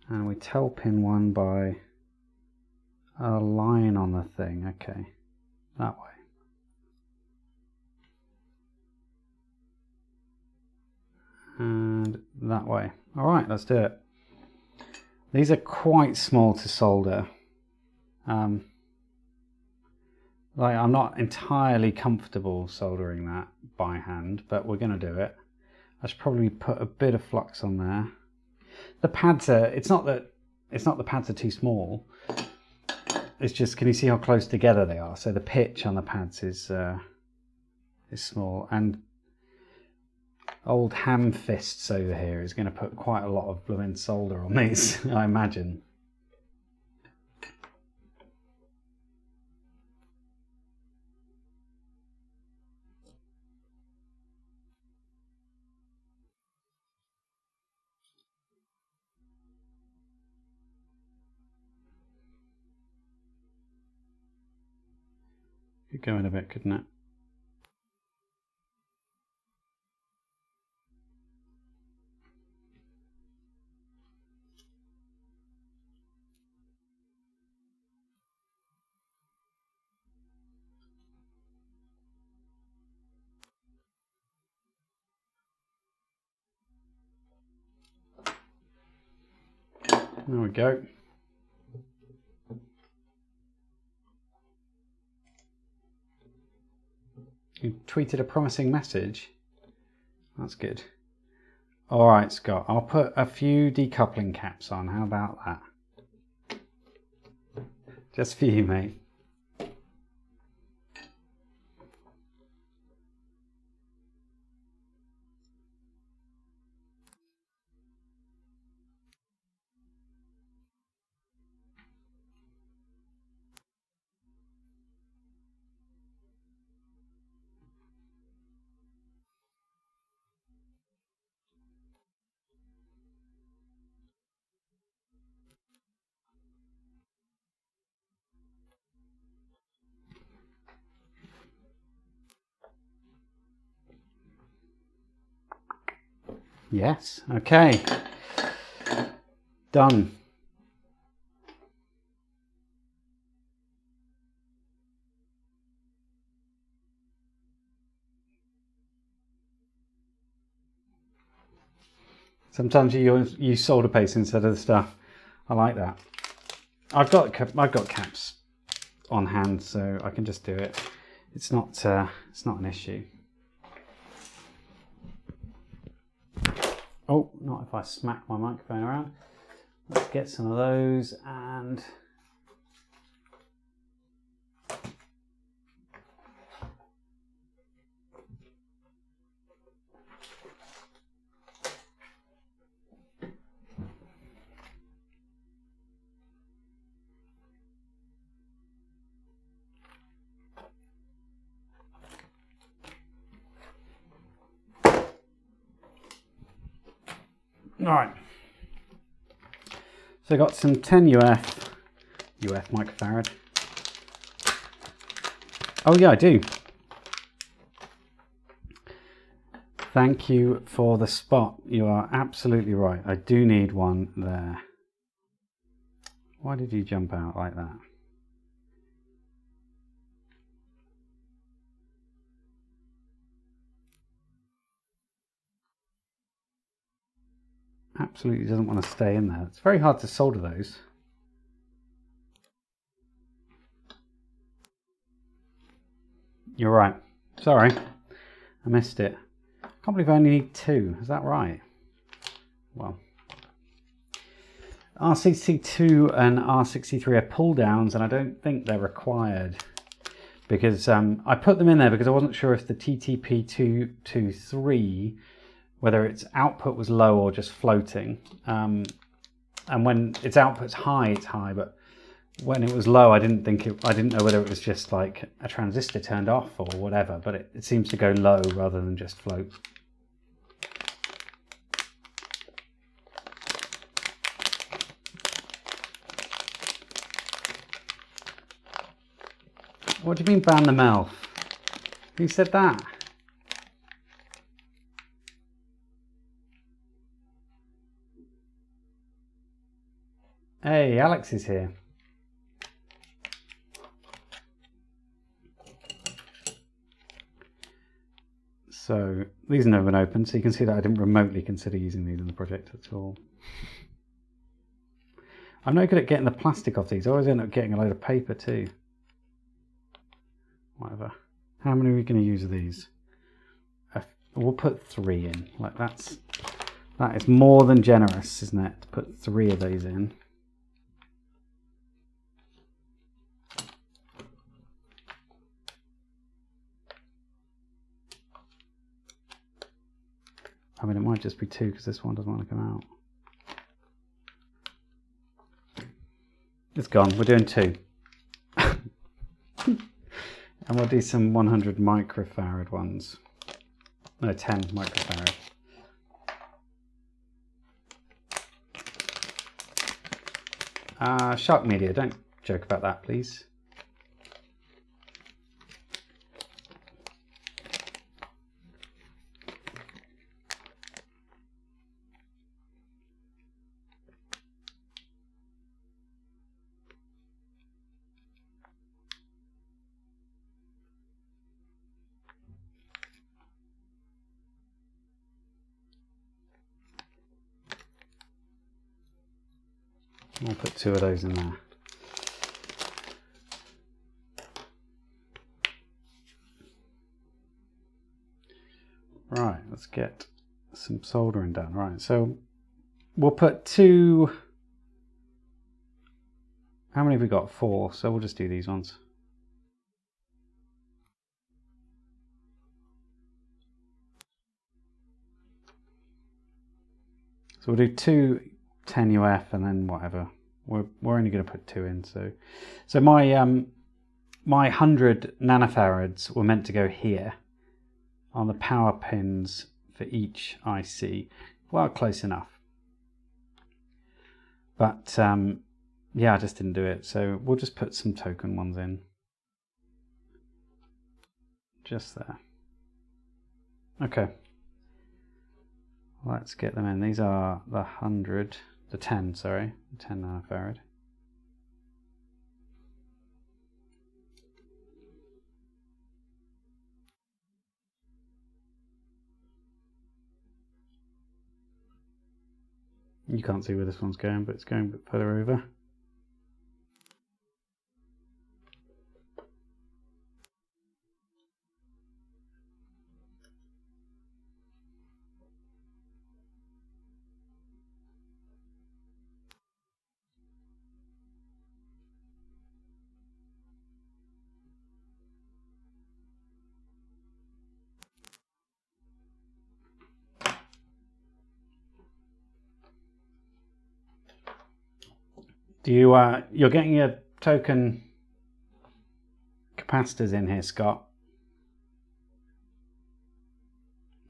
and we tell pin 1 by a line on the thing. Okay, that way. And that way. All right, let's do it. These are quite small to solder. Like, I'm not entirely comfortable soldering that by hand, but we're going to do it. I should probably put a bit of flux on there. The pads are, it's not that the pads are too small. It's just, can you see how close together they are? So the pitch on the pads is small, and old ham fists over here is going to put quite a lot of blooming solder on these, I imagine. Could go in a bit, couldn't it? There we go. You tweeted a promising message. That's good. All right, Scott, I'll put a few decoupling caps on. How about that? Just for you, mate. Yes, okay. Done. Sometimes you use solder paste instead of the stuff. I like that. I've got caps on hand, so I can just do it. It's not an issue. Oh, not if I smack my microphone around. Let's get some of those and all right. So I got some 10 UF microfarad. Oh yeah, I do. Thank you for the spot. You are absolutely right. I do need one there. Why did you jump out like that? Absolutely doesn't want to stay in there. It's very hard to solder those. You're right. Sorry, I missed it. I can't believe I only need 2. Is that right? Well, R62 and R63 are pull downs, and I don't think they're required because I put them in there because I wasn't sure if the TTP223, whether its output was low or just floating. And when its output's high, it's high, but when it was low, I didn't know whether it was just like a transistor turned off or whatever, but it seems to go low rather than just float. What do you mean ban the mouth? Who said that? Hey, Alex is here. So these have never been opened, so you can see that I didn't remotely consider using these in the project at all. I'm no good at getting the plastic off these. I always end up getting a load of paper too. Whatever. How many are we going to use of these? We'll put 3 in. Like that is more than generous, isn't it? To put 3 of these in. I mean, it might just be 2 because this one doesn't want to come out. It's gone. We're doing 2. And we'll do some 100 microfarad ones. No, 10 microfarad. Shark Media, don't joke about that, please. I'll put 2 of those in there. Right, let's get some soldering done. Right, so we'll put 2. How many have we got? 4, so we'll just do these ones. So we'll do 2 10 UF and then whatever. We're only going to put 2 in. So my my 100 nanofarads were meant to go here on the power pins for each IC. Well, close enough. But yeah, I just didn't do it. So we'll just put some token ones in. Just there. Okay. Let's get them in. These are the 100, the 10, sorry, the 10 nanofarad. You can't see where this one's going, but it's going a bit further over. Do you you're getting your token capacitors in here, Scott?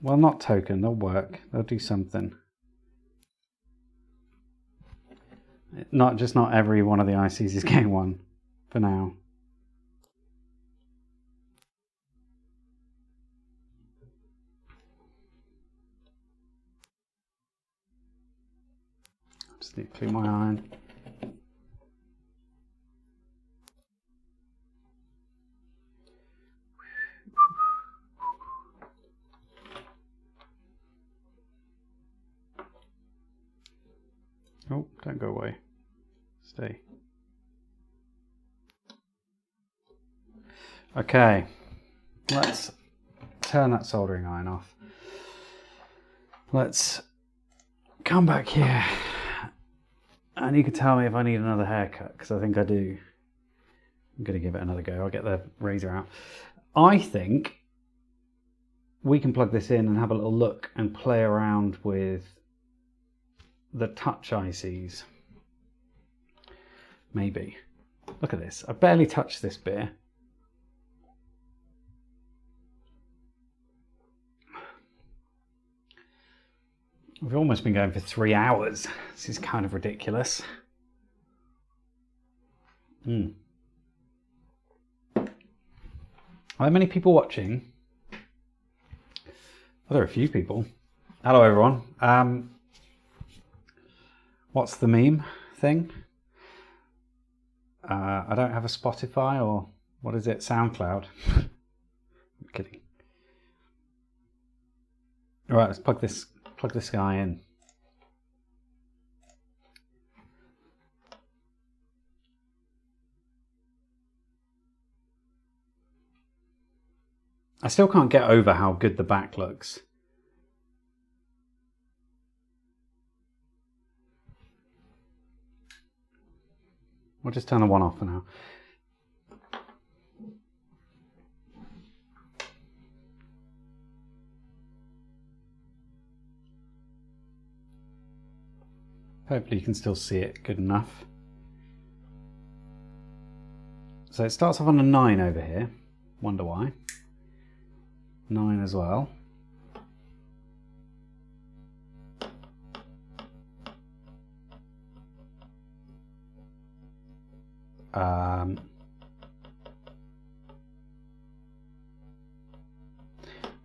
Well, not token, they'll work. They'll do something. Not every one of the ICs is getting one for now. Just need to clean my iron. Oh, don't go away. Stay. Okay, let's turn that soldering iron off. Let's come back here, and you can tell me if I need another haircut, because I think I do. I'm going to give it another go. I'll get the razor out. I think we can plug this in and have a little look and play around with the touch ICs. Maybe. Look at this. I barely touched this beer. We've almost been going for 3 hours. This is kind of ridiculous. Are there many people watching? Well, there are a few people. Hello, everyone. What's the meme thing? I don't have a Spotify, or what is it? SoundCloud. I'm kidding. All right, let's plug this guy in. I still can't get over how good the back looks. We'll just turn the one off for now. Hopefully you can still see it good enough. So it starts off on a 9 over here. Wonder why. 9 as well.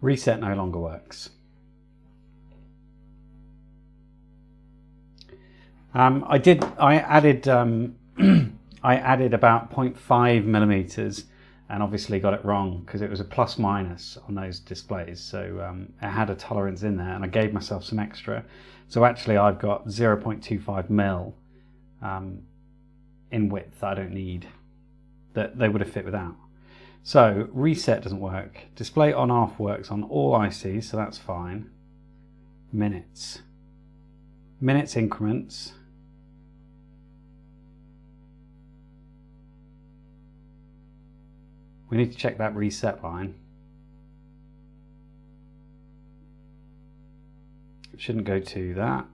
Reset no longer works. I added I added about 0.5 millimeters and obviously got it wrong because it was a plus minus on those displays, so it had a tolerance in there, and I gave myself some extra. So actually I've got 0.25 mil in width that I don't need, that they would have fit without. So reset doesn't work. Display on off works on all ICs, so that's fine. Minutes increments. We need to check that reset line. It shouldn't go to that.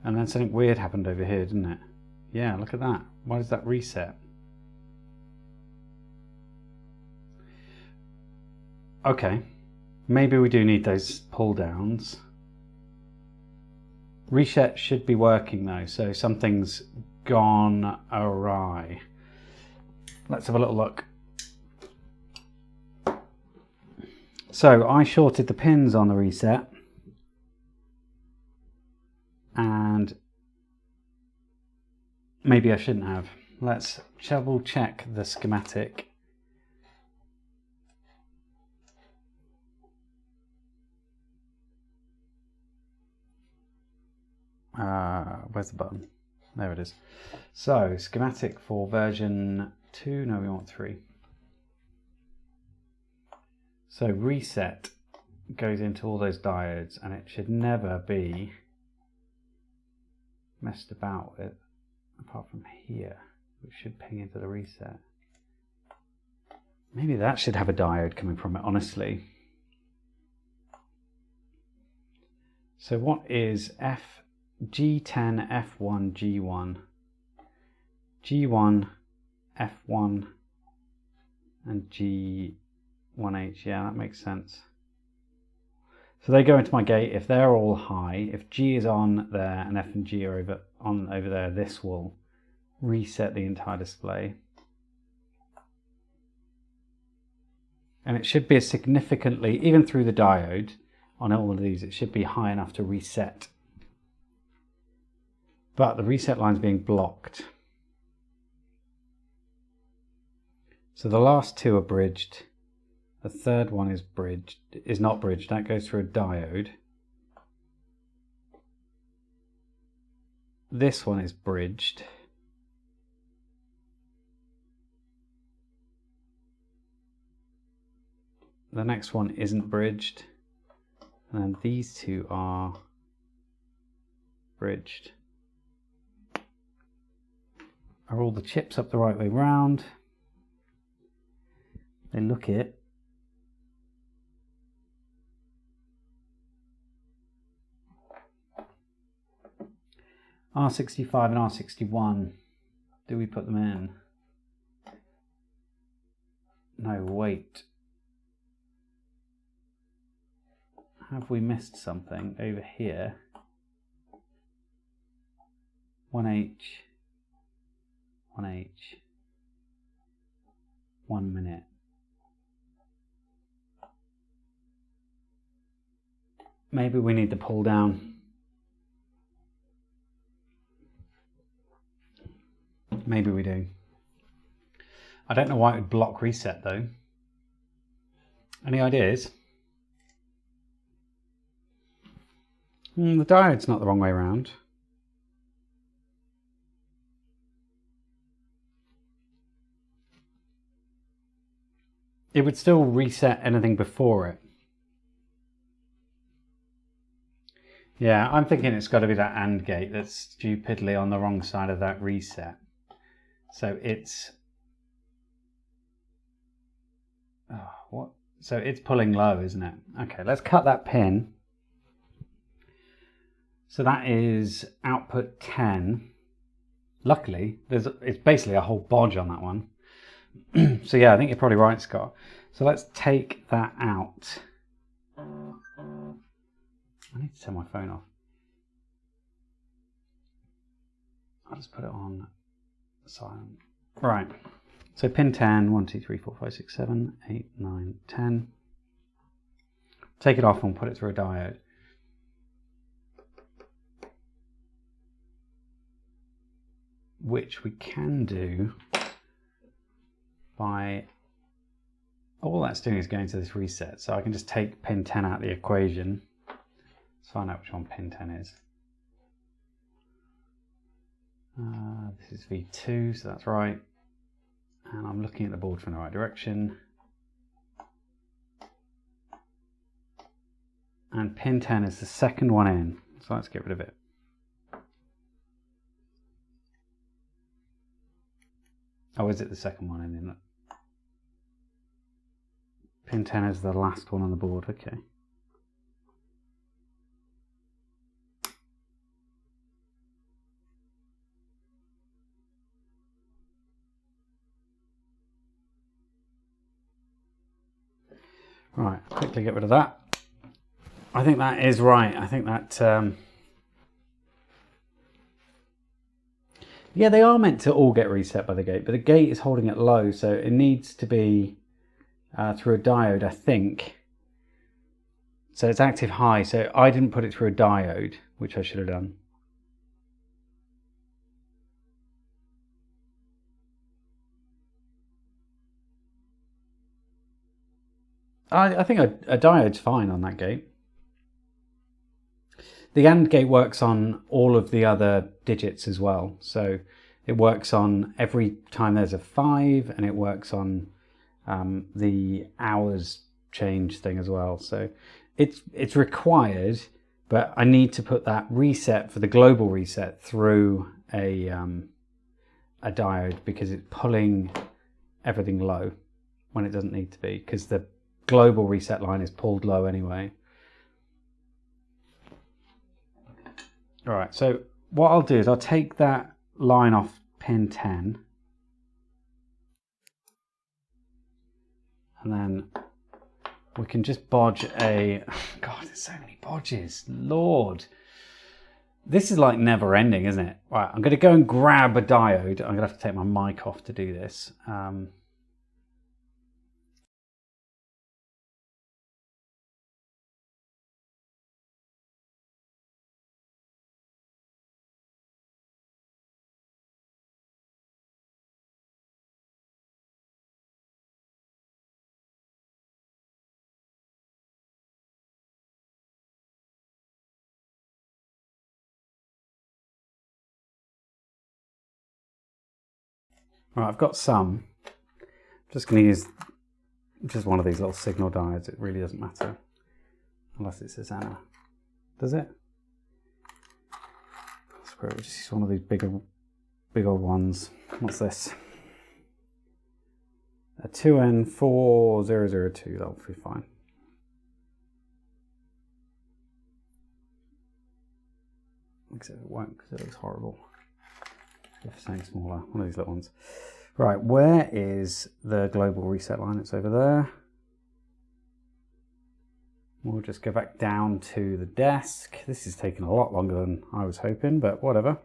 And then something weird happened over here, didn't it? Yeah, look at that. Why does that reset? Okay, maybe we do need those pull downs. Reset should be working though, so something's gone awry. Let's have a little look. So I shorted the pins on the reset, and maybe I shouldn't have. Let's double check the schematic. Where's the button? There it is. So schematic for version 2, no, we want 3. So reset goes into all those diodes, and it should never be messed about with, apart from here, which should ping into the reset. Maybe that should have a diode coming from it, honestly. So what is G10, F1, G1, G1, F1, and G1H? Yeah, that makes sense. So they go into my gate. If they're all high, if G is on there and F and G are over there, this will reset the entire display. And it should be a significantly, even through the diode on all of these, it should be high enough to reset but the reset line's being blocked. So the last two are bridged. The third one is not bridged. That goes through a diode. This one is bridged. The next one isn't bridged. And then these two are bridged. Are all the chips up the right way round? They look it. R65 and R61. Do we put them in? No, wait. Have we missed something over here? 1H, 1H, 1 minute. Maybe we need to pull down. Maybe we do. I don't know why it would block reset though. Any ideas? The diode's not the wrong way around. It would still reset anything before it. Yeah, I'm thinking it's got to be that AND gate that's stupidly on the wrong side of that reset. So it's... Oh, what? So it's pulling low, isn't it? Okay, let's cut that pin. So that is output 10. Luckily, it's basically a whole bodge on that one. So yeah, I think you're probably right, Scott. So let's take that out. I need to turn my phone off. I'll just put it on silent. Right. So pin 10, 1, 2, 3, 4, 5, 6, 7, 8, 9, 10. Take it off and put it through a diode. Which we can do by, all that's doing is going to this reset. So I can just take pin 10 out of the equation. So I know which one pin 10 is. This is V2, so that's right. And I'm looking at the board from the right direction. And pin 10 is the second one in. So let's get rid of it. Oh, is it the second one in? Pin 10 is the last one on the board, okay. Right, quickly get rid of that. I think that is right. I think that, yeah, they are meant to all get reset by the gate, but the gate is holding it low, so it needs to be through a diode, I think. So it's active high, so I didn't put it through a diode, which I should have done. I think a diode's fine on that gate. The AND gate works on all of the other digits as well. So it works on every time there's a 5, and it works on the hours change thing as well. So it's required, but I need to put that reset for the global reset through a diode because it's pulling everything low when it doesn't need to be, because the global reset line is pulled low anyway. All right, so what I'll do is I'll take that line off pin 10, and then we can just bodge a, God, there's so many bodges, Lord. This is like never ending, isn't it? Right, I'm gonna go and grab a diode. I'm gonna have to take my mic off to do this. Right, I've got some. Just going to use just one of these little signal diodes. It really doesn't matter. Unless it says Anna. Does it? I swear it was just one of these big old ones. What's this? A 2N4002. That'll be fine. Except it won't because it looks horrible. If something smaller, one of these little ones. Right, where is the global reset line? It's over there. We'll just go back down to the desk. This is taking a lot longer than I was hoping, but whatever.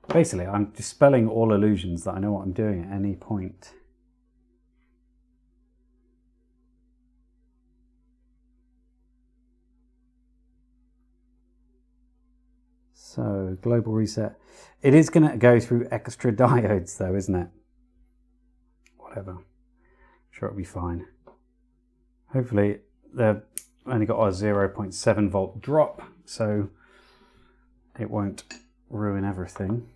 Basically, I'm dispelling all illusions that I know what I'm doing at any point. So, global reset. It is going to go through extra diodes though, isn't it? Whatever. I'm sure it'll be fine. Hopefully, they've only got a 0.7 volt drop, so it won't ruin everything.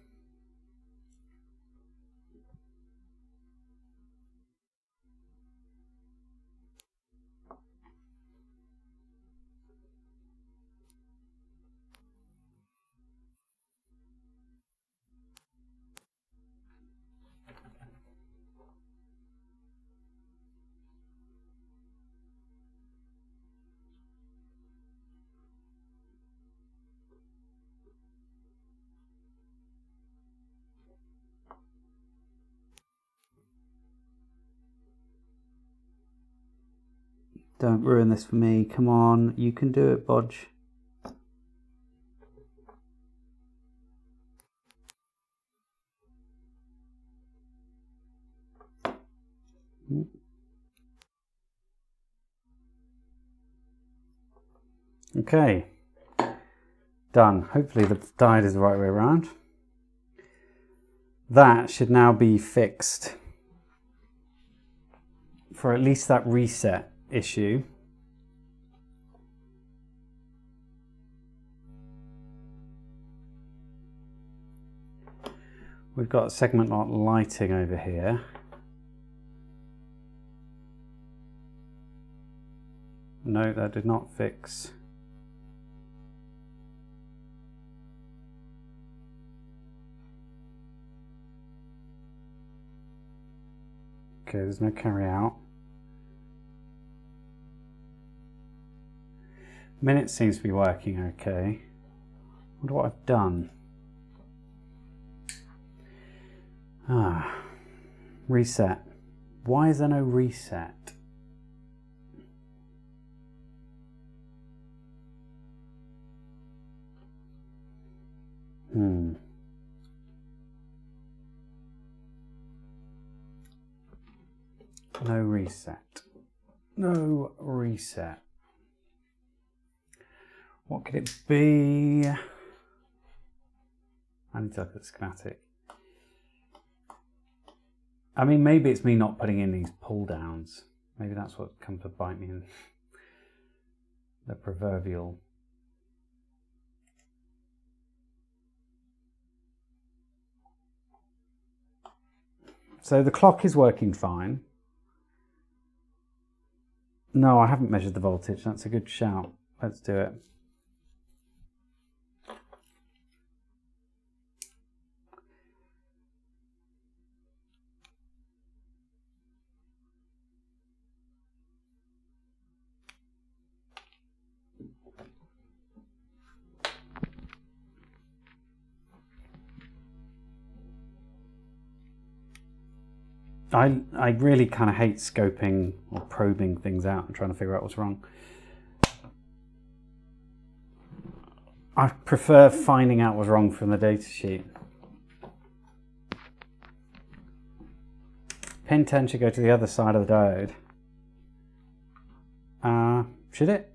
Don't ruin this for me. Come on, you can do it, bodge. Okay, done. Hopefully the diode is the right way around. That should now be fixed for at least that reset issue. We've got segment lock lighting over here. No, that did not fix. Okay, there's no carry out. Minute seems to be working okay. I wonder what I've done. Reset. Why is there no reset? No reset. No reset. What could it be? I need to look at the schematic. I mean, maybe it's me not putting in these pull downs. Maybe that's what comes to bite me in the proverbial. So the clock is working fine. No, I haven't measured the voltage. That's a good shout. Let's do it. I really kind of hate scoping or probing things out and trying to figure out what's wrong. I prefer finding out what's wrong from the data sheet. Pin 10 should go to the other side of the diode. Should it?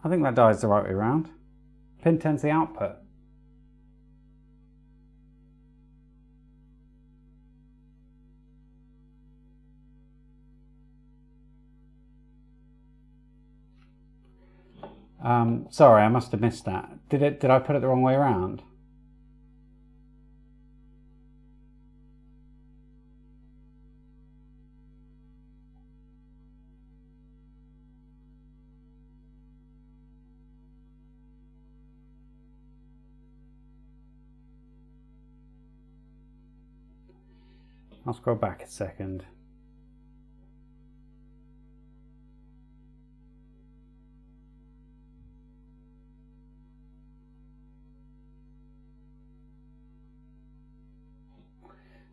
I think that diode's the right way around. Pin 10's the output. Sorry, I must have missed that. Did I put it the wrong way around? I'll scroll back a second.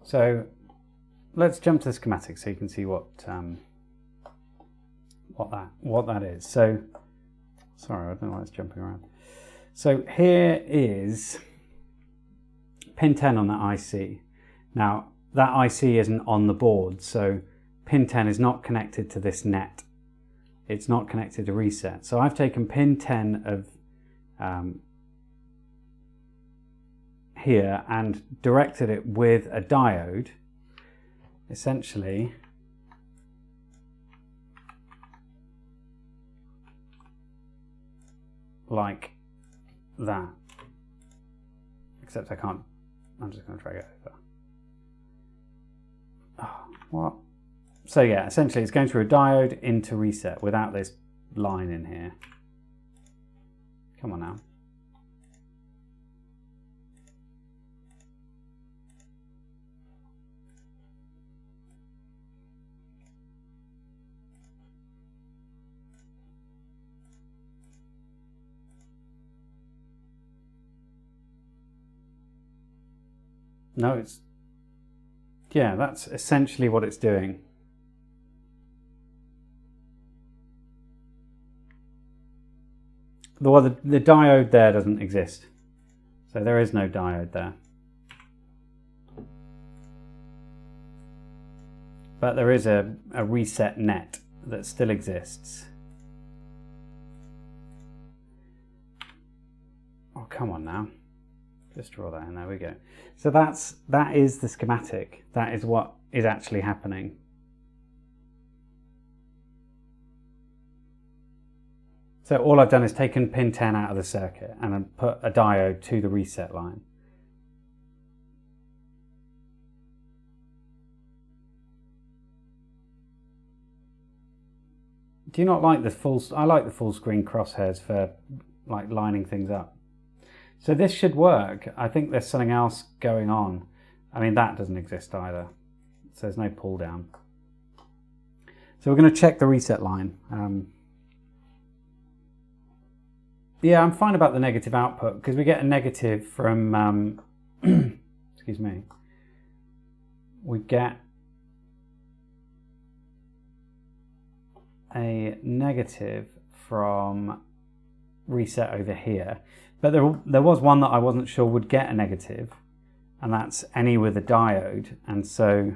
So let's jump to the schematic so you can see what that is. So sorry, I don't know why it's jumping around. So here is pin 10 on that IC. Now that IC isn't on the board, so pin 10 is not connected to this net. It's not connected to reset. So I've taken pin 10 of here and directed it with a diode, essentially like that, except I can't. I'm just going to drag it over. Oh, what? So yeah, essentially it's going through a diode into reset without this line in here. Come on now. No, it's, yeah, that's essentially what it's doing. Well, the diode there doesn't exist. So there is no diode there. But there is a reset net that still exists. Oh, come on now. Just draw that in, there we go. So that is the schematic. That is what is actually happening. So all I've done is taken pin 10 out of the circuit and then put a diode to the reset line. Do you not like the full? I like the full screen crosshairs for like lining things up. So this should work. I think there's something else going on. I mean, that doesn't exist either. So there's no pull down. So we're going to check the reset line. Yeah, I'm fine about the negative output because we get a negative from, excuse me, we get a negative from reset over here. But there was one that I wasn't sure would get a negative, and that's any with a diode. And so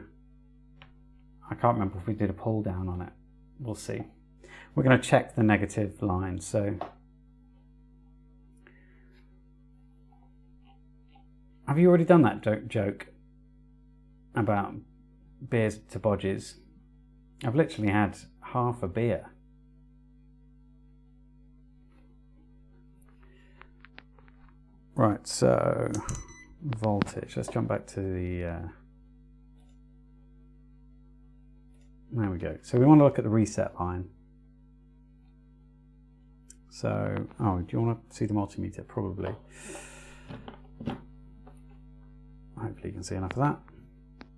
I can't remember if we did a pull down on it. We'll see. We're going to check the negative line. So have you already done that joke about beers to bodges? I've literally had half a beer. Right, so voltage. Let's jump back to the. There we go. So we want to look at the reset line. So, oh, do you want to see the multimeter? Probably. Hopefully you can see enough of that.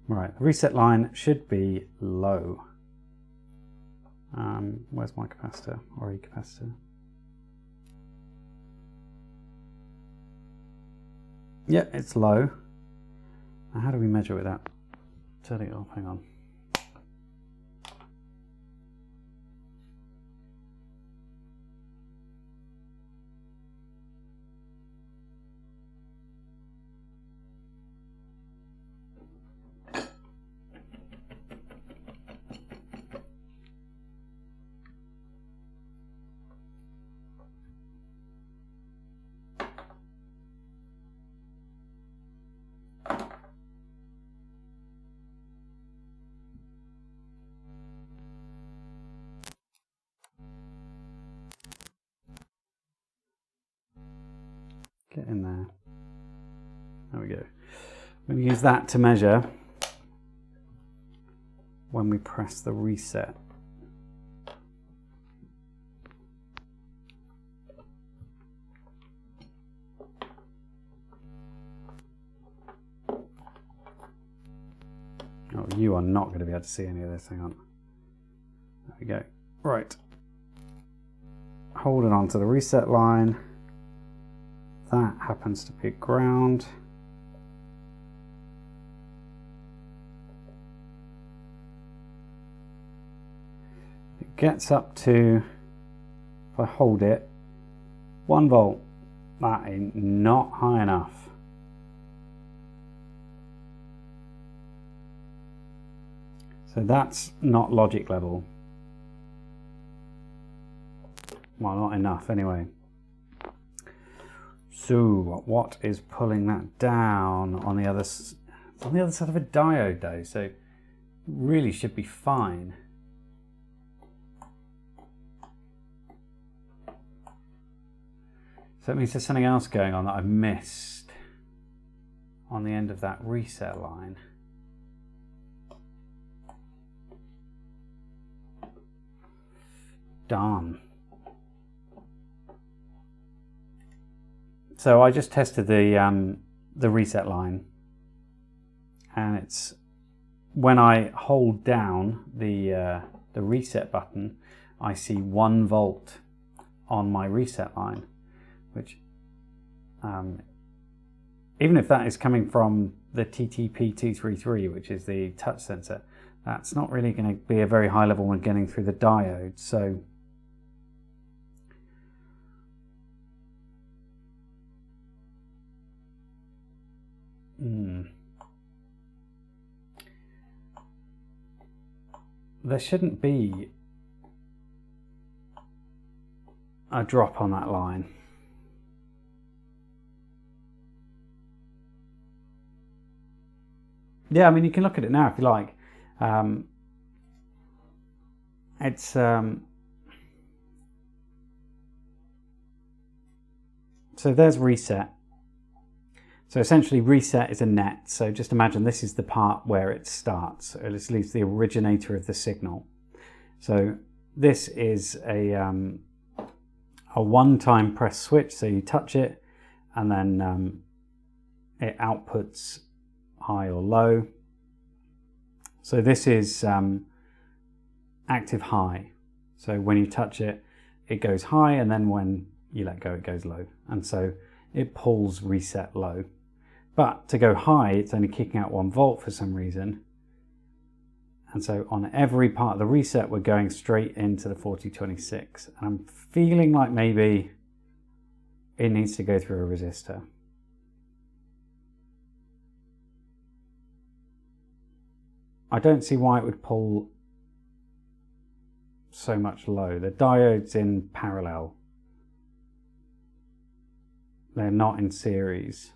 Right, the reset line should be low. Where's my capacitor or e-capacitor? Yeah, it's low. Now how do we measure with that? Turn it off, hang on. Get in there. There we go. I'm going to use that to measure when we press the reset. Oh, you are not going to be able to see any of this. Hang on. There we go. Right. Holding on to the reset line. That happens to be ground. It gets up to, if I hold it, 1 volt. That ain't not high enough. So that's not logic level. Well, not enough anyway. So what is pulling that down on the other? It's on the other side of a diode though, so it really should be fine. So that means there's something else going on that I've missed on the end of that reset line. Darn. So I just tested the reset line, and it's when I hold down the reset button, I see 1 volt on my reset line, which even if that is coming from the TTP233, which is the touch sensor, that's not really going to be a very high level when getting through the diode. So there shouldn't be a drop on that line. Yeah, I mean, you can look at it now if you like. So there's reset. So essentially reset is a net. So just imagine this is the part where it starts. So this leaves the originator of the signal. So this is a one-time press switch. So you touch it and then it outputs high or low. So this is active high. So when you touch it, it goes high, and then when you let go, it goes low. And so it pulls reset low. But to go high, it's only kicking out 1 volt for some reason. And so on every part of the reset, we're going straight into the 4026. And I'm feeling like maybe it needs to go through a resistor. I don't see why it would pull so much low. The diode's in parallel. They're not in series.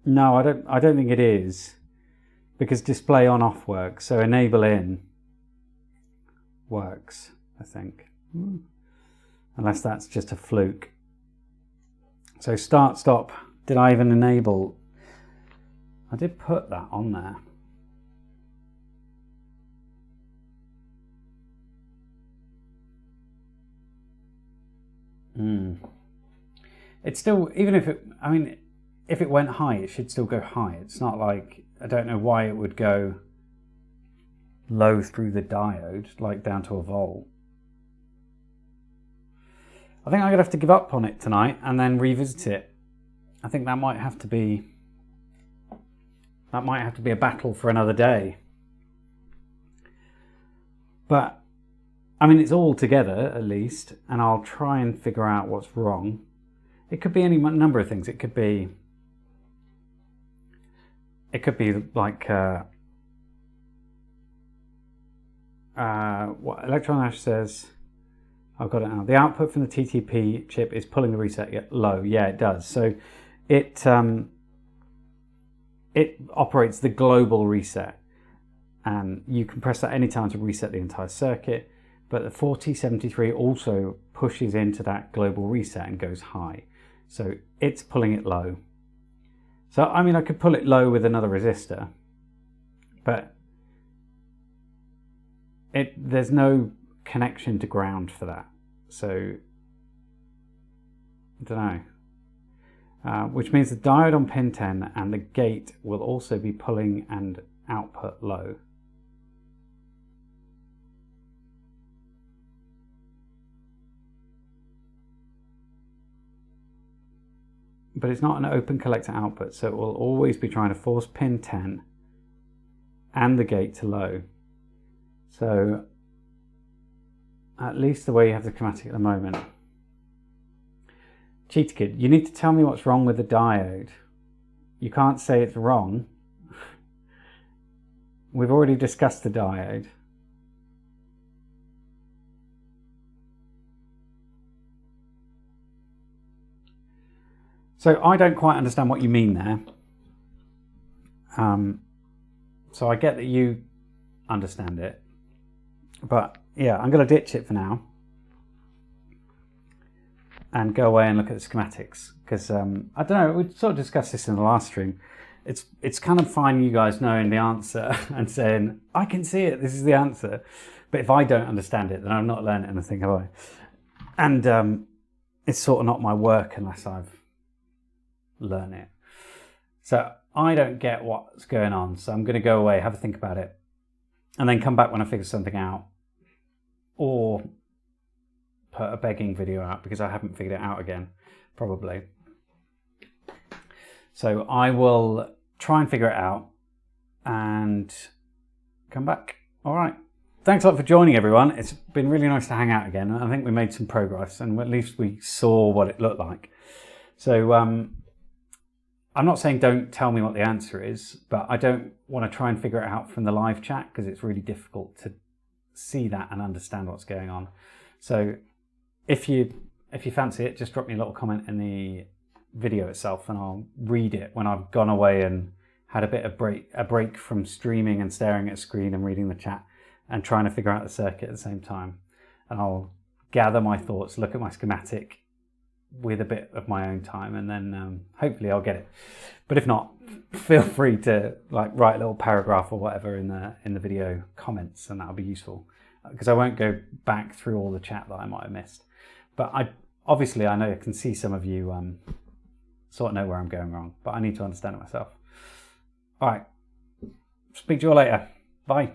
No, I don't think it is, because display on off works, so enable in works, I think. Unless that's just a fluke. So start, stop, did I even enable? I did put that on there. It's still, even if it, I mean, if it went high, it should still go high. It's not like, I don't know why it would go low through the diode, like down to 1 volt. I think I'm going to have to give up on it tonight and then revisit it. I think that might have to be a battle for another day. But, I mean, it's all together at least, and I'll try and figure out what's wrong. It could be any number of things. It could be like what Electron Ash says. I've got it now. The output from the TTP chip is pulling the reset low. Yeah, it does. So it operates the global reset, and you can press that anytime to reset the entire circuit. But the 4073 also pushes into that global reset and goes high. So it's pulling it low. So I mean, I could pull it low with another resistor, but there's no connection to ground for that. So I don't know. Which means the diode on pin 10 and the gate will also be pulling and output low. But it's not an open collector output, so it will always be trying to force pin 10 and the gate to low. So at least the way you have the schematic at the moment. Cheater Kid, you need to tell me what's wrong with the diode. You can't say it's wrong. We've already discussed the diode. So I don't quite understand what you mean there. So I get that you understand it, but yeah, I'm going to ditch it for now and go away and look at the schematics, because I don't know, we sort of discussed this in the last stream. It's kind of fine you guys knowing the answer and saying, I can see it, this is the answer, but if I don't understand it, then I'm not learning anything, have I? And it's sort of not my work unless I've learn it. So I don't get what's going on, so I'm going to go away, have a think about it, and then come back when I figure something out, or put a begging video out because I haven't figured it out again, probably. So I will try and figure it out and come back. All right. Thanks a lot for joining, everyone. It's been really nice to hang out again. I think we made some progress, and at least we saw what it looked like. So I'm not saying don't tell me what the answer is, but I don't want to try and figure it out from the live chat because it's really difficult to see that and understand what's going on. So if you fancy it, just drop me a little comment in the video itself and I'll read it when I've gone away and had a bit of a break from streaming and staring at a screen and reading the chat and trying to figure out the circuit at the same time. And I'll gather my thoughts, look at my schematic with a bit of my own time, and then hopefully I'll get it. But if not, feel free to like write a little paragraph or whatever in the video comments, and that'll be useful because I won't go back through all the chat that I might have missed. But I know I can see some of you sort of know where I'm going wrong, but I need to understand it myself. All right, speak to you all later. Bye.